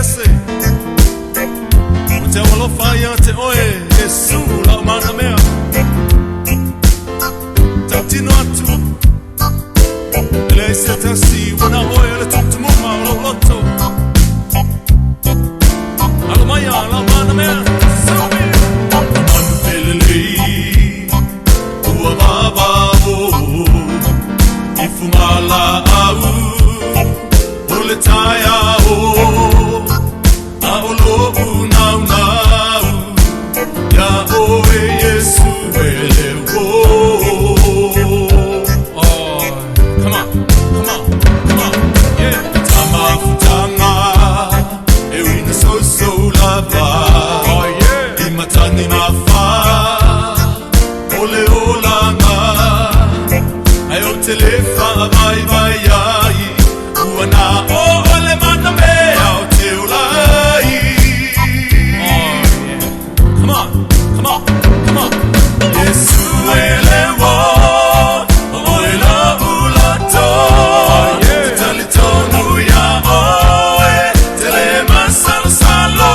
ese Te walo fire te oe Yesu la mana mea Tatino atu Ele se tasi wana oe le tutumuma lo loto Alumaya la mana mea Sabi Manu pelele Ua baba o Ifumala au Ole taya o Aolo unau nau Ya oe Yesu ele wo Oh, come on, come on, come on Yeah, tama futanga Ewina so lava Oh yeah Imatani mafa Ole olanga Ayo telefa bye bye yai Uana o ole mana mea o te ulai Come on, come on, come on Yesu ele wo Oe la ulato Tali tonu ya oe Tele masalo salo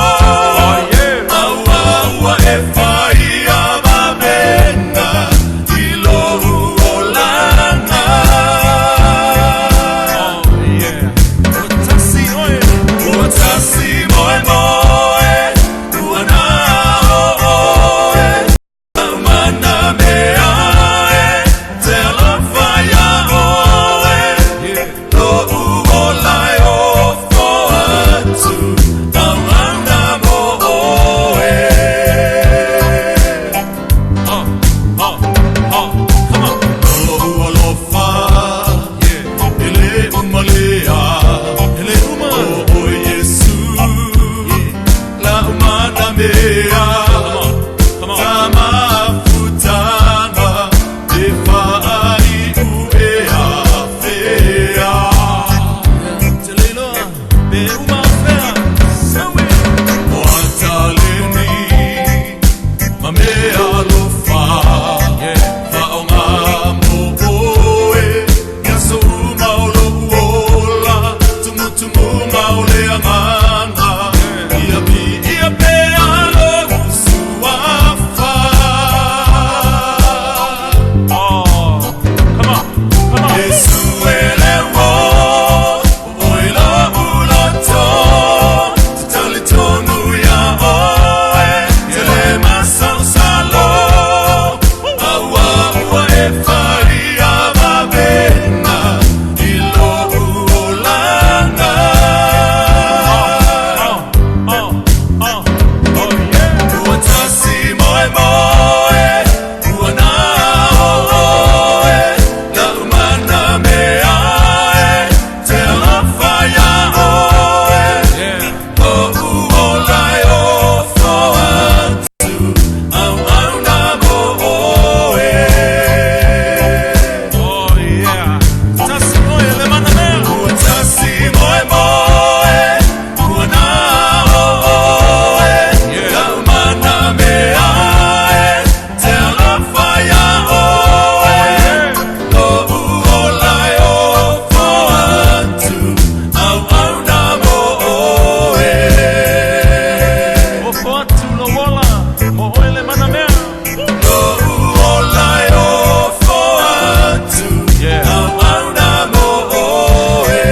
Aua ua e fai a babena Ilo uolana Uatasi moe moe Uana oe Umana mea Te alafaya oe Lo uolai o foatu Auana mo oe Come on Lo uolofa Ele umalea Ele uma oe Yesu La umana mea Tama futanga Te fai uea fea Te leiloa Be uma fea Sawe Moataleni Mamea lofa Faonga mo oe Yaso umaulo uola Tumutumu maule anganga Ia pea lo usuafa Come on, come on Yesu ele wo Oe la ulato Tutali tonu ya oe Tele masalo salo Aua ua e fai a babena Ilo uolanga Uatasi moe moe Uana oe La umana mea Te alafaya oe O uolai o foatu Au auna mo oe Oh yeah Tasi moe le mana mea Uatasi moe moe Uana oe La umana mea Te alafaya oe O uolai o foatu Au auna mo oe O foatu lo wola Mo oe le mana mea Lo uolai o foatu Au auna mo oe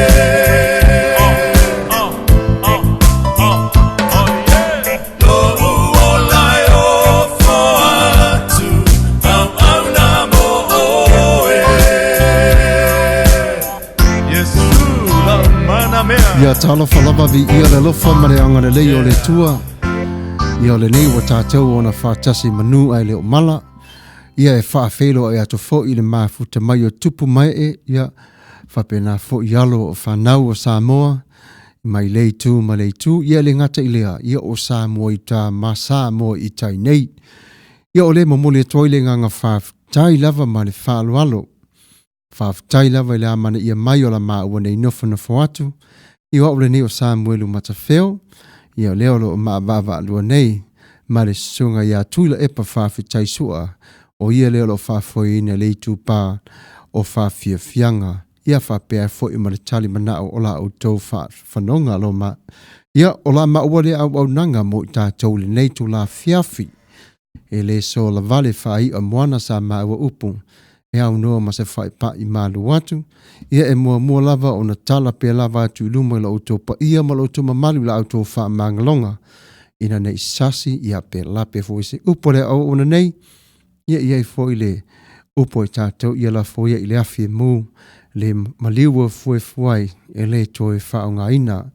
Lo uolai o foatu Au auna mo oe Yesu la mana mea Ia talo falava vi ia le lofa mare angare lei o le tua. Ia o le nei wa tātou ona whātasi manu ai le o mala. Ia e whaafelo ai ato fo i le mafuta mai o tupu mai ia whapena fo i alo o whanau o Samoa. Mai lei tu ma lei tu ia le ngata i lea ia o Samoa i tā ma Samoa i tai nei. Ia o le mamole toile nganga whaafutai lava ma le whaalualo. Whaafutai lava i le amana ia mai o la maua nei nofa na atu. Ia o le nei o Samuelu Matafeo. Ia o leo lo o maavava alua nei. Ma le sunga ia tuila epa whaafutai sua. O ia leo lo whaafoina le tūpā o whaafia fianga. Ia whapea fo i ma le tali manao o la o tau whanonga lo ma Ia o la maua le au nanga mo I tātou le nei tu la fiafi. E le so la vale whai a moana sa maua upu. E au noa ma se whai pa I malu atu. Ia e mua lava o na tala pe lava atu luma la auto pa ia ma la auto mamalu la auto wha mangalonga. Ina nei sasi ia pe lape fo se upo le au ona nei. Ia fo le upo I tātou ia la fo ia I le afi mu. Le maliua fue fuai e le toi wha ngā ina.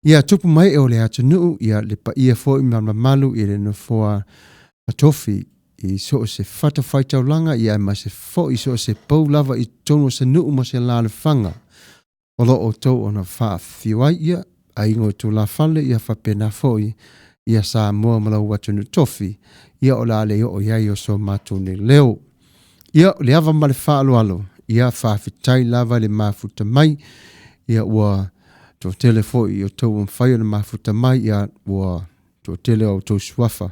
Ia tupu mai e o le atu nuu, ia le pa ia fo I malu I le no foa atofi I so se fata whaitau langa, ia ma se fo I so se pou lava I tono se nuu ma se la le whanga. O lo o tau o na wha whiwai ia, a ingo tu la whale ia whapena fo ia sa mua malau atu nu tofi, ia o la le o iai o so matu ne leo. Ia le ava ma le wha alo, ia wha fitai lava le mafuta mai, ia ua to tele fo I o tau mwhai na mafuta mai ia ua to tele o tau suafa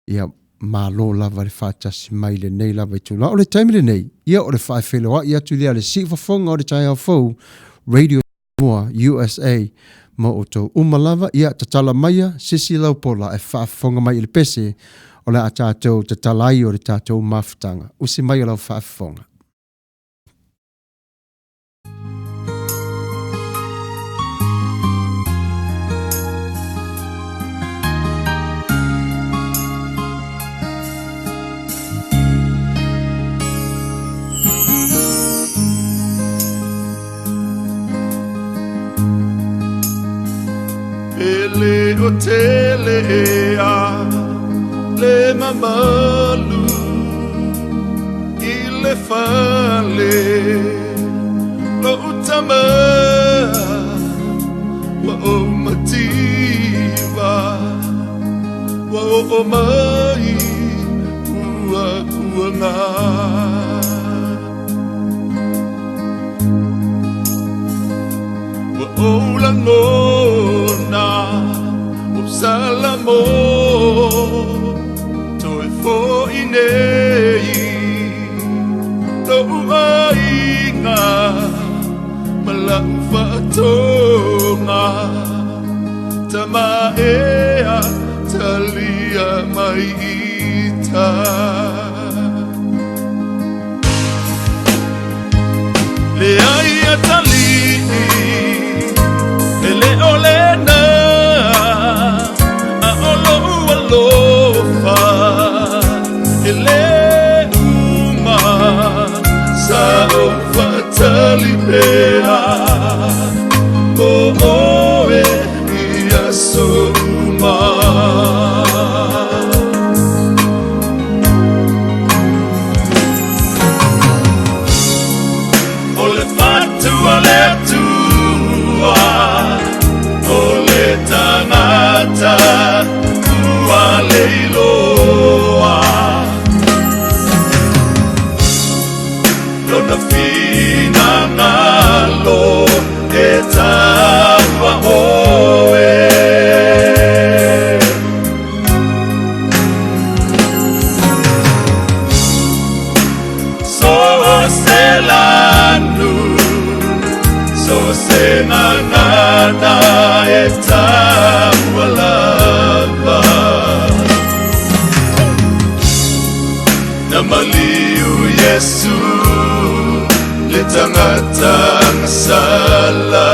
ia malo lava le whātasi mai le nei lava I tū. O le taimi le nei, ia o le whae wheloa ia tu lea le sifafonga o le tai au fau Radio Moa USA ma o tau umalava ia tatala maia sisi lau pola e whaafonga mai I le pese o le a tātou tatalai o le tātou mafutanga. Usi mai o lau whaafonga. Le o tele a le mamalu I le fale lo utama wa o mativa wa o mai ua nga wa o la ngona Salamo toi fo inei to ainga malau fatonga tama ea talia mai ita le ai atali ele olena ele uma sa o fatali pea o e ia so uma ole fatu ole tua ole tangata Leiloa Lona fina ngalo e tawa oe So se lanu So se ngana e tawa lava Maliu Yesu le tangata sala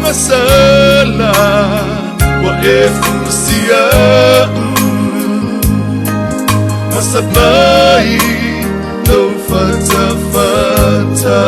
Masala wa efusia masabai no fata fata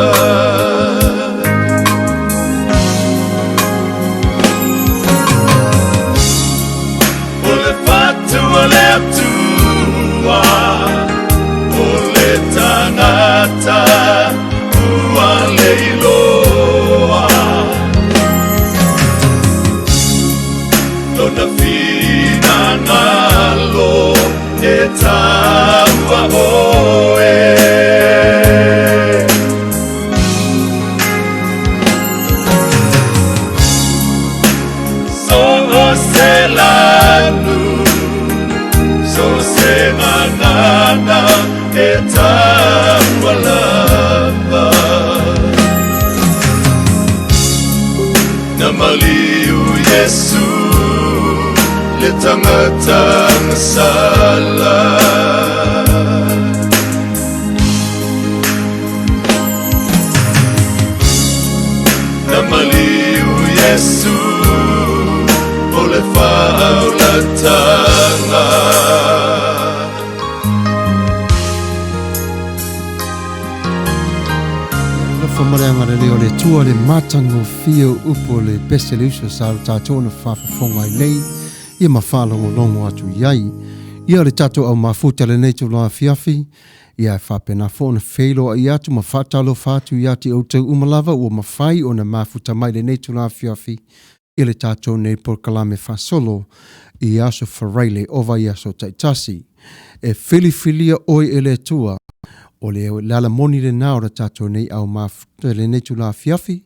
tangwalava namaliu Yesu le tangata sala namaliu Yesu ole faula tanga Whamaranga le leo le tua le matango fio upo le bese le uso sa tātou na whawhawhonga i nei ia mawhalongo longo atu iai ia le tātou au mafuta le nei tu loa fiafi ia whapena whona whelo i atu ma whatalo whatu i ati o tau umalava ua mawhai o na mafuta mai le nei tu loa fiafi ia le tātou nei por kalame whasolo i aso whareile ova i aso taitasi e whiliwhilia oi e le tua o le lala moni le nao ra tātou nei au mafuta le nei tu la fiafi,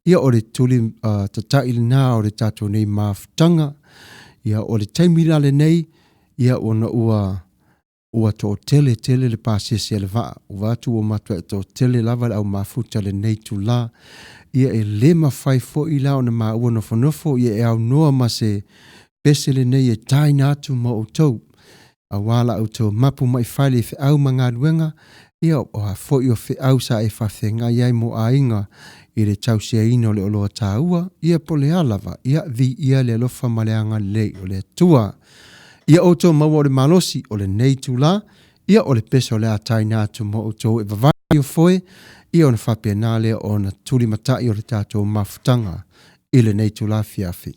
ia o le tuli tatai le nao le tātou nei mafutanga, ia o le taimila le nei, ia o na ua to tele le pāsia le vaa, ua atu o matua to tele lava le au mafuta le nei tu la, ia e le mawhai fo i la o na maa ua nofo, ia e au noa ma se pese le nei e taina atu ma o tau, a wala au tau mapu mai whaile e au mga duenga, ia o ha foi o fe au sa e whawhenga iai mo a inga i le tau sea ino le oloa tāua, ia po le alava, ia vi ia le alofa maleanga le o le tua. Ia o tō maua o le malosi o le nei tu la, ia o le peso le atai nātu mo o tō e vavai o foe, ia o na whapea nāle o na tuli matai o le tātou mafutanga i le nei tu la fiafi.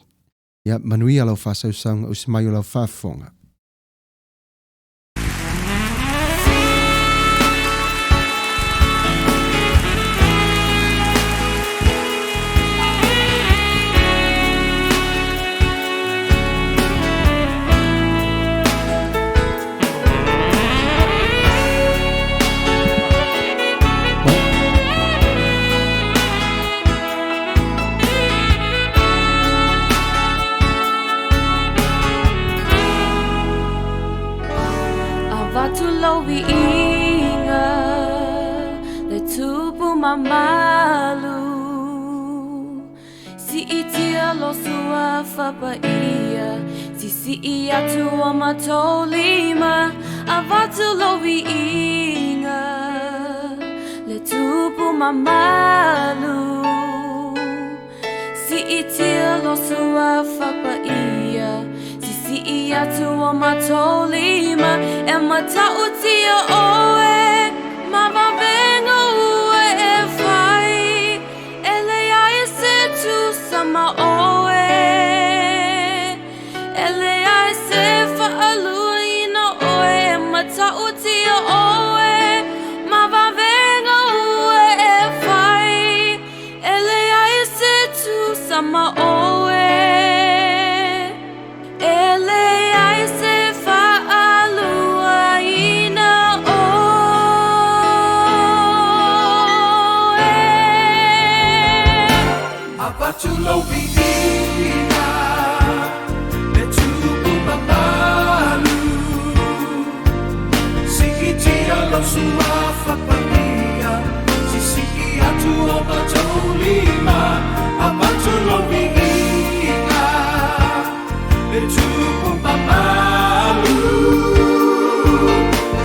Ia manuia lau whasau sanga usimai o lau whafonga. Tulowi inga le tupu mamalu si itia lo sua fapa ia si ia tua matolima avatu lowi inga le tupu mamalu si itia lo sua fapa ia ia tua matolima e matautia oe mavavenga ue e fai ele ai se tu sama oe ele ai se faaluina oe e matautia oe mavavenga ue e fai ele ai se tu sama oe to lowi ina le tupu mamalu sikitia lo sua whapania sisikia tu o matolima abatu lowi ina le tupu mamalu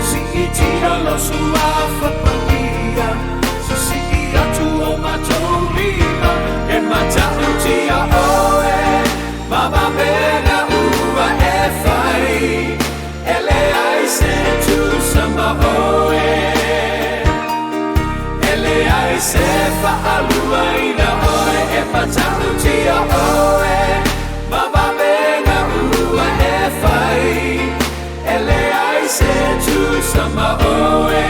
sikitia lo sua whapania sisikia tu o matolima matautia oe mama bena ua e fai ele ai se tu samba oe ele ai se fa'alua ina oe e matautia oe mama bena ua e fai ele ai se tu samba oe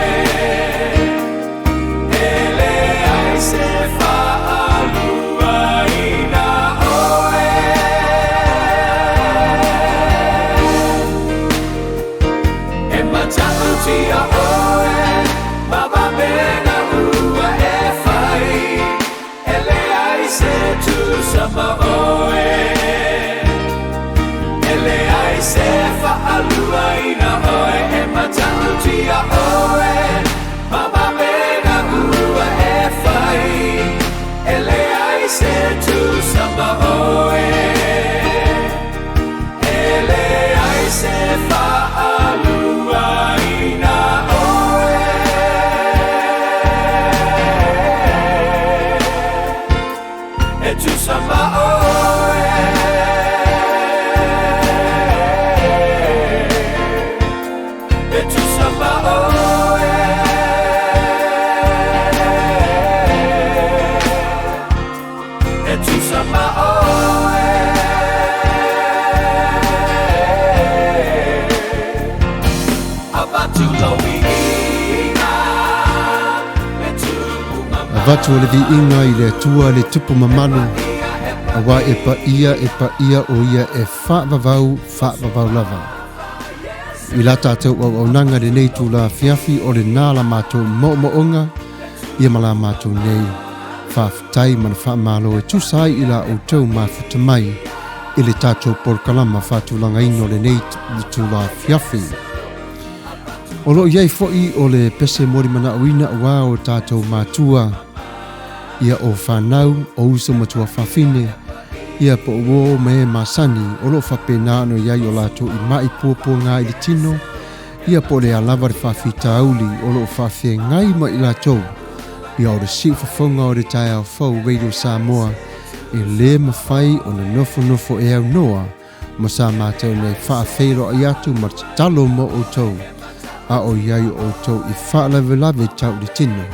ele ai se tia oe baba bena ua e fai ele ai se tu sama oe ele ai se fa'alua ina oe e matau tia oe Avatu le vi inga I le tua le tupu mamanu. Awa e pa ia o ia e wha vavau lava. I la tātou au nanga le nei tū la fiafi o le nāla mātou mo'onga. Ia mala mātou nei. Whaafitai mana wha malo e tūsai I la o tau mafuta mai. I le tātou porkalama whātulanga ino le nei tū la fiafi. O lo iai fo'i o le pese mori mana uina ua o tātou mātua. Ia o whanau o uso matua whawhine. Ia po uo me masani o lo whapena no iai o lato I mai puapo ngā I le tino. Ia po le alawa re whawhita auli o lo whawhia ngai ma I lato. Ia o le si whawhonga o le tae au whau Radio Samoa. I le mawhai o le nofo e au noa. Ma sa mātou nei whaafeiro ai atu ma talo mo o tau. A o iai o tau I whaalawe tau le tino.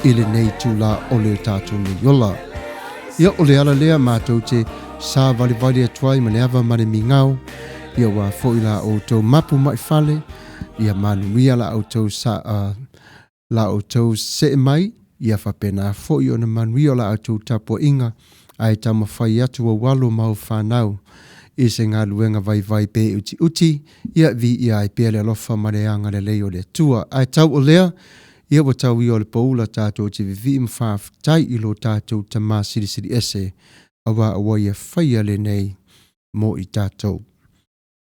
I le nei tu la o le tātou ni yola. Ia o le ala lea mātou te sa vali atuai ma le awa ma le mingau. Ia wa fo I la o tau mapu mai whale. Ia manuia la o tau la o tau se mai. Ia whapena fo I o na manuia la o tau tapo inga. Ai tau mawhai atu o walo mau whanau. I se ngā luenga vai pe uti. Ia vi ia ai pia le alofa ma le anga le leo le tua. Ai tau o lea. Ia wa tau I o le paula tātou te vivi mwhaafitai I lo tātou ta mā siri ese. Awa awa ia whaia le nei mo I tātou.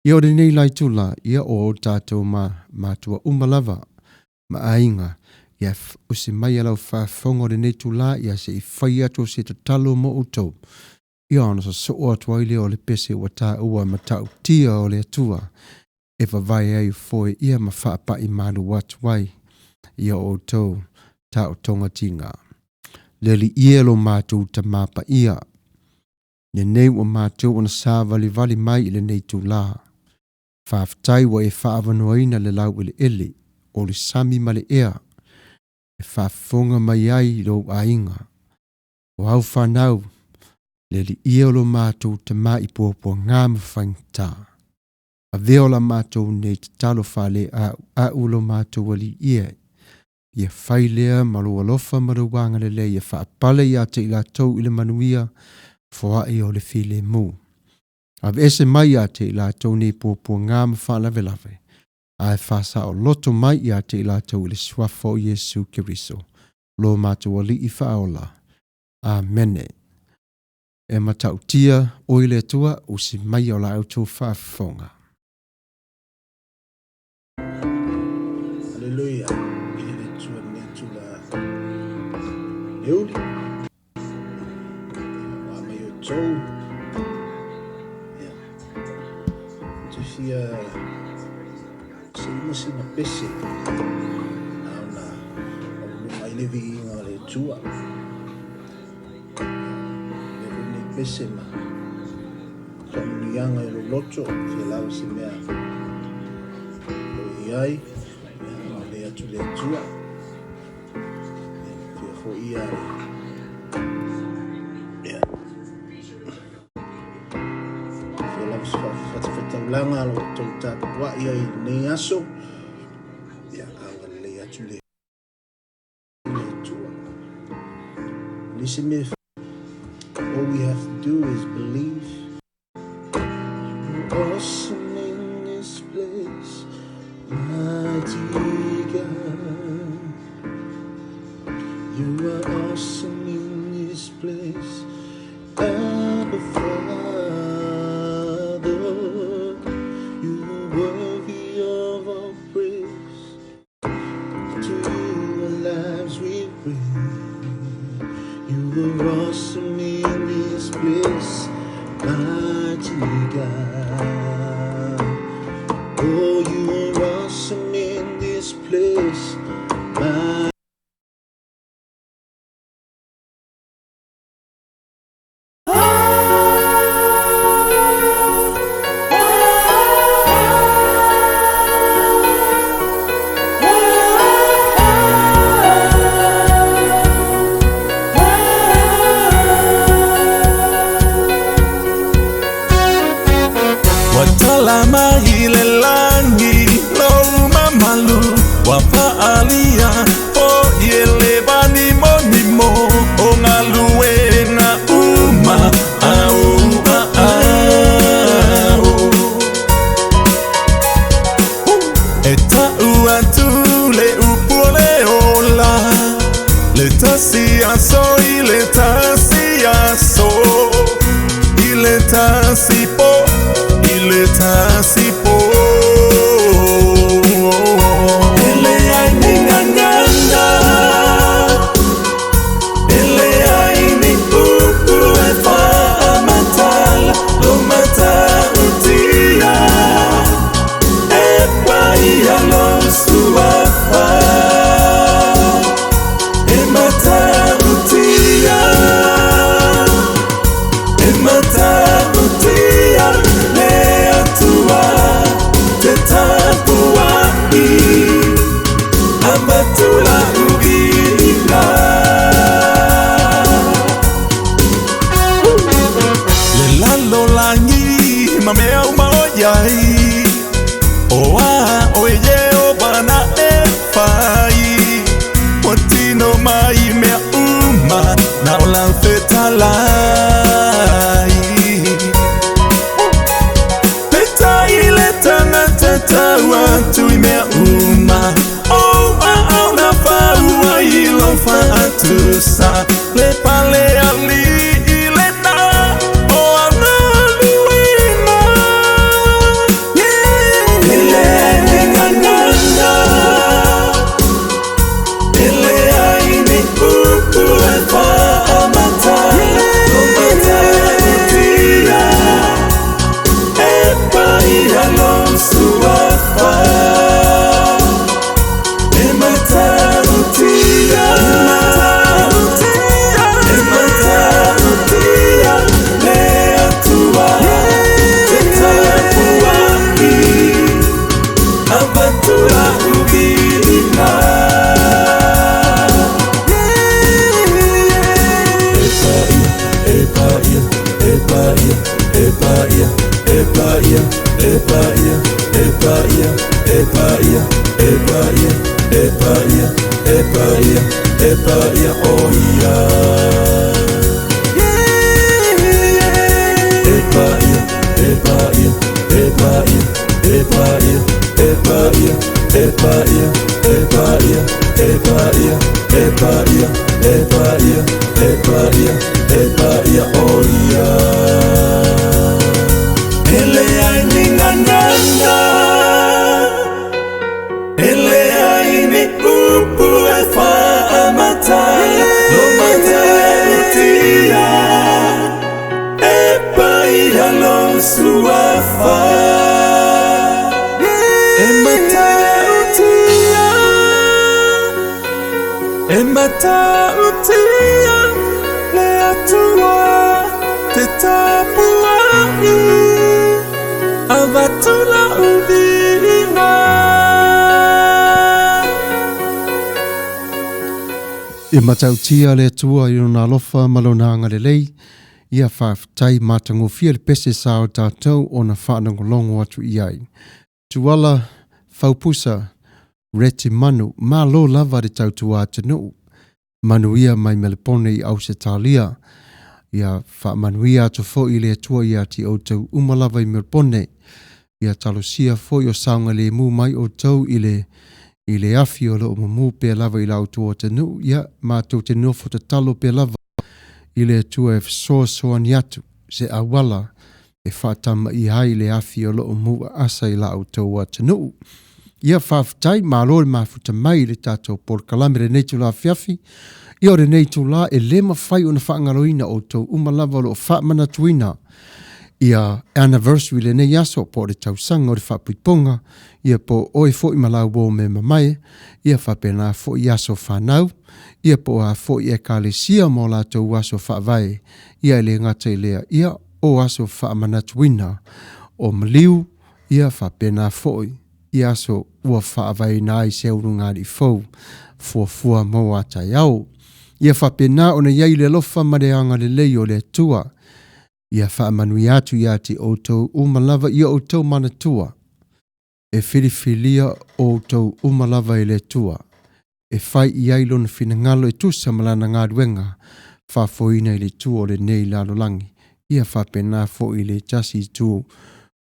Ia o le nei lai tula, ia o tātou mātua umalava, ma ainga. Ia usi mai alau whaafongo le nei tula, ia se I whaia to se tatalo mo utou. Ia ana sa soa tuaile o le pese wa tā ua ma tau tia o le atua. E whawai ai foe ia ma whaapa I malu watuai. Ia o tau tau tonga tinga. Leli ielo mātou ta māpa ia. Ne nei o mātou o na sā vali mai I le nei tū la. Whaafitai wa e whaavanoaina le lau ele ele. O le sami ma le ea. E whaafonga mai ai lo ainga. O au whanau. Leli ielo mātou ta mā I pōpua ngā mwhaingta. A veola mātou nei te talo whale a ulo mātou wali ia. Ia whailea malu alofa maruwanga le ia whaapale ia te ila tau ila manuia fua I o le file mu. A ese mai ia te ila tau nei pōpua ngā mwhalave lave. A e whasa o loto mai ia te ila tau ila swafo Yesu Kiriso. Lo mātou ali I whaola. Amene. E matau tia o ile tua usi mai o la auto whaafonga. Hallelujah. Euli. Wa mai o tau. Te fia se ima pese. Auna o ai levi inga le tua. Levi ni pese ma. Sa unianga I lo loto fia lau se mea. O iai. Le atu le tua. For ia yeah fela whataulanga lo tau tāpua ia I nei aso ia anga le atu le tua listen me all we have to do is believe you're awesome in this place mighty God. You are awesome in this place, Abba Father. You are worthy of our praise. To you our lives we bring. You are awesome in this place, mighty God. Oh, you are awesome in this place, mighty Wafaalia o yele bani monimo o ngalue na uma au eta uatule upole ola leta siaso ileta siaso ileta sipo ileta sipo Mameo moyai oa oye obana efai potino mai me uma na ola fetalai petai letana tatawa tu me uma oa na fa uai lo fa tu sa le pale ali Epaia, oh yeah. Epaia, epaia, epaia, epaia, epaia, epaia, epaia, epaia, epaia, epaia, epaia, epaia, oh yeah. Ele ai ninganganga, ele ai ni upu efa. Lo matatia epaia lo suafa ematatia le atua te tapuai avatula ubina. E matautia le tua i ona alofa malonanga le lei, ia whaafitai matangofia le pese sao tātou o na whaanangolongo atu iai. Tuala, whaupusa, reti manu, mā lo lava le tautua atanu. Manuia mai melepone i au se talia, ia whaamanuia atu fo i le tua i ati o tau umalava i melepone, ia talosia fo i o saunga le mu mai o tau i le afi o lo mamu pe lava i lau tua tanu, ia mātou te nofo te talo pe lava i le tua e soa niatu, se awala e whaatama i hai le afi o lo mamu asa i lau tua tanu. Ia whaafitai, mālo le mafuta mai le tātou por kalamere nei tu la fiafi, ia o re nei tu la e lema whai o na whaangaroina o tau umalava lo whaamana tuina. Ia anniversary le nei aso po le tausanga o le whapuiponga, ia po oe fo i malau bo me mamae, ia whapena fo i aso whanau, ia po a fo i e kālesia mo la tau aso whaavae, ia le ngata i lea, ia o aso whaamana tuina, o maliu, ia whapena fo i aso ua whaavae na i seuru ngāri fau, fua mo ata iau. Ia whapena o na iei le lofa mareanga le lei o le tua, ia whaamanui atu ia te outou umalava ia outou manatua. e whiriwhilia o tau umalava i le tua, e whai i ailon whina ngalo e tusa malana ngā ruenga, whafoina i le tua o le nei lalo langi, ia whapena fo i le tasi tu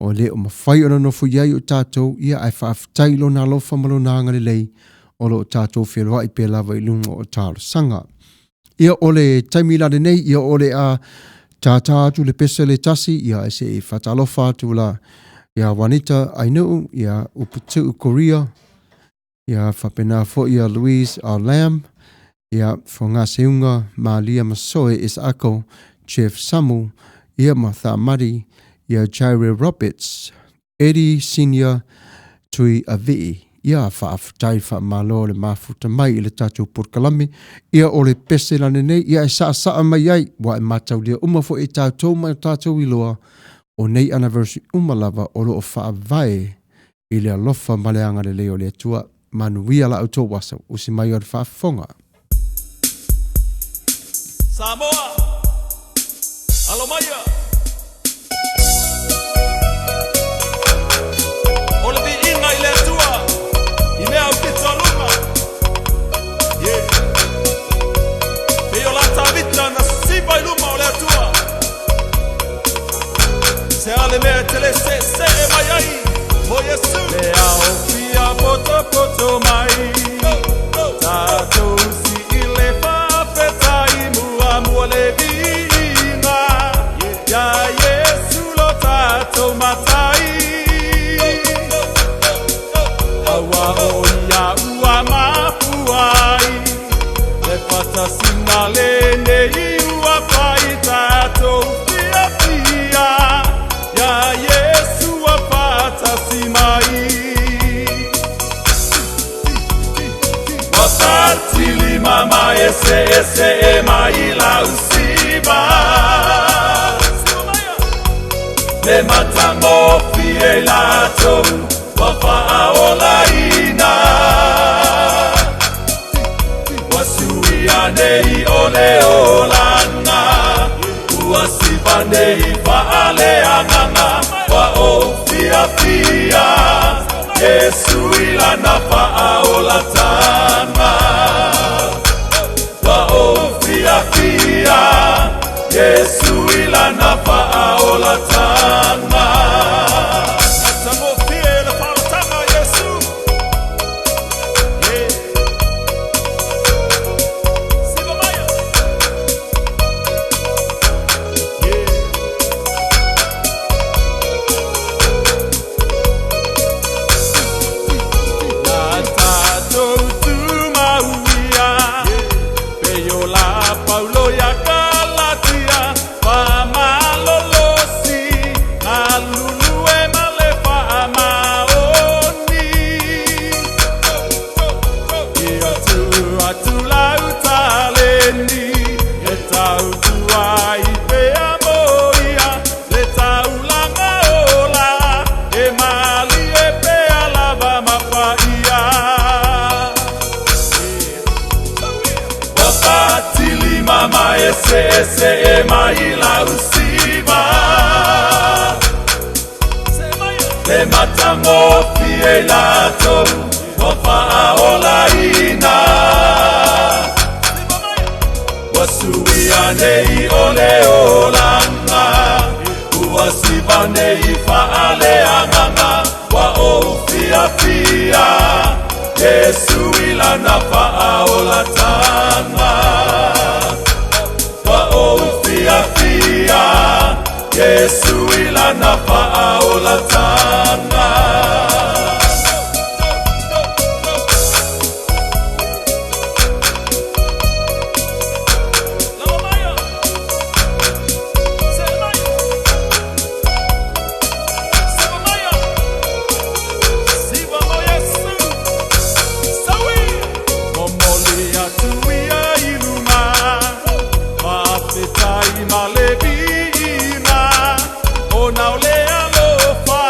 o le o mawhai ona no fu iai o tātou, ia ai whaaftailo na lofa malonanga le lei, o lo tātou whiroa i pe lava i lunga o tālo sanga. Ia ole taimila le nei, ia ole a tātā atu le pese le tasi, ia e se i whatalofa atu la, ia Wanita Ainuu, ia Uputu Korea, ia whapena fo ia Louise Lam, ia whonga seunga Malia Masoe is ako, Chef Samu, ia Martha Mari, ia Jaire Roberts, Eddie Senior, Tui Avi'i, ia whaaftai whaamalo le mafuta mai i le tātou Purkalami, ia o le pese lane nei, ia e saa mai ai, wa e matau lia umafo e tātou mai tātou iloa, o nei anniversary umalava o lo o whaavae i le alofa maleanga le leo le tua, manuia la auto wasa, usi mai o le whaafonga. Samoa, Alomaya, o le vi inga i le tua, i mea au pita lunga, e o la tavita na sipa i luma o le tua, se ale mea tele se e mai ai, mo Yesu, le au fia poto mai, tatou si i le whapeta i mua le vinga, ya Yesu lo tatou matai, awa o ia ua mapuai, le whata singa le nei ua pai tatou fia fia, ya Yesu a whata simai. Wasatili mama ese e mai la usiba, le matango fie lato, wafa aola ina, wasuia nei ole olanga, uasiba nei faale anganga, wa o fia fia, Yesu ila napa aola tanga, wa o fia fia, Yesu ila napa aola tanga. Atamo fia ila pala tanga Yesu. Siba maya. Paulo ya Galatia, pa malolosi, alulue malefa amaoni. Ia tu lautaleni, e tau tua i pe amoia, le tau langa ola, e mali e pe alava mapaia. Wasatili mama ese e mai la usiba, le matango fie lato, wafa aola ina, wasuia nei ole olanga, uasiba nei faale anganga, wa o fia fia, Yesu ila napa aola tanga, wa o fia fia, Yesu ila napa aola tanga. Malevina, ona ole alofa,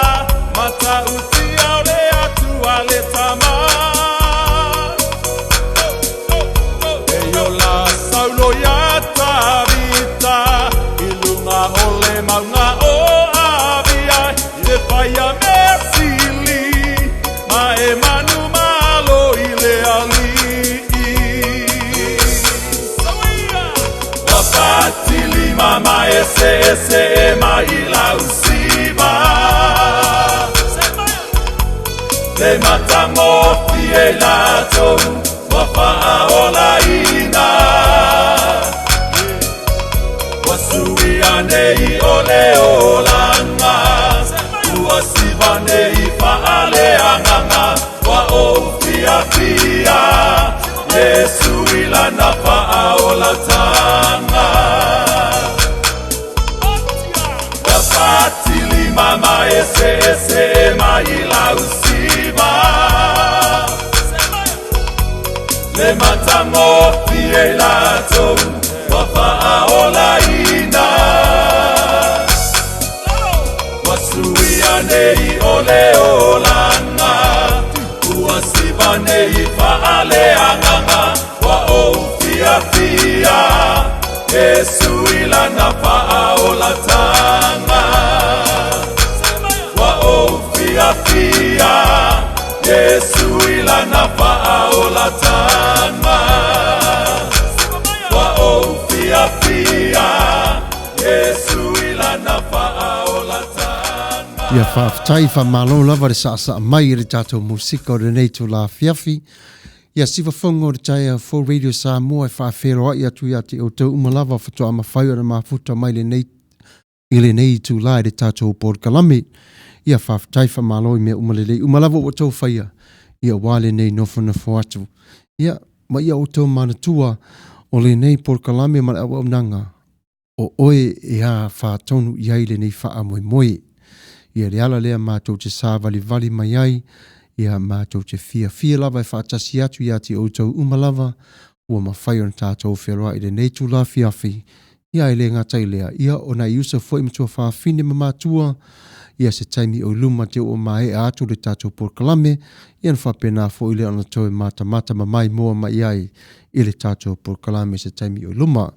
mama ese maila usiva le matango fielato wafa ola ina wasuia nei ole olanga uasiva nei faale anganga wa ofia fia Yesu ila nafa ola tanga Wapatili mama ese maila usiva Le matango fielato wafa ola ina Wasuia nei ole olanga Uasiva nei faale anganga Wa ofia fia Yesu ila nafa ola tanga Wa ofia fia Yesu ila nafa ola tanga Wa ofia fia Yesu ila nafa ola tanga Ia whaafitai whamalo lava re sa mai re tātou musika o re nei tu la fiafi. Ia siwa whongo o re taia Full Radio Samoa e whaafero ai atu ia te o te umalawa whatoa mawhai o re mafuta mai le nei ile nei tu la re tātou Port Kalame. Ia whaafitai whamalo i mea umalelei umalawa o tau whaia. Ia wale nei nofana atu. Ia ma ia o tau manatua o le nei Port Kalame ma au nanga. O oe e a whaatonu iai le nei wha moe moe. Ia re ala lea mātou te sā vali mai ai, ia mātou te fia lava e whaatasi atu ia te outou umalava, ua mawhai on tātou wheroa i le nei tu la fiafi, ia e le ngatai lea, ia o na iusa fwoi matua whaafine ma mātua, ia se taimi o luma te o mai atu le tātou Port Kalame, ia na whapena fwoi le ana toi mata ma mai moa mai ai, i le tātou Port Kalame se taimi o luma.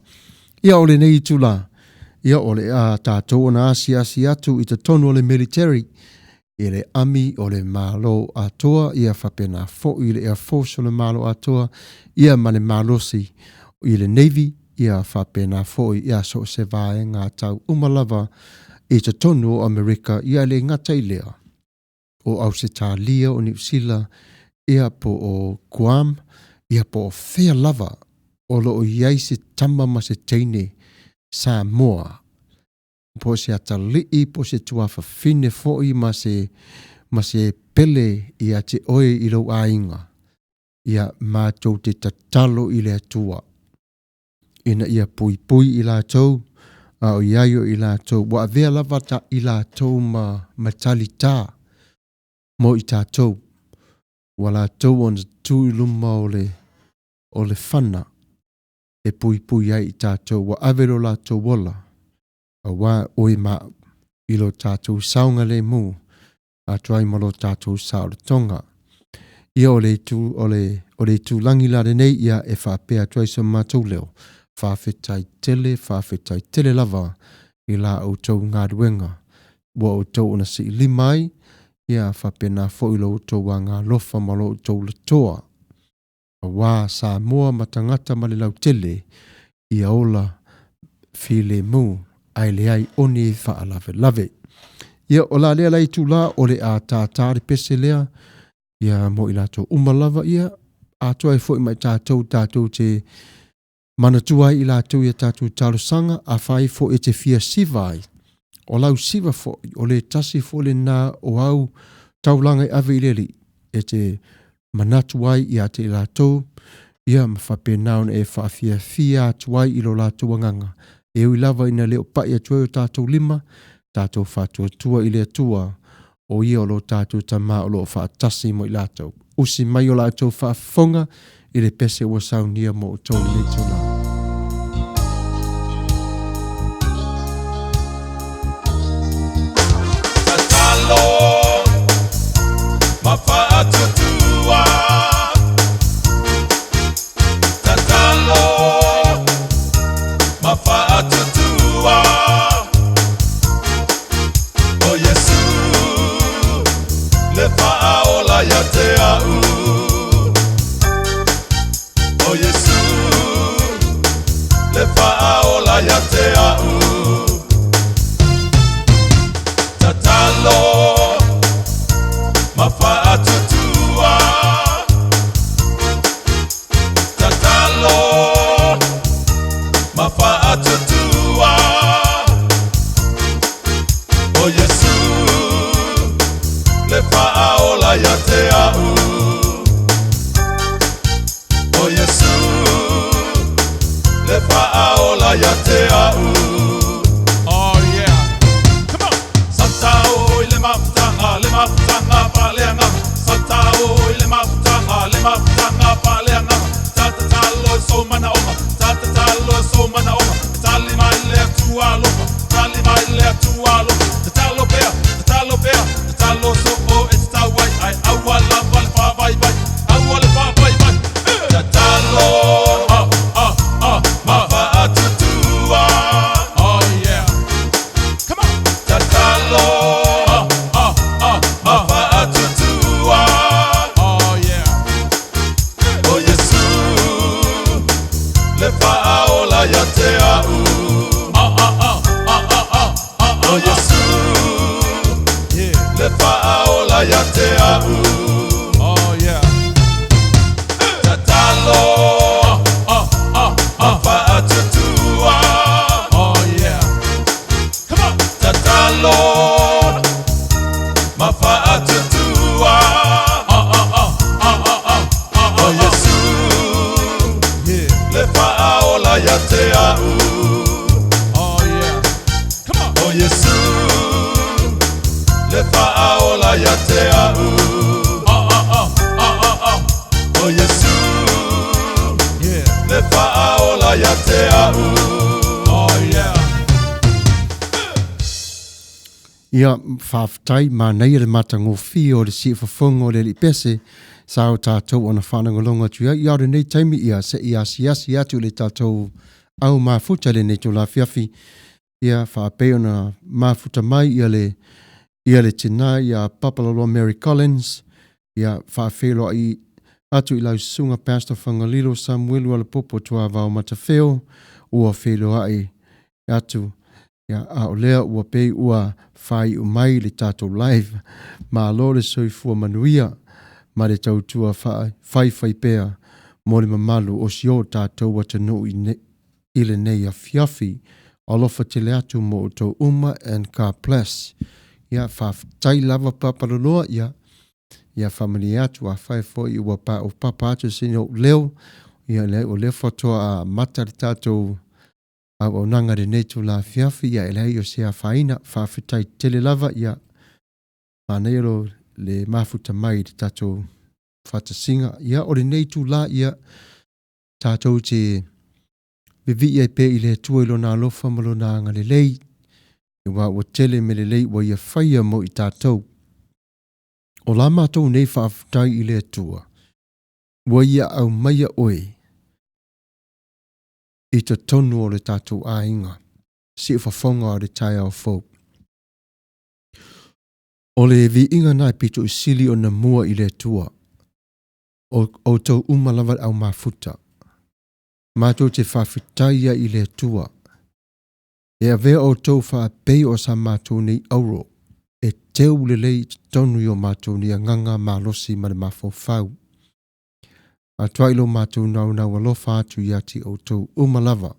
Ia o le nei tu la, ia ole a tātou na asi atu i te tonu o le military, i le ami o le malo atoa, ia whapena fo i le Air Force o le malo atoa, ia mane malosi i le Navy, ia whapena fo i ia so se vae ngā tau umalava i te tonu o Amerika, ia le ngatai lea. O au se tā lia o New Zealand, ia po o Guam, ia po o whea lava, o lo o iai se tama ma se teine, Samoa. Po se atalii, po se tuafa fine foi ma se pele i a te oe i lau ainga. Ia mātou te tatalo i le atua. Ina ia pui i la tau, a o iaio i la tau. Wa avea lava ta i la tau ma tali tā. Mo i tā tau. Wa la tau on tu iluma o le whana. E pui ai i tātou, wa avero la tau wala, a wā oi ma ilo tātou saunga le mū, a tuai malo tātou sao le tonga. Ia o le tu langi la nei ia e whapea tuai sa mātou leo, whawhetai tele lava, i la o tau ngā ruenga, wa o tau ona si limai, ia whapena fo ilo o tau wa ngā lofa malo o tau le toa. Wā Samoa matangata male lau tele ia ola file mu ai le ai oni wha lave. Ia ola lea lai tu la ole a tātāri pese lea ia mo i lato umalava ia a toa e fo i mai tātou te manatua i lato ia tātou talo sanga a whai fo e te fia sivai. O lau siva fo o le tasi fo le nā o au taulanga i ave i leli e te manatuai i a te lato, ia mawhape naun e whaafia tuai i lo lato wanganga. E ui lava ina leo pai a tuai o tātou lima, tātou whatua tua i lea tua, o ia o lo tātou tamā o lo whaatasi mo i lato. Usi mai o lato whaafonga, i le pese o saunia mo o tau le tona. Mafatutua Tatalo Mafatutua O Yesu Le faola ya te au O Yesu te au. Oh yeah. Come on. Satao le mafutanga paleanga. Satao le mafutanga paleanga. Tatatalo so mana oma. Tatatalo so mana oma. Tali mai le tualo. Tali mai le tualo. Tatalo bea. Tatalo so o it's ta wai. Ai awala wal fa vai vai. Awala fa vai vai. Tatalo. Mafa atutua. Oh yeah. Come on. Tatalo. Mafa atutua. Oh yeah. Oh Yesu. Le faola ya te au. Oh Yesu. Yeah. Le faola ya te au. Oh yeah. Tatalo. Mafa atutua. Oh yeah. Come on. Tatalo. Mafa atutua. Oh Yesu. Yeah. Le faola ya te au. Oh yeah. Come on. Oh Yesu. Le faola ya te au. Oh Yesu. Yeah. Le faola ya te au. Oh yeah. Ia whawhtai mā nei re matango whi o le si whawhongo le li pese sa o tātou ona whanangolonga tuia. Ia re nei taimi ia se ia siasi atu le tātou au mafuta le nei tō la fiafi. Ia whapeo na mafuta mai ia le tina ia Papalolo Mary Collins. Ia whawhelo i atu i lau sunga Pastor Whangalilo Samuelu ala popo tua vau Matafeo. Ua whelo ai atu. Ia a o lea ua pei ua whai o mai le tātou live. Ma lo le soifua manuia. Ma le tautua whai pea. Mo le mamalu o si o tātou wa tanu i le nei a fiafi. Alofa te le atu mo o tau uma and car plus. Ia whaftai lava papaloloa ia. Ia family atu a whai fo i ua pa o papa atu sino leo. Ia le o le whatoa a mata le tātou au nanga de netu la fiafi ia elei o sea faina whawhitai tele lava ia manero le mafuta mai te tatou whatasinga ia o le netu la ia tatou te vivi ia pe i le tua ilo nā lofa malo nā anga le lei i wā o tele me le lei wa ia whaia mo i tatou o la mātou nei whawhitai i le tua wa ia au maia oe i te tonu o le tātou ainga, si whawhonga o le tai au fō. O le vi inga nai pito i sili o na mua i le tua, o tau umalawa au mafuta. Mātou te whawhitaia i le tua. E a vea o tau whaapei o sa mātou nei auro, e teu le lei te tonu i o mātou ni a nganga malosi ma le mawhau. A tuailo mātou nau alofa atu i ati o tau umalawa.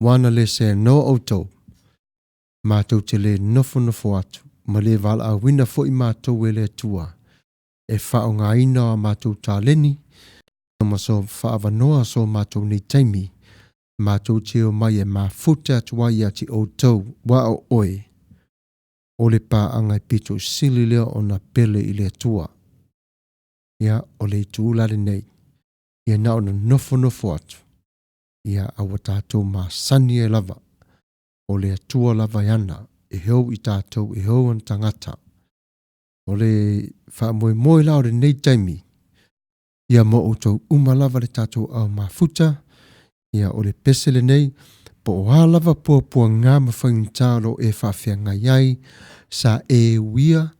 Wana le se no o tau. Mātou te le nofo atu. Ma le wala a wina fo i mātou e le tua. E whao ngā ina a mātou tā leni. Ma so whaavanoa so mātou ni taimi. Mātou te o mai e mafuta atua i ati o tau. Wa o oe. O le pā angai pito sili leo o na pele i le tua. Ia o le tūlare nei. Ia nao na nofo atu. Ia awa tātou mā sani e lava. O le atua lava yana. E heo i tātou, e heo an tangata. O le wha moe lao re nei taimi. Ia mo o tau umalava le tātou au mafuta. Ia o le pesele nei. Po o halava pua ngā mawhaingtalo e whawhia ngai sa e wia.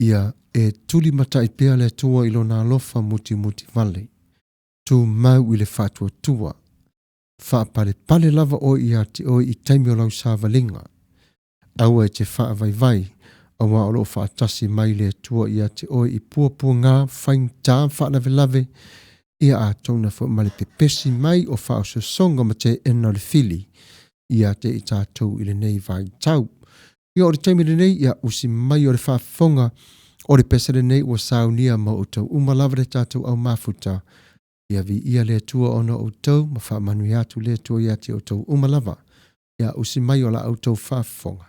Ia e tuli mata i pea le tua ilo nā lofa muti vale. Tu mau i le whatua tua. Whaapare lava o i ati o i taimi o lau sāwalinga. Aua e te whaavai. Awa o loo whaatasi mai le tua i ati o i pua ngā whaing tā whaalawe. Ia a tōna wha male pepesi mai o wha o songa ma te ena le fili. Ia te i tātou i le nei vai tau. Ia o le taimi le nei ia usi mai o le whaafonga o le pesere nei o saunia ma o tau umalawa le tātou au mafuta. Ia vi ia le tua ona o tau, ma wha manu atu le tua ia te o tau umalava. Ia usi mai o la au tau whafonga.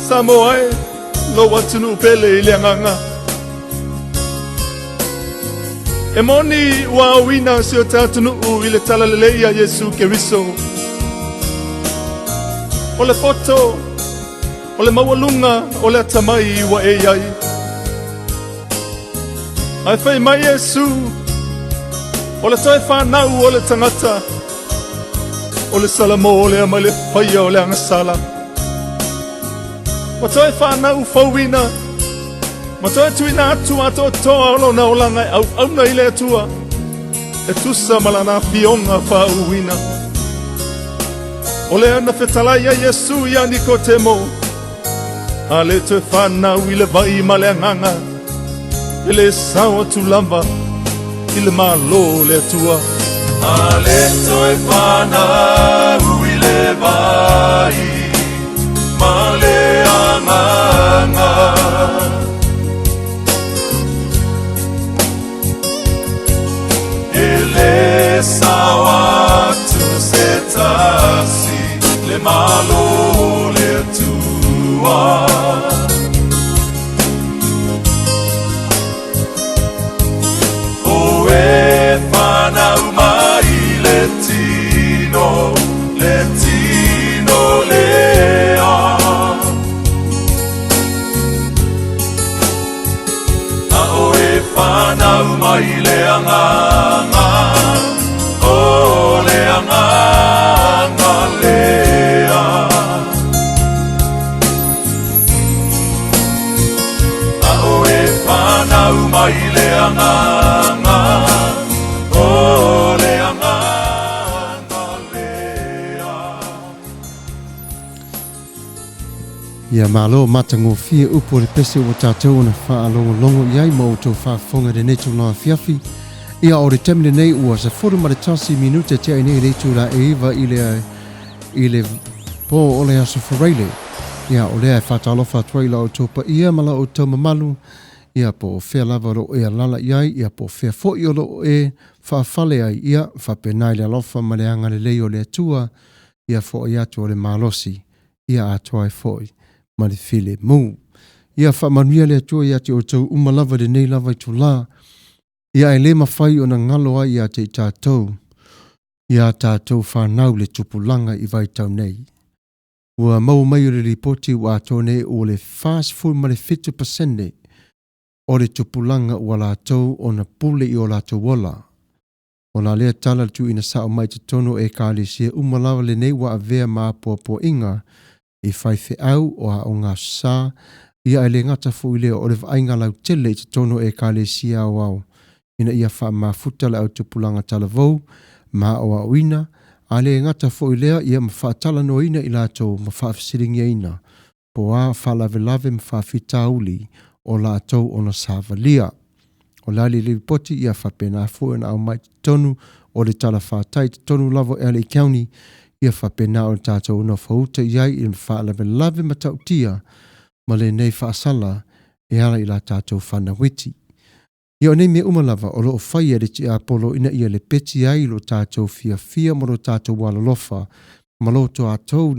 Samoe, lo watunu pele ilianganga. Emoni wa wina sio tatunu ile talalele ya Yesu Keriso. Ole foto, ole mawalunga, ole tamai wa eyai. Ai whai mai Yesu, o le toi whanau o le tangata, o le salamo o le ama le whaia o le angasala. Ma toi whanau whauina, ma toi tuina atu ato toa o lona o langa au auna i le atua, e tusa malana fionga whauina. O le ana whetalai a Yesu ia Nikotemo, a le toi whanau i le vai ma le anganga, e le sawa tu lamba, i le malo le atua. A le toi whanau i le vai, ma le anganga. E le sawa tu se tasi, le malo le atua. Whanau mai le tino lea. A oe whanau mai le anganga, o le anganga lea. A oe whanau mai le anganga, Ia malo matango fia upo le pese o tātou na whaalongo iai ma o tō whaafonga de netu na fiafi. Ia o re temile nei ua sa 40 minute te ai nei reitu la eiva i le po o le aso whareile. Ia o lea e whatalofa tuaila o tōpa ia mala o tau mamalu. Ia po whea lava ro e lala iai, ia po whea foi o lo e whaafale ai ia, whapenai le alofa ma le anga le lei o le atua, ia fo i atu o le malosi, ia atua e foi. Ma le file mu. Ia whamanuia le atua i ati o tau umalava de nei lava i tu la. Ia e le mawhai o na ngalo ai i ati tātou. Ia tātou whanau le tupulanga i vai tau nei. Ua mau mai o le ripoti ua ato nei o le fast food ma le 50% o le tupulanga ua lātou o na pule i o lātou wala. O na lea tala tu ina sao mai te tono e kālesia umalawa le nei wa avea maapoapo inga i whaife au o a o ngā sā, ia e le ngata fu i leo o le vainga lau tele i te tono e kālesia au au. Ina ia wha mafuta le au tupulanga tala vau, ma o a uina, a le ngata fu i leo ia ma tala no ina i lātou ma whaafisiringia ina, po a whalave lave ma whaafita uli o lātou o na sāvalia. O lali le poti ia whapena fu na au mai te tonu o le tala whātai te tonu lavo e le County, ia whapena o tātou na whauta iai i whaalave lave matautia ma le nei whaasala e ala i la tātou whanawiti. Ia o nei me umalava o lo o whai ere ti apolo ina ia le peti ai lo tātou fia mo lo tātou walalofa ma lo tātou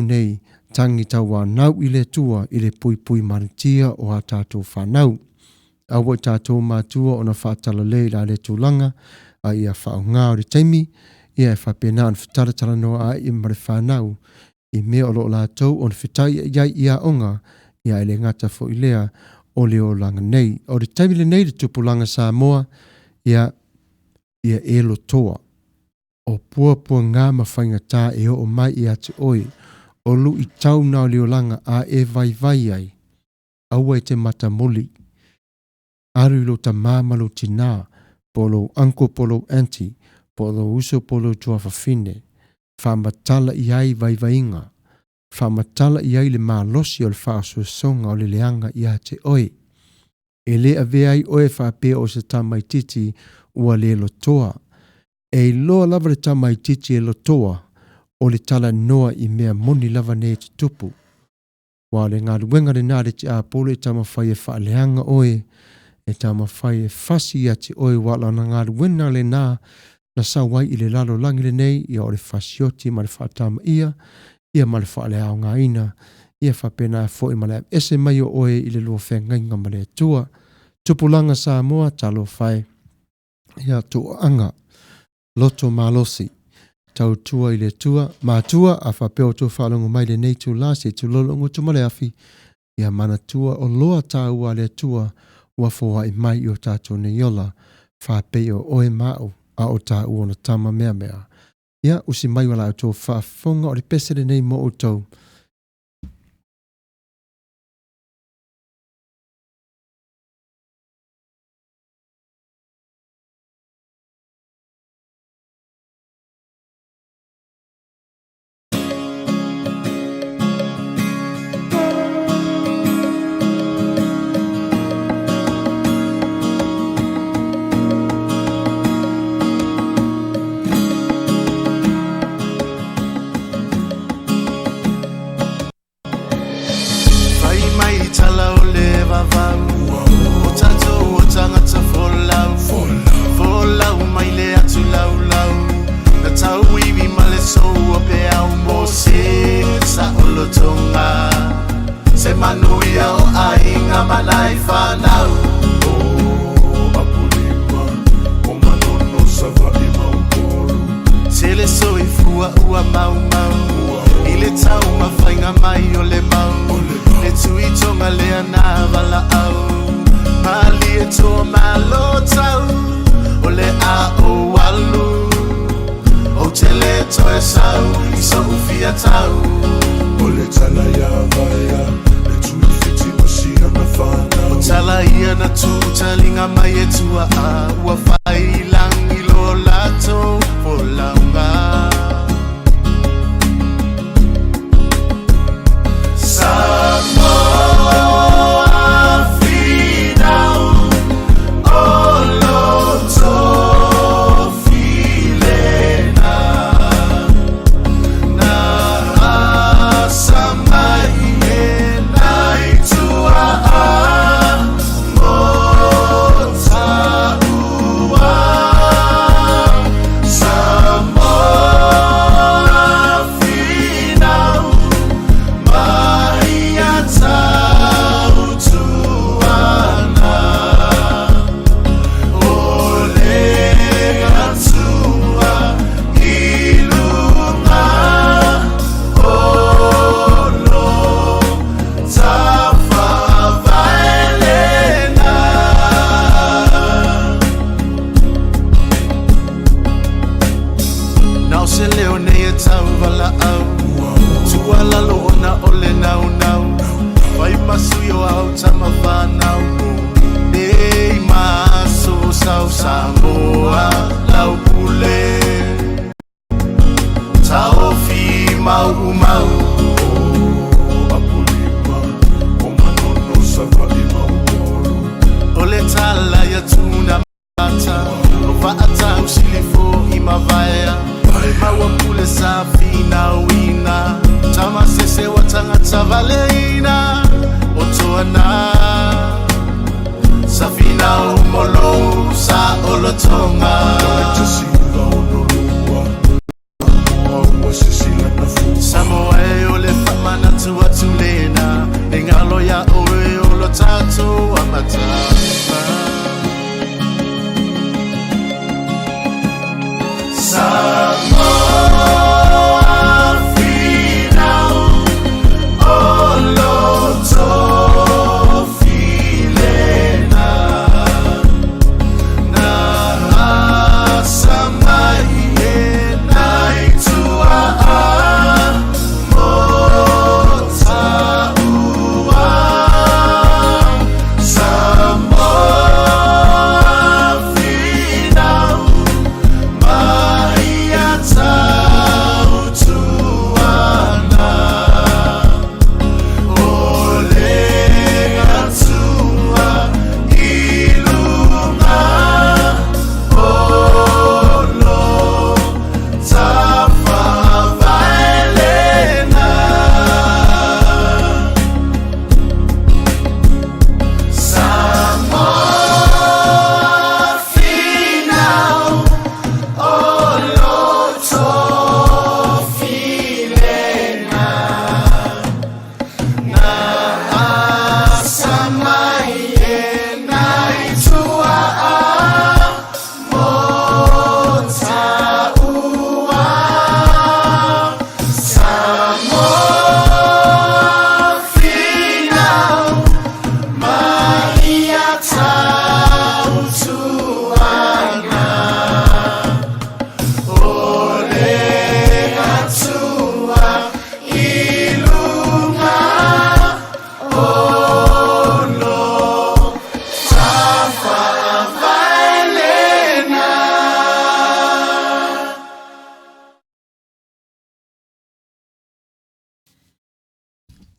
nei tangi tau nau i le tua i le pui maritia o a tātou whanau. Awa tātou mātua o na whaatala le la le tūlanga a ia whaunga o le teimi. Ia e whapena an whataratara noa a i mare whanau i mea o lo lātou o na whitai iai ia onga ia ele ngata fo i lea o leo langa nei. O re taimile nei le tupulanga Samoa ia elo toa. O pua ngā mawhainga tā e o mai i atu oi o lu i tau nao leo langa a e vai ai. Aua i te mata moli. Aru lo ta māmalo tina polo anko polo anti. Polo uso polo tua whawhine, whamatala iai vaivainga, whamatala iai le mālosi o le whaasosonga o le leanga ia te oe. E le aveai oe whapea o se tamaititi ua le lotoa. E loa lava le tamaititi e lotoa o le tala noa i mea moni lava ne te tupu. Wa le ngā ruenga le nāre te āpolo e tamawhai e whaaleanga oe, e tamawhai e whasi ia te oe wala na ngā ruenga le nā na sawai i le lalo langi le nei ia o le whasioti ma le whaatama ia ma le whaale au ngā ina, ia whapena e fo i ma le ese mai o oe i le lua whengainga ma le tua. Tupulanga Samoa talo whai, ia tu anga, loto malosi, tau tua i le tua, mātua a whapeo tu whalongo mai le nei tu lasi tu lolongo tu male afi, ia mana tua o loa tāua le tua ua foa I mai o tātou ne yola whape o oe mau a o tā uona tama mea mea. Ia usi mai wala o tō whaafonga o le pesere nei mo o tau. Some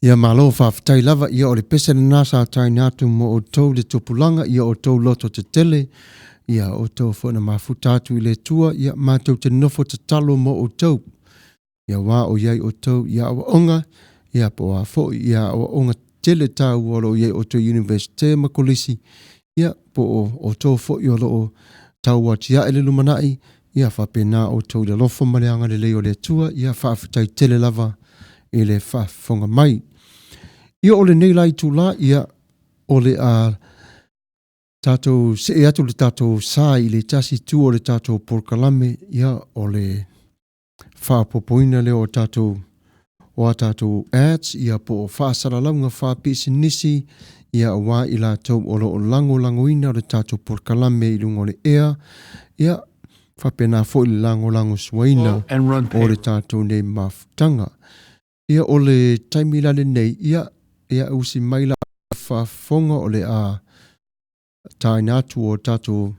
Ia malo whawhatai lava ia o le pese na nasa tai natu mo o tau le tupulanga ia o tau loto te tele ia o tau whana mafutatu i le tua ia mātou te nofo te talo mo o tau. Ia wā o iai o tau ia awa onga ia po a fo ia awa onga tele tau o iai o tau University Makolisi ia po o tau fo i o loo tau watia ele lumanai ia whapena o tau le lofo mareanga le leo le tua ia whawhatai tele lava i le whafonga mai. Ia ole nei lai tu la ia ole a tatou se e atu le tatou sa i le tasi tu o le tatou porkalame ia ole whapopoina le o tatou o a tatou ads ia po whaasaralaunga whapisinisi ia wā i la tau o lo lango ina o le tatou porkalame i lungo le ea ia whapena fo i le lango suaina o le tatou nei mafutanga. Ia ole taimilane nei ia usi maila whafonga o le a tainatu o tatou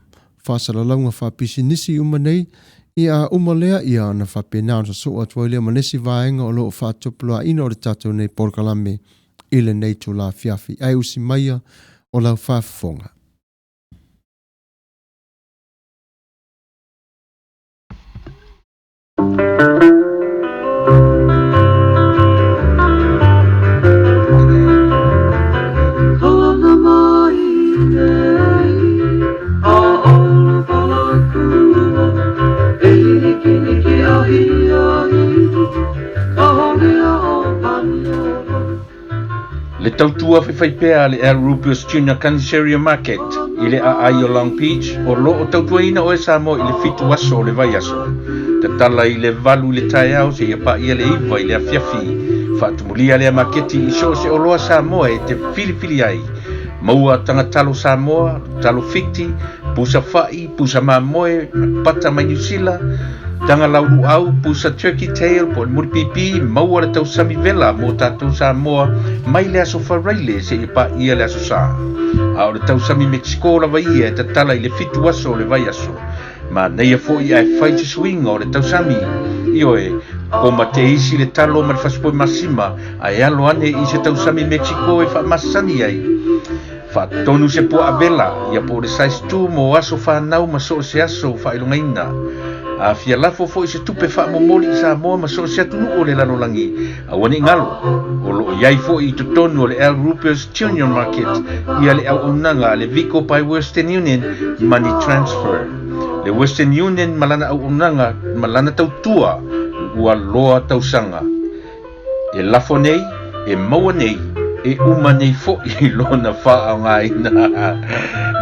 whaasaralaunga whapisinisi umanei ia umalea ia na whapena o so atua lea manesi vaenga o lo whaatupulua ina o le tatou nei porkalame i le nei tu la fiafi. Ai usi maia o lau whafonga. Le tautua whaiwhaipea le Al Rupios Junior Canceria Market i le ai o Long Beach o lo o tautuaina o e Samoa i le fitu aso o le vai aso. Te tala i le valu i le tai au se ia pa ia le iwa i le afiafi. Whaatumulia le maketi i so se o loa Samoa e te filifili ai. Maua tangatalo Samoa, talo fiti, pusa fai, pusa mamoe, pata mai New Zealand, tanga lauru au, pusa turkey tail, po muri pipi, maua le tau sami vela, mo tatou Samoa, mai le aso wharaile se i pa ia le aso sa. A o le tau sami Mexico la vai e te tala i le fitu aso le vai aso. Ma neia fo i ai whai te swing o le tau sami. Io e, ko ma te isi le talo ma le whaspoi masima, ai alo ane i se tau sami Mexico e wha masani ai. Fa tonu se po avela ia po le size 2 mo aso fa nau ma so se aso fa ilungaina a fia lafo fo se tupe fa momoli sa mo ma so se tunu o le lalo langi a wani ngalo o lo iai fo i to tonu le Al Rupios Junior Market ia le au unanga le Vico by Western Union money transfer le Western Union malana au unanga malana tautua ua loa tausanga e lafo nei e maua nei e uma nei fo i lona wha ngai na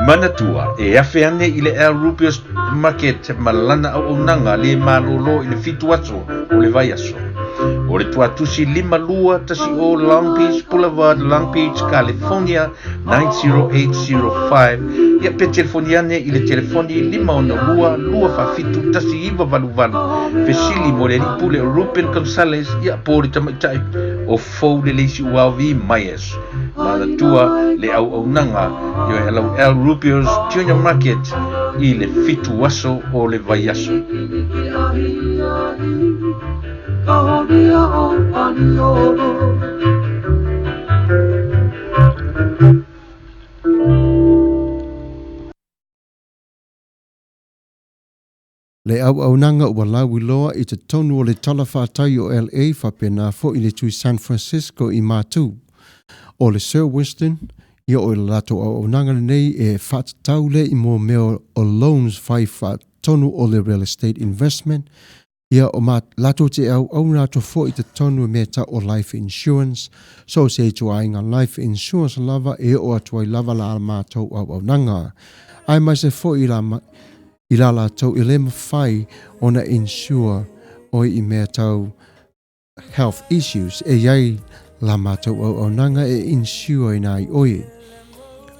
manatua e afe ane i le Al Rupios Market malana au unanga le malolo i le fitu aso o le vai aso o le tuatusi 5 tasi o Long Beach Boulevard, Long Beach, California 90805 ia pe telefoniane i le telefoni 5 fa fitu tasi iwa valu fesili mo le ripule o Ruben Gonzalez ia po le tamaitai o fou le leisi uawi maies manatua le au nanga yo hello Al Rupios Junior Market i le fitu aso o le vai aso. Le au nanga ua lau iloa i te tonu o le tala whātai o LA whapena fo i le tui San Francisco i mātu. O le Sir Winston, ia o le lato au nanga nei e whātatau le i mō meo o loans whai whātonu o le real estate investment. Ia o lato te au nato fo i te tonu me ta o life insurance. So se tu ainga life insurance lava e o atuai lava la mātou au nanga. Ai mai se fo i la tau i le mawhai o na insure o i mea tau health issues e iai la mātou au nanga e insure i nai oe.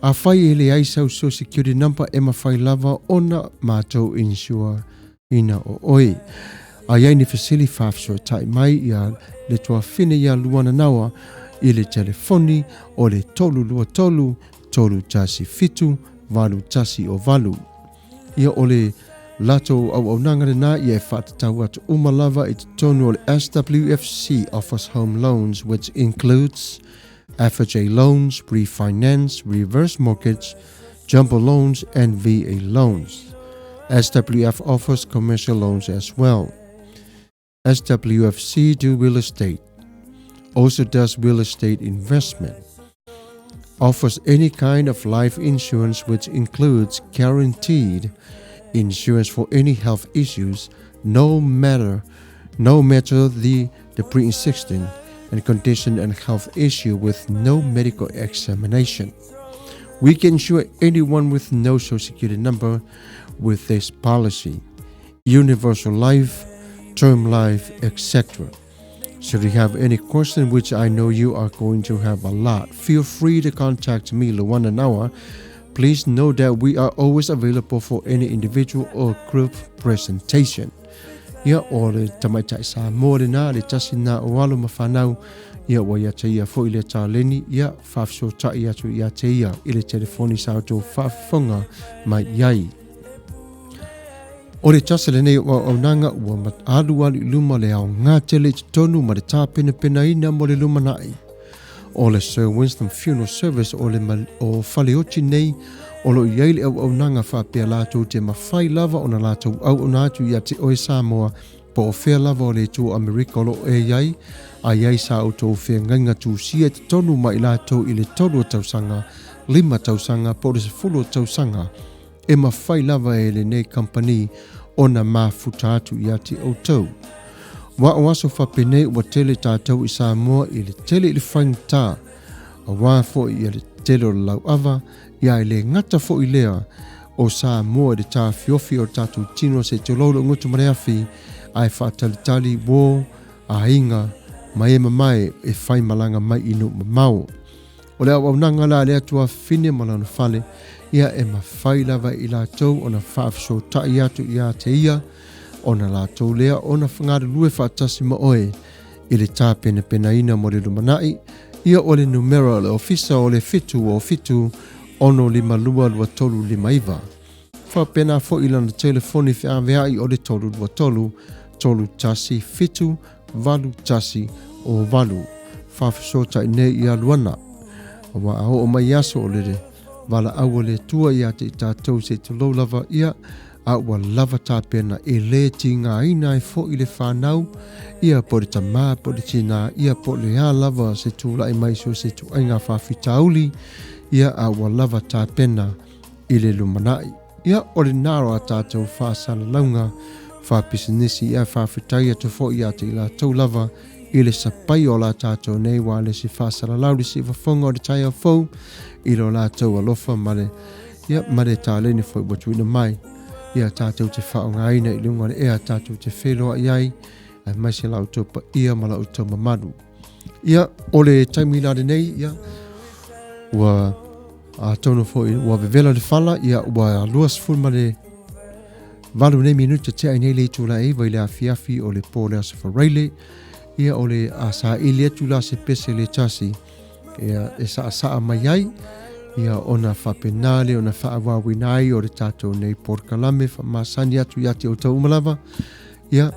A whai e le ai sau Social Security number e mawhai lava o na mātou insure ina o oe. A iai ni fasili whafsua tai mai ia le tua whine ia luana nawa i le telefoni o le tolu tasi fitu, valu tasi o valu. Ia o le Lato au nanga na ia whatatau atu umalava I tonu o le SWFC offers home loans, which includes FHA loans, refinance, reverse mortgage, jumbo loans, and VA loans. SWF offers commercial loans as well. SWFC do real estate, also does real estate investment, offers any kind of life insurance which includes guaranteed insurance for any health issues, no matter the pre-existing and condition and health issue with no medical examination. We can insure anyone with no social security number with this policy, universal life, term life, etc. Should you have any question, which I know you are going to have a lot, feel free to contact me, Luana Nawa. Please know that we are always available for any individual or group presentation. Ia o le tamaitai sa mo le na le tasi na o alo mawhanau ia wa ia te ia fo ile tā leni ia whafso ta ia tu ia te ia ile telefoni sa o whafonga mai iai. O le tasa le nei o nanga ua mat alu alu luma le au ngā tele te tonu ma le tā pena pena ina mo le luma nai. O le Sir Winston Funeral Service o le o whaleoti nei o lo iai le au nanga whapea lātou te mawhai lava o na lātou au nātu ia te oe Samoa po o whea lava o le tū Amerika o lo e iai a iai sa o tō whea ngainga tū sia te tonu mai lātou I le tonu o tausanga, 5 tausanga po le 10 tausanga e mawhai lava e le nei company o na mafuta atu ia te o tau. Wa o aso whapene ua tele tātou I Samoa I le tele I le whaingta a wā fo I le tele o lau ava ia I le ngata fo I lea o Samoa le tā fiofi o tātou tino se te lolo ngutu mareafi ai whaatalitali wō a inga mai e mamae e whai malanga mai inu mamau. O lea waunanga la lea tua fine malana whale ia e mawhai lava I lātou o na whaafso tai atu ia te ia o na lātou lea o na whangare lue whaatasi ma oe I le tā pena pena ina mo le lumanai ia o le numero le ofisa o le fitu o fitu ono 5225. Whapena fo I lana telefoni whiawai o le tolu lua tolu, tolu tasi fitu, valu tasi o valu. Whawhisota I nei I aluana. Wa aho o mai aso o le wala awa le tua ia te tātou se te lava ia a ua lava tāpena e le tinga ina e fo I le whanau ia po le tamā po le tina ia po le a lava se tūla I mai so se tu ainga whawhitauli ia a ua lava tāpena I le lumanai. Ia o le naro a tātou whasala launga whapisinisi ia whawhitai atu fo ia te ila tau lava I le sapai o la tātou nei wa le si whasala lauri si wafonga o le tai au fau I lo la tau alofa male ia male tā leni fo I watuina mai. Ia tātou te whaongaina I lunga le ea tātou te wheloa iai ai mai se lau tō pa ia ma lau tō mamadu. Ia o le taimila le nei ia ua a tono fo I ua vevela le whala ia ua luas fulma le valu nei minuta te ai nei le tūla e vai le afiafi o le pōle asa whareile ia o le asa ili etu la se pese le tasi ia e saa mai ai ia ona whapenale, ona whaawawinai o le tātou nei porkalame, whamasani atu ia te o tau umalava. Ia,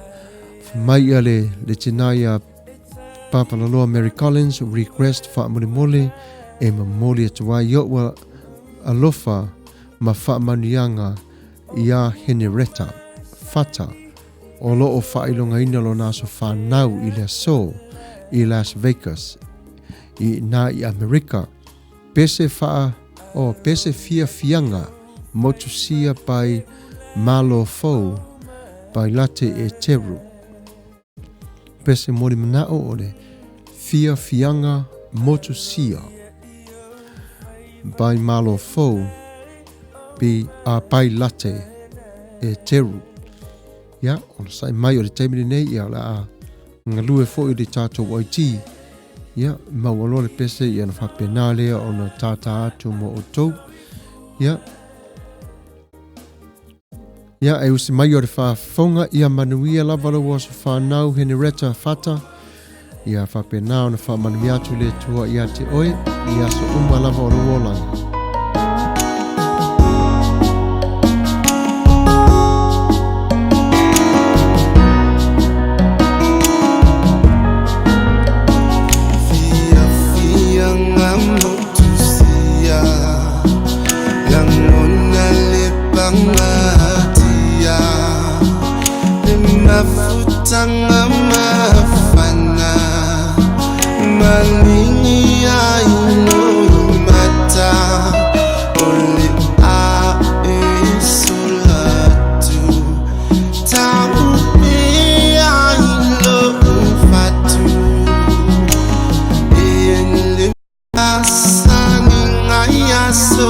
mai ia le tina ia Papalaloa Mary Collins, request whaamole mole, e mamoli atu wai ia ua alofa ma whaamanianga ia Henrietta, Fata, o loo whailonga ina lo naso whanau I le so, I Las Vegas, I na I Amerika, pese fia fianga motusia pai malo fou pai late e teru. Pese mori manao ole fia fianga motusia pai malo fou pai late e teru. Ya, o sai mai o le taimini nei ia la ngalue fo I le tātou waiti. Ia, mawalo le pese ia na whapenale o na tata atu mo o tau. Ia. Ia, e usi mai o le whafonga ia manuia lavalo o sa whanau Henrietta Fata. Ia whapenao na whamanui atu le tua ia te oe. Ia so lava o le wolanga. Sangatia Mafutanga mafana Malingi aino mata Oli a isolatu Tamupe aino fatu Ele asani ngaya so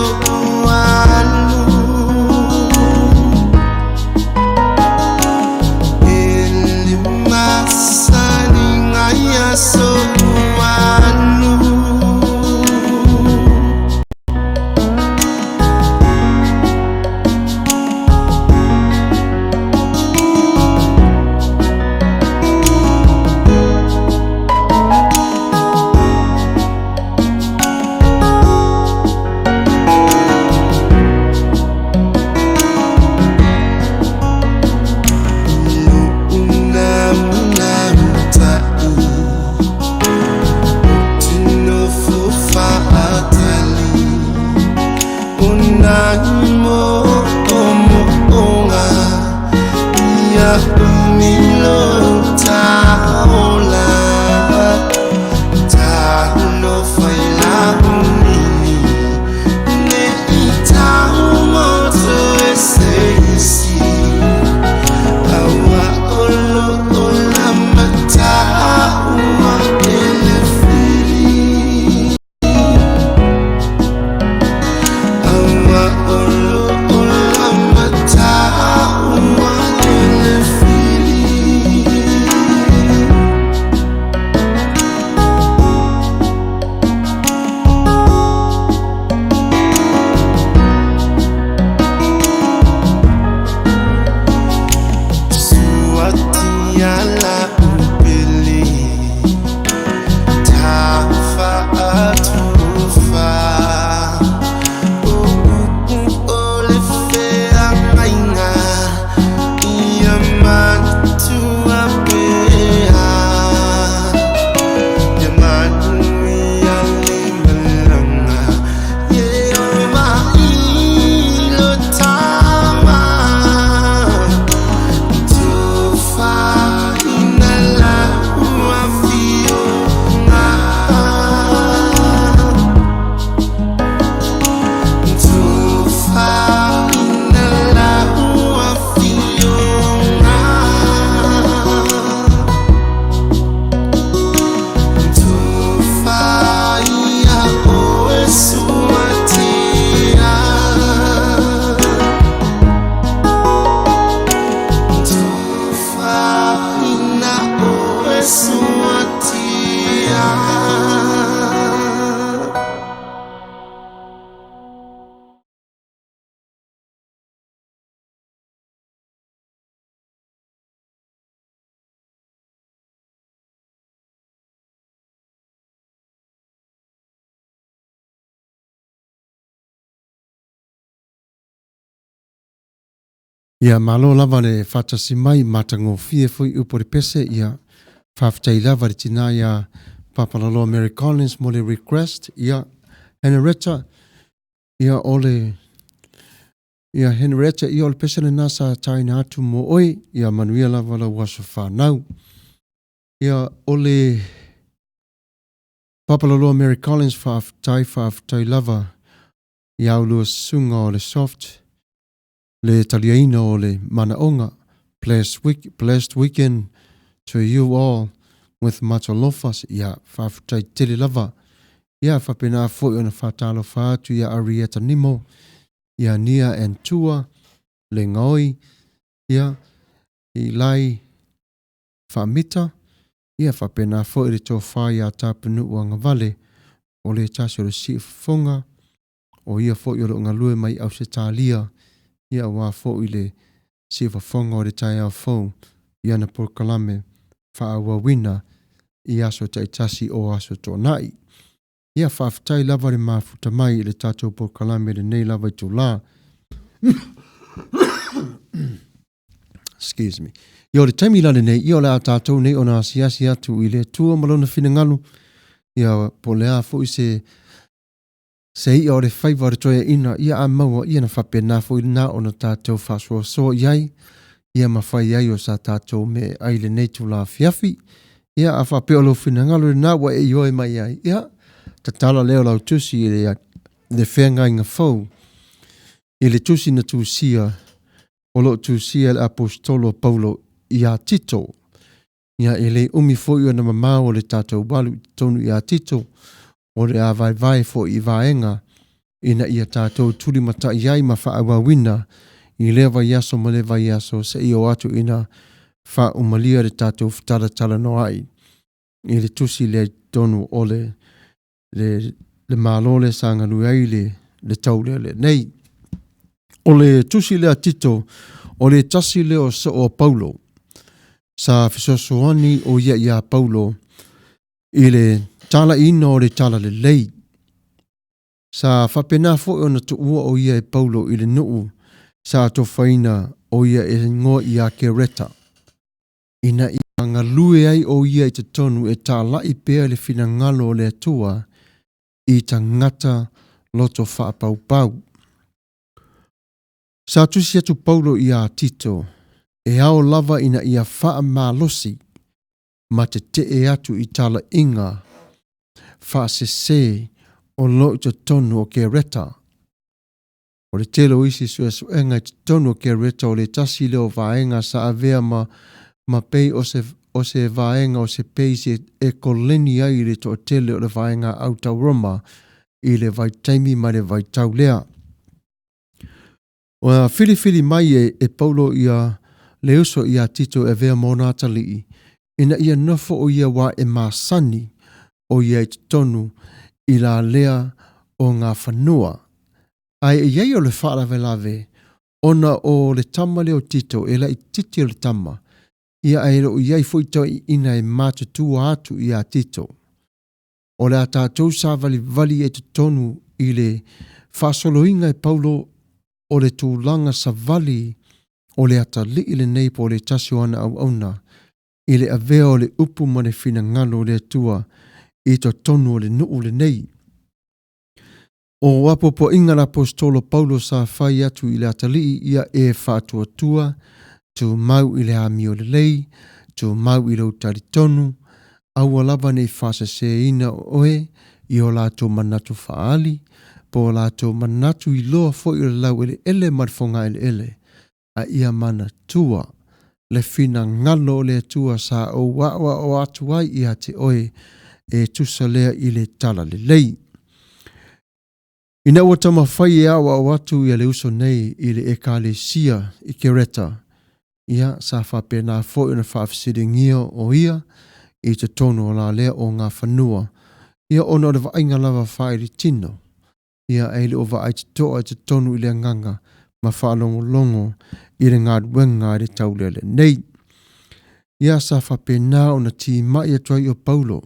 Ia malo lava le fatasi mai matango fie foi upori pese ia faafetai lava le tina ia papalaloa Mary Collins mo le request ia Henrietta ia ole ia Henrietta ia ole pese le nasa taina atu mo oi ia manuia lava la waso whanau ia ole papalaloa Mary Collins faafetai lava ia ulua sunga o le soft le taliaina o le manaonga. Blessed weekend to you all with much lofas ia faafetai tele lava ia faapena foi ona faatalo faatu ia Arieta Nimo ia Nia and Tua le ngoi ia i lai faamita ia faapena foi le tofa ia tapenu o ngavale o le tasi o le sifonga o ia foi o ngalue mai au se talia ia wa foi le sifonga o le tai au fo ia na por kalame faawawina ia so taitasi o aso tonai ia faafetai lava le mafuta mai le tatou por kalame le nei lava i tula excuse me ia le taimi lale nei ia le tatou nei ona asiasi atu i le tua malona finagalu ia po lea foʻi se Se ia o le whaiva re toia ina ia a maua ia na whapena fo ina o na tātou whasua so iai ia mawhai ai o sa tātou me aile neitu la fiafi ia a whapeo lo whina ngalo na wa e ioe mai ai ia ta tala leo lau tusi i le whenga inga fau i le tusi na tusia o lo tusia le apostolo Paulo ia tito ia i le umi fo i o na mamao le tātou walu tonu ia tito o le a vai fo i vaenga ina ia tātou tuli mata iai ma wha awawina i lea vai aso ma le vai aso se i o atu ina wha umalia le tātou whtara tala no ai i le tusi le tonu o le malole sa nganu ai le tau le nei o le tusi le atito o le tasi le o sa o Paulo sa fisosoani o ia Paulo i le tala ina o le tala le lei sa whapena fo o na tuua o ia e Paulo i le nuu sa to whaina o ia e ngo ia ke reta. Ina i anga lue ai o ia i te tonu e tā lai pēr le whina ngalo o le atua i ta ngata loto whaapau pau. Sa tusi atu Paulo i a tito e ao lava ina ia wha malosi ma te e atu i tala inga wha se o lo i te tonu o ke reta. O le telo isi suenga i te tonu o ke reta o le tasi leo vaenga sa avea ma pei o se vaenga o se pei se e koleni ai le to tele o le vaenga au tau roma i le vai taimi ma le vai tau lea. O a fili mai e Paulo ia le uso ia tito e vea monata lii ina ia nofo o ia wa e masani o ia i te tonu i la lea o ngā whanua. Ai e iei o le whaarawe lawe, ona o le tama leo tito e la i titi o le tama, ia ai lo iei fuito ina e mātutua atu i a tito. O le a tātou sa vali e te tonu i le whasoloinga e Paulo o le tūlanga sa vali o le ata li i le neipo o le tasioana au auna, i le avea o le upu ma le whina ngalo le tua i to tonu o le nuu le nei. O wapopo inga la apostolo Paulo sa whai atu i le atali ia e whātua tua, tu mau i le ami o le lei, tu mau i le utari tonu, au alava nei whasa se ina oe, i o lātou manatu whaali, po lātou manatu i loa fo i le lau ele marfonga ele, a ia mana tua, le whina ngalo le tua sa o wawa o atu ai i te oe, e tusalea i le tala le lei. Ina ua tama whai e awa o atu i le uso nei i le ekalesia i Kereta. Ia sa whapena fo ina whafsiringia o ia i te tono o la lea o ngā whanua. Ia ono le vainga lava whaeri tino. Ia eile o vai te toa i te tonu i le nganga ma whalongo longo i le ngā duenga i le taulele nei. Ia sa whapena o na ti mai atuai o Paulo.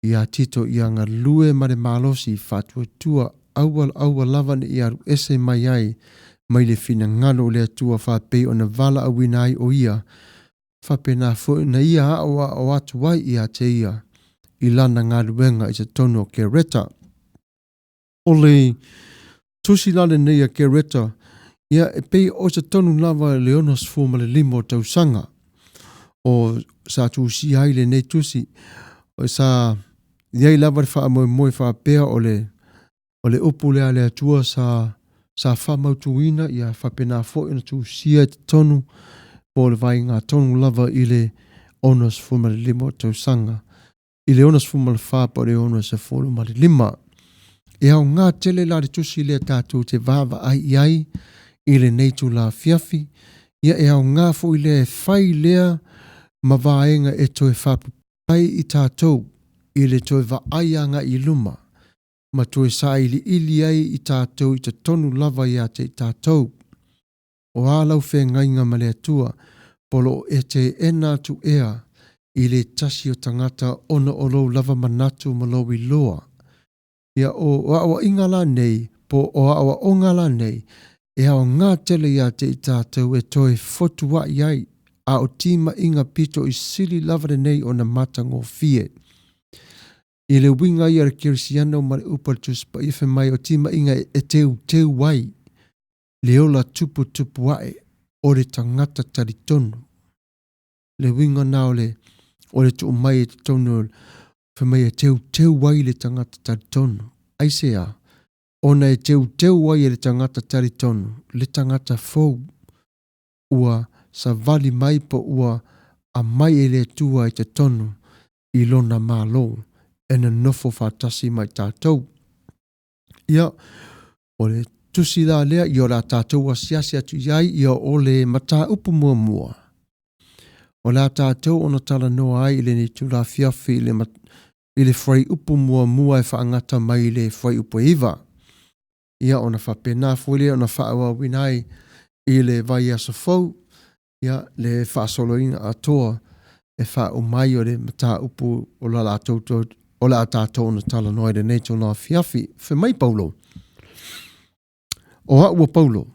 Ia tito ia ngā lue ma le malosi whatua tua aua lava ni ia ese mai ai mai le fina ngalo le atua whapei o na vala a winai o ia whapena fo na ia awa o atu wai ia te ia i lana ngā ruenga i te tono ke reta. O le tusi lale nei a ke reta ia e pei o te tonu lava le onos fuma le limo tausanga o sa tusi ai le nei tusi o sa iai lava le wha moe whapea o le upu lea le atua sa whamautuina ia whapena fo ina tu sia te tonu po le vai ngā tonu lava i le onas fuma le lima tau sanga. I le onas fuma le whapa le onas e folu ma le lima. E au ngā tele la le tusi lea tātou te vava ai i le neitu la fiafi. Ia e au ngā fo i le whai lea ma vaenga e toi whapu pai i tātou i le toi va aianga i luma. Ma toi sa ili ai i tātou i te tonu lava ia te i tātou. O alau whengainga ma le atua, polo e te ena tu ea i le tasi o tangata ona o lou lava manatu ma lou i loa. Ia o awa ingala nei, po o awa ongala nei, e ao ngā tele ia te i tātou e toi fotua iai, a o tima inga pito i sili lava nei o na matango fie. I le winga ia le kirisiano ma le upaltus pa ife mai o tima inga e teu wai. Le ola tupu wae o le tangata taritonu. Le winga nao o le tu mai e tonu fe mai e teu wai le tangata taritonu. Aisea, ona e teu wai e le tangata taritonu, le tangata fou. Ua sa vali mai po ua a mai e le tua i te tonu i lona malo e na nofo fatasi mai tātou. Ia, o le tusi la lea i o la tātou wa siasi atu iai i o le mata upu mua. O la tātou ona tala noa ai i le ni tula fiafi i le frai upu mua e whaangata mai i le frai upu iwa. Ia ona whapena fuile ona whaawa winai i le vai aso fau. Ia le whaasoloinga atoa e wha umai o le mata upu o la tātou ona tala noa i le nei tula fiafi. Fe mai Paulo. O haua Paulo.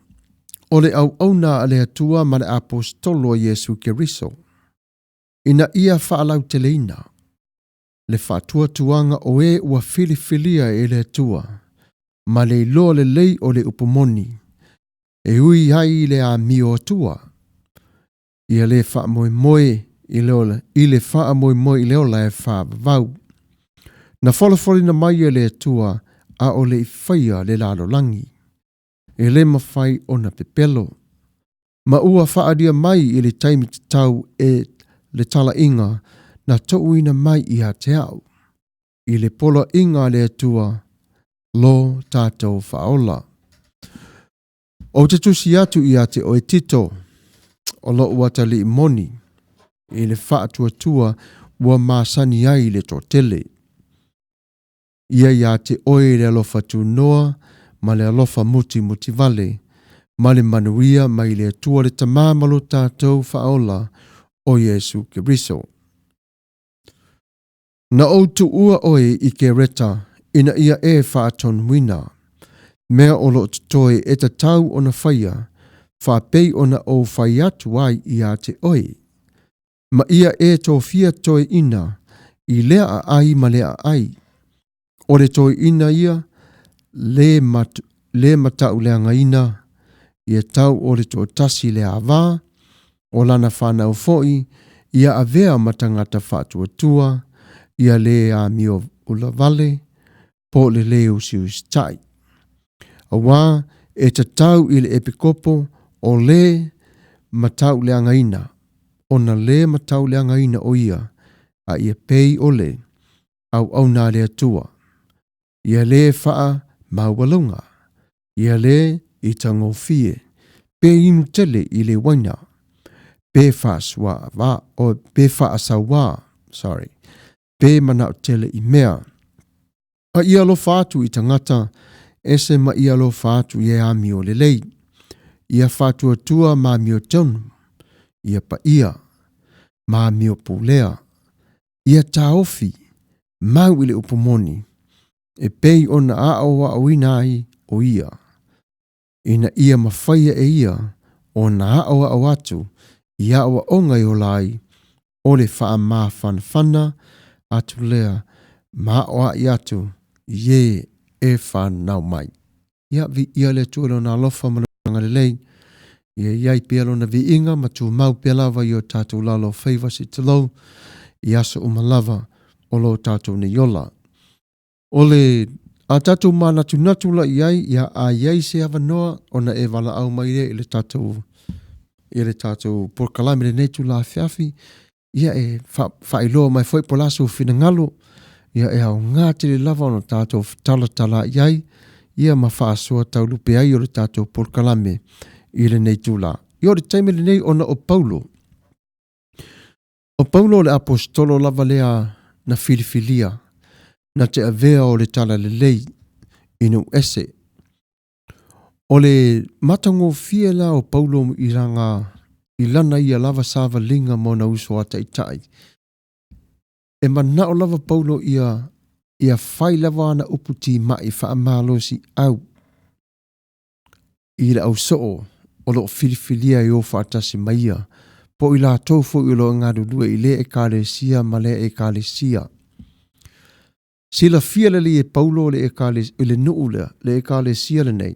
O le au na a le atua ma le apostolo Jesu Keriso. Ina ia whaalau te leina. Le whaatua tuanga o e ua filifilia e le atua. Ma le iloa le lei o le upomoni. E ui hai le a mio atua. Ia le wha moe i le wha moe i leola e wha vau. Na wholafoli na mai e le atua a o le whaia le lalo langi. E le mawhai o na pepelo. Ma ua wha adia mai i le taimi te tau e le tala inga na touina mai i a te au. I le pola inga le atua lo tātou whaola. O te tusi atu i a te o e tito o lo uata li moni. I le wha tua ua maasani ai le totele. Ia i a te oe le alofa tu noa ma le alofa muti vale. Ma le manuia mai le atua le tamamalo tātou whaola o Jesu Keriso. Na o tu ua oe i ke reta ina ia e whaaton wina. Mea o lo toi e ta tau o na whaia, whapei o na o whai atu ai i a te oe. Ma ia e tō fia toi ina, i lea a ai ma lea ai. O le toi ina ia, le matau lea ngaina, ia tau o le tō tasi lea avā, o lana whanau foi, ia avea matangata whaatua tua, ia le a mio ula vale, po le leo sius tai. Awa e ta tau i le epikopo o le matau le angaina. O na le matau le angaina o ia, a ia pei o le, au na le atua. Ia le faa maualunga. Ia le i tango fie. Pe inu tele i le waina. Pe faa sawa, sorry. Pe manau tele i mea. A ia lo fatu i tangata, ese ma ia lo fatu i a mio le lei. Ia fatu atua ma mio tonu. Ia pa ia. Ma mio pulea. Ia taofi. Mau ile upomoni. E pei ona a awa awinai o ia. Ina ia mawhaia e ia. Ona a awa awatu. Ia awa onga i olai. O le faa maa whanawhana. Atu lea. Maa oa i atu. Ye e whanau mai. Ia vi ia le tualo na alofa malanga le lei. Ia iai pialo na vi inga ma tu mau pialawa i o tātou lalo whaiva si te lau. Ia sa umalava o lo tātou ni yola. O le a tātou mana tu natula iai ia a iai se ava noa o na e wala au mai re i le tātou porkalame le netu la fiafi. Ia e whailoa mai whai polaso fina ngalo. Ia e au ngāti le lava o tātou tala iai. Ia ma whaasua tau lupe ai o le tātou porkalame i le nei tūla. I o le taime le nei ona o Paulo. O Paulo le apostolo lava lea na filifilia. Na te avea o le tala le lei inu ese. O le matango fie la o Paulo i ranga i lana ia lava sava linga mo na uso ata itai. E mana o lava Paulo ia whai lava ana uputi mai wha amalosi au. I le au soo o lo filifilia i o whaatasi maia. Po i la tofu i lo ngadu lue i le e kale sia ma le e kale sia. Sila fia le e Paulo le le nuu le e sia le nei.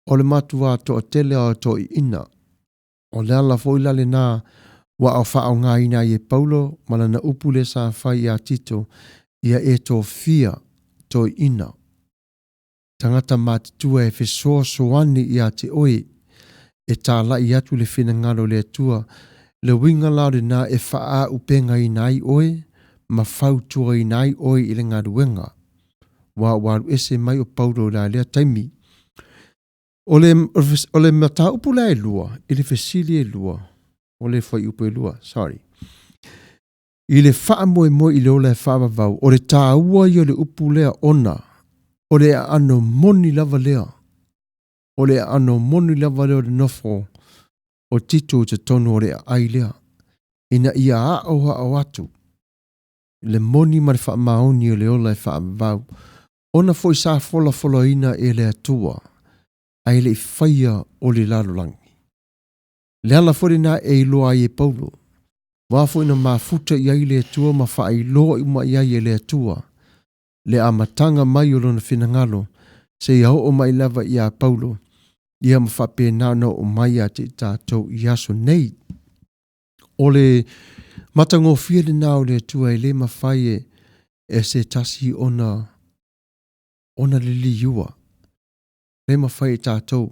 O le matua to tele o to ina. O le ala foi la le na wa au wha au ngā ina e Paulo mana na upu le sa whai a tito ia e to fia to ina. Tangata mātitua e whesoa soani ia te oe e tā lai atu le whina ngaro le atua le winga lao le nā e wha upenga i nai oe ma whautua i nai oe i le ngaruenga. Wa waru ese mai o Paulo la lea taimi. O le mata upu la e lua, i le fesili e lua. O le whai upu e lua, sorry. I le wha moe moe i le ola e wha vau. O le tā ua i o le upu lea ona. O le ano moni lava lea. O le ano moni lava lea o le nofo. O tito te tonu o le ai lea. Ina ia a o atu. Le moni ma le wha maoni o le ola e wha vau. Ona foi sa fola ina e le atua. Ai le whaia o le lalolangi. Le ala fori na e iloa i e Paulo. Wafo ina mafuta i ai le atua ma wha iloa i ma i ai e le atua. Le amatanga mai o lona finangalo. Se iau o mai lava i a Paulo. Ia ma wha pēnano o mai a te tātou i aso nei. O le matango fia le nao le atua e le ma whaie e se tasi ona le li iua. Le ma whaie tātou.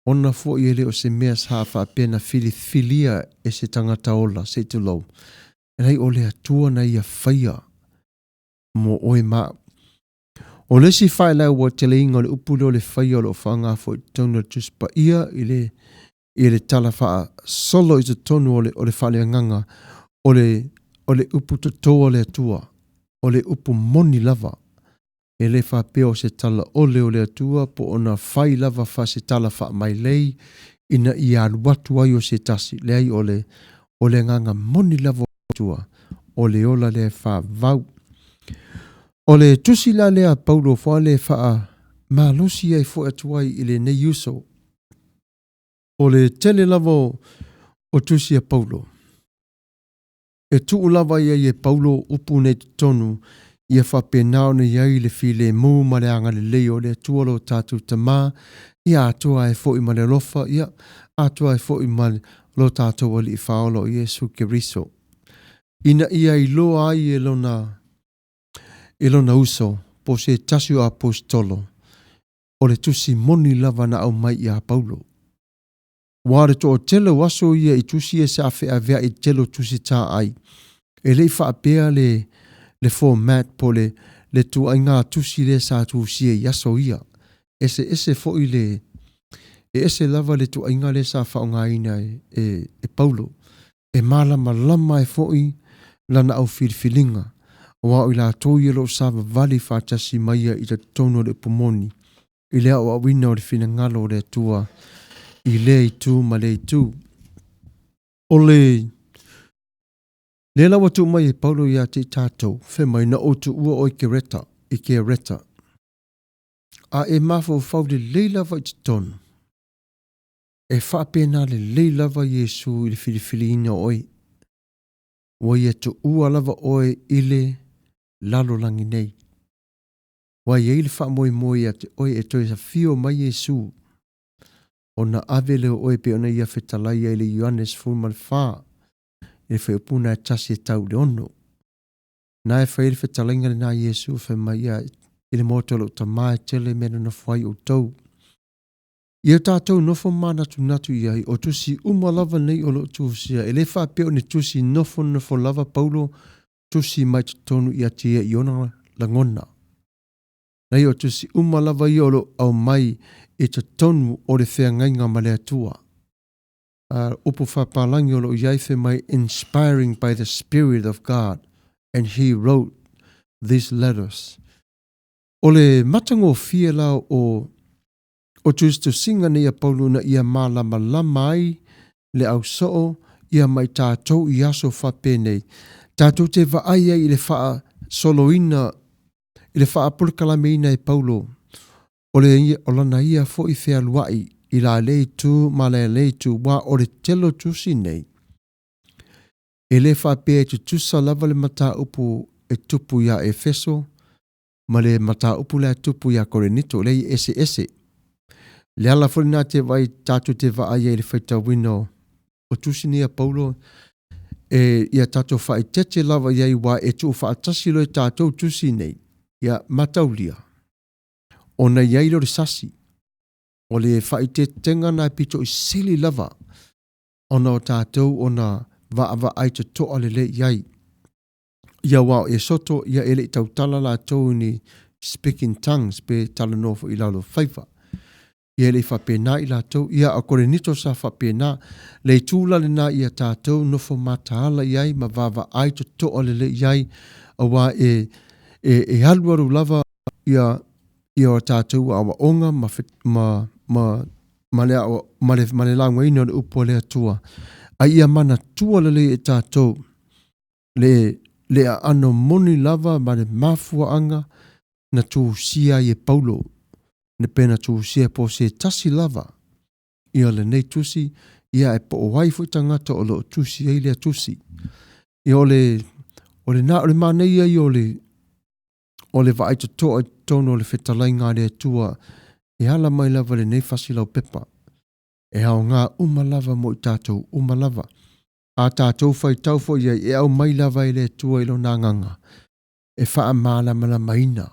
Ona fo i ele o se mea sa wha pēna filia e se tangata ola, se te lau. E nei o le atua na ia whaia. Mo oe maa. O le si whae lau wa te leinga o le upule o le whaia o le whanga fo i tonu tuspa ia i le tala wha solo i te tonu o le whale nganga o le upu totoa le atua. O le upu moni lava. E le wha peo se tala ole o le atua po ona whai lava wha se tala wha mai lei ina i aluatu ai o se tasi le ai o le nganga moni lava o atua o le ola le wha vau. O le tusi la lea Paulo wha le wha malosi ai fo atuai i le nei uso. O le tele lava o tusi a Paulo. E tuu lava ia e Paulo upu nei tonu ia whapenao na iai le file mu ma le anga le leo le tualo tātou tamā, ia atua e fo i ma le lofa, ia atua e fo i ma lo tātou ali i whaolo Iesu Keriso. Ina ia i loa ai e lona uso, po se tasio apostolo, o le tusi moni lava na au mai ia Paulo. Ware to o telo waso ia i tusi e sa awhea vea i telo tusi tā ai. E le whaapea le format po le tu ai ngā tusi le sa tusi e yaso ia. Ese fo i ese lava le tu ai ngā le sa whao ngā ina e Paulo. E malama lama e fo i lana au whirwhilinga. O au i la toi e lo sava vali whātasi maia i ta tono le pomoni. I lea o awina o le whina ngalo le tua i le i tu ma le i tu. O le lawa tu mai e Paulo ia te tātou, whe mai na o tu ua o i ke reta. A e mafo whau le leilawa i te tonu. E whapena le leilawa Iesu i le whiriwhiri ina oi. Wa ia tu ua lava oi i le lalolangi nei. Wa ia i le wha moi a te oi e toi sa fio mai Iesu. O na ave leo oi pe ona ia whetalai e le Ioannes fulman whaa. E whai upuna e tasi e tau le ono. Na e whai le whetalainga le nā Iesu whai mai ia i le motolo ta mai tele mena na whai o tau. Ia tātou nofo mana tu natu iai o tusi umalava nei o lo tusia. E le wha peo ni tusi nofo lava Paulo tusi mai tonu ia tia i ona langona. Nei o tusi umalava i o lo au mai e te tonu o le whea ngainga ma le atua. Upu whapalangi o lo iai whe mai inspiring by the Spirit of God and he wrote these letters. O le matango fia lao o tuisto singa ni a Paulo na ia malama lamai le au soo ia mai tātou i aso whapenei. Tātou te vaaia i le wha soloina, i le wha apurkalameina e Paulo. O lana ia fo i whea luai i la leitu ma le leitu wa o le telo tusi nei. E le wha pēe tu tusa lava le mata upu e tupu ia Efeso ma le mata upu le tupu ia Korinito le ese ese. Le ala fori nā te vai tātou te va aia le whaita wino o tusini a Paulo ia tātou whai tete lava iai wā e tu wha atasi lo e tātou tusi nei ia mataulia. O na iai lo le sasi o le whai te tenga nā pito i sili lava o na o tātou o na va ai te toa le le iai. Ia wā e soto ia ele i tautala la tau ni speaking tongues pe tala nofo i lalo whaifa. Ia le whapena i lātou, ia a Korinito sa whapena, le tūla le nā ia tātou nofo mataala iai, ma vava ai to toa le iai, a wā e haluaru lava ia o tātou a wa onga, ma le langwa ino le upo le atua. A ia mana tua le e tātou, le a ano moni lava, ma le mafua anga, na tū sia i e Paulo, ne pena tu sia po se tasi lava. Ia le nei tusi, ia e po o waifu tangata o lo tusi e lea tusi. Ia o le na o le manei ia i o le vai to toa tono le fetalai ngā lea tua, e ala mai lava le nei fasi lau pepa. E hao ngā umalava mo i tātou umalava. A tātou fai tau fo ia e au mai lava i lea tua i lo nā nganga. E wha amala mala maina.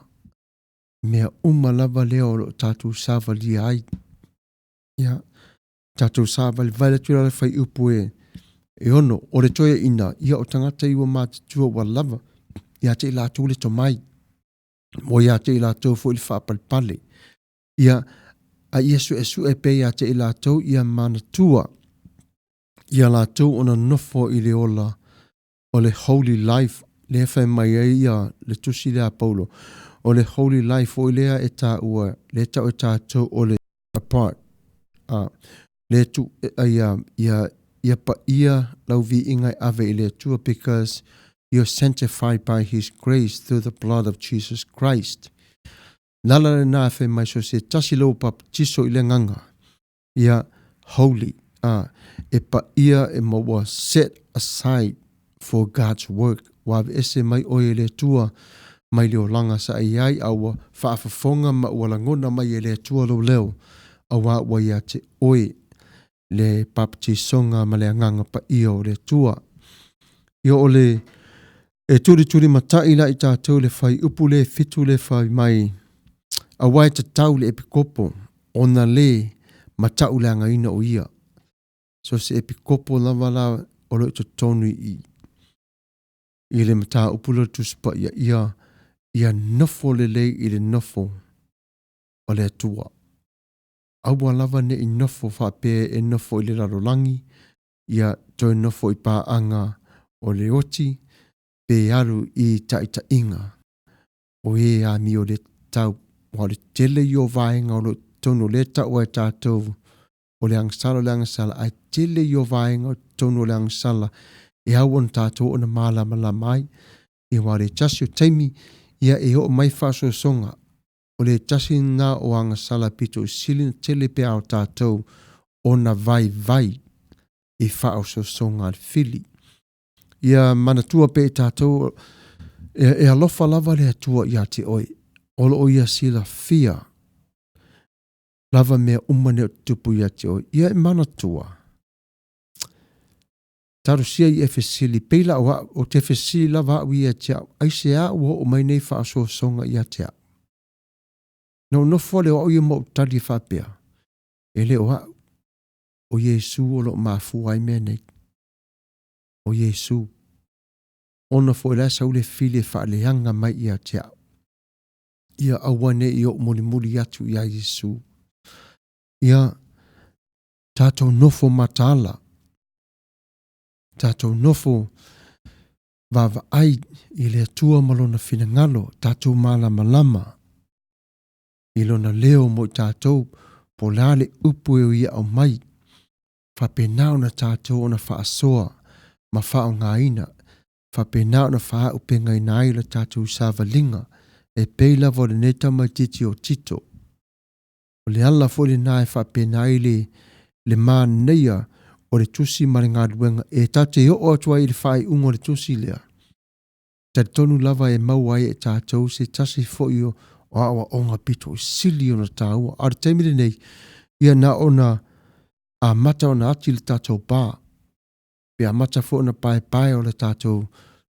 Mea umalava leo lo tātou sāwa lia ai. Ia, tātou sāwa li vaila tūra le whai upu e ono, o le toia ina, ia o tangata iwa mātua wa lava, ia te i lātou le to mai, mo ia te i lātou fo ili whapalipale. Ia, a ia su e pe ia te i lātou, ia mana tua, ia lātou ona nofo i le ola, o le holy life, le whai mai ia le tusi lea Paulo, o le holy life o lea e tā ua, le tā o tātou o le apart. Le tu ia pa ia lau vi ingai ave i le tua because you're sanctified by his grace through the blood of Jesus Christ. Nala le nā whai mai so se tasi lau pa tiso i le nganga. Ia holy. E pa ia e maua set aside for God's work. Wawe ese mai oe le tua mai leo langa sa ai awa whaafafonga ma ua langona mai e le tua lo leo awa wa ia te oe le papatisonga ma le anganga pa ia o le tua. Ia o le e turi matai la i tātou le whai upu le fitu le whai mai awa e te tau le epikopo ona le matau le anga ina o ia. So se epikopo lava la o lo i to tonu i le mata upu lo tuspa ia nofo le i le nofo o le atua. Aua lava ne i nofo whape e nofo i le rarolangi, ia toi nofo i pāanga o le oti, pe aru i taita inga. O e a mi o le tau, o le tele i o vaenga o le tono le tau e tātou, o le angsala, ai tele i o vaenga o tono le angsala, e awan tātou o na mala mai, i ware tasi o taimi, ia e o mai whaso songa, o le tasi nā o anga sala pito silina tele pe au tātou o na vai e whaso songa al fili. Ia manatua pe tātou e alofa lava le atua ia te oi, olo o ia sila fia, lava mea umane o tupu ia te oi, ia e manatua. Taro sia i efesili, peila o te efesili lava au ia te au, aise a o mai nei whaso songa ia te au. No fole o ia mo tali whapea, e le o Yesu o lo mafu ai mea nei. O Yesu, ona fo la sa ule file whaaleanga mai ia te au. Ia awane i o muli atu ia Yesu. Ia tātou nofo matala, tātou nofo vava ai i le atua malona finangalo, tātou malama, i lona leo mo tātou po lale upu e ia au mai, whapenao na tātou ona whaasoa, ma whao ngāina, whapenao na wha upenga i nāila tātou sāwalinga, e peila vo le neta mai titi o tito. O le ala fo le nāe whapenai le mā neia, o le tusi mare ngā duenga e tate o atua i le whai ungo le tusi lea. tonu lava e mau ai e tātou se tasi fo i o awa onga pito i sili ona tāua. Ar teimire nei, ia na ona a mata ona ati le tātou pā. Pe a mata fo ona pae o le tātou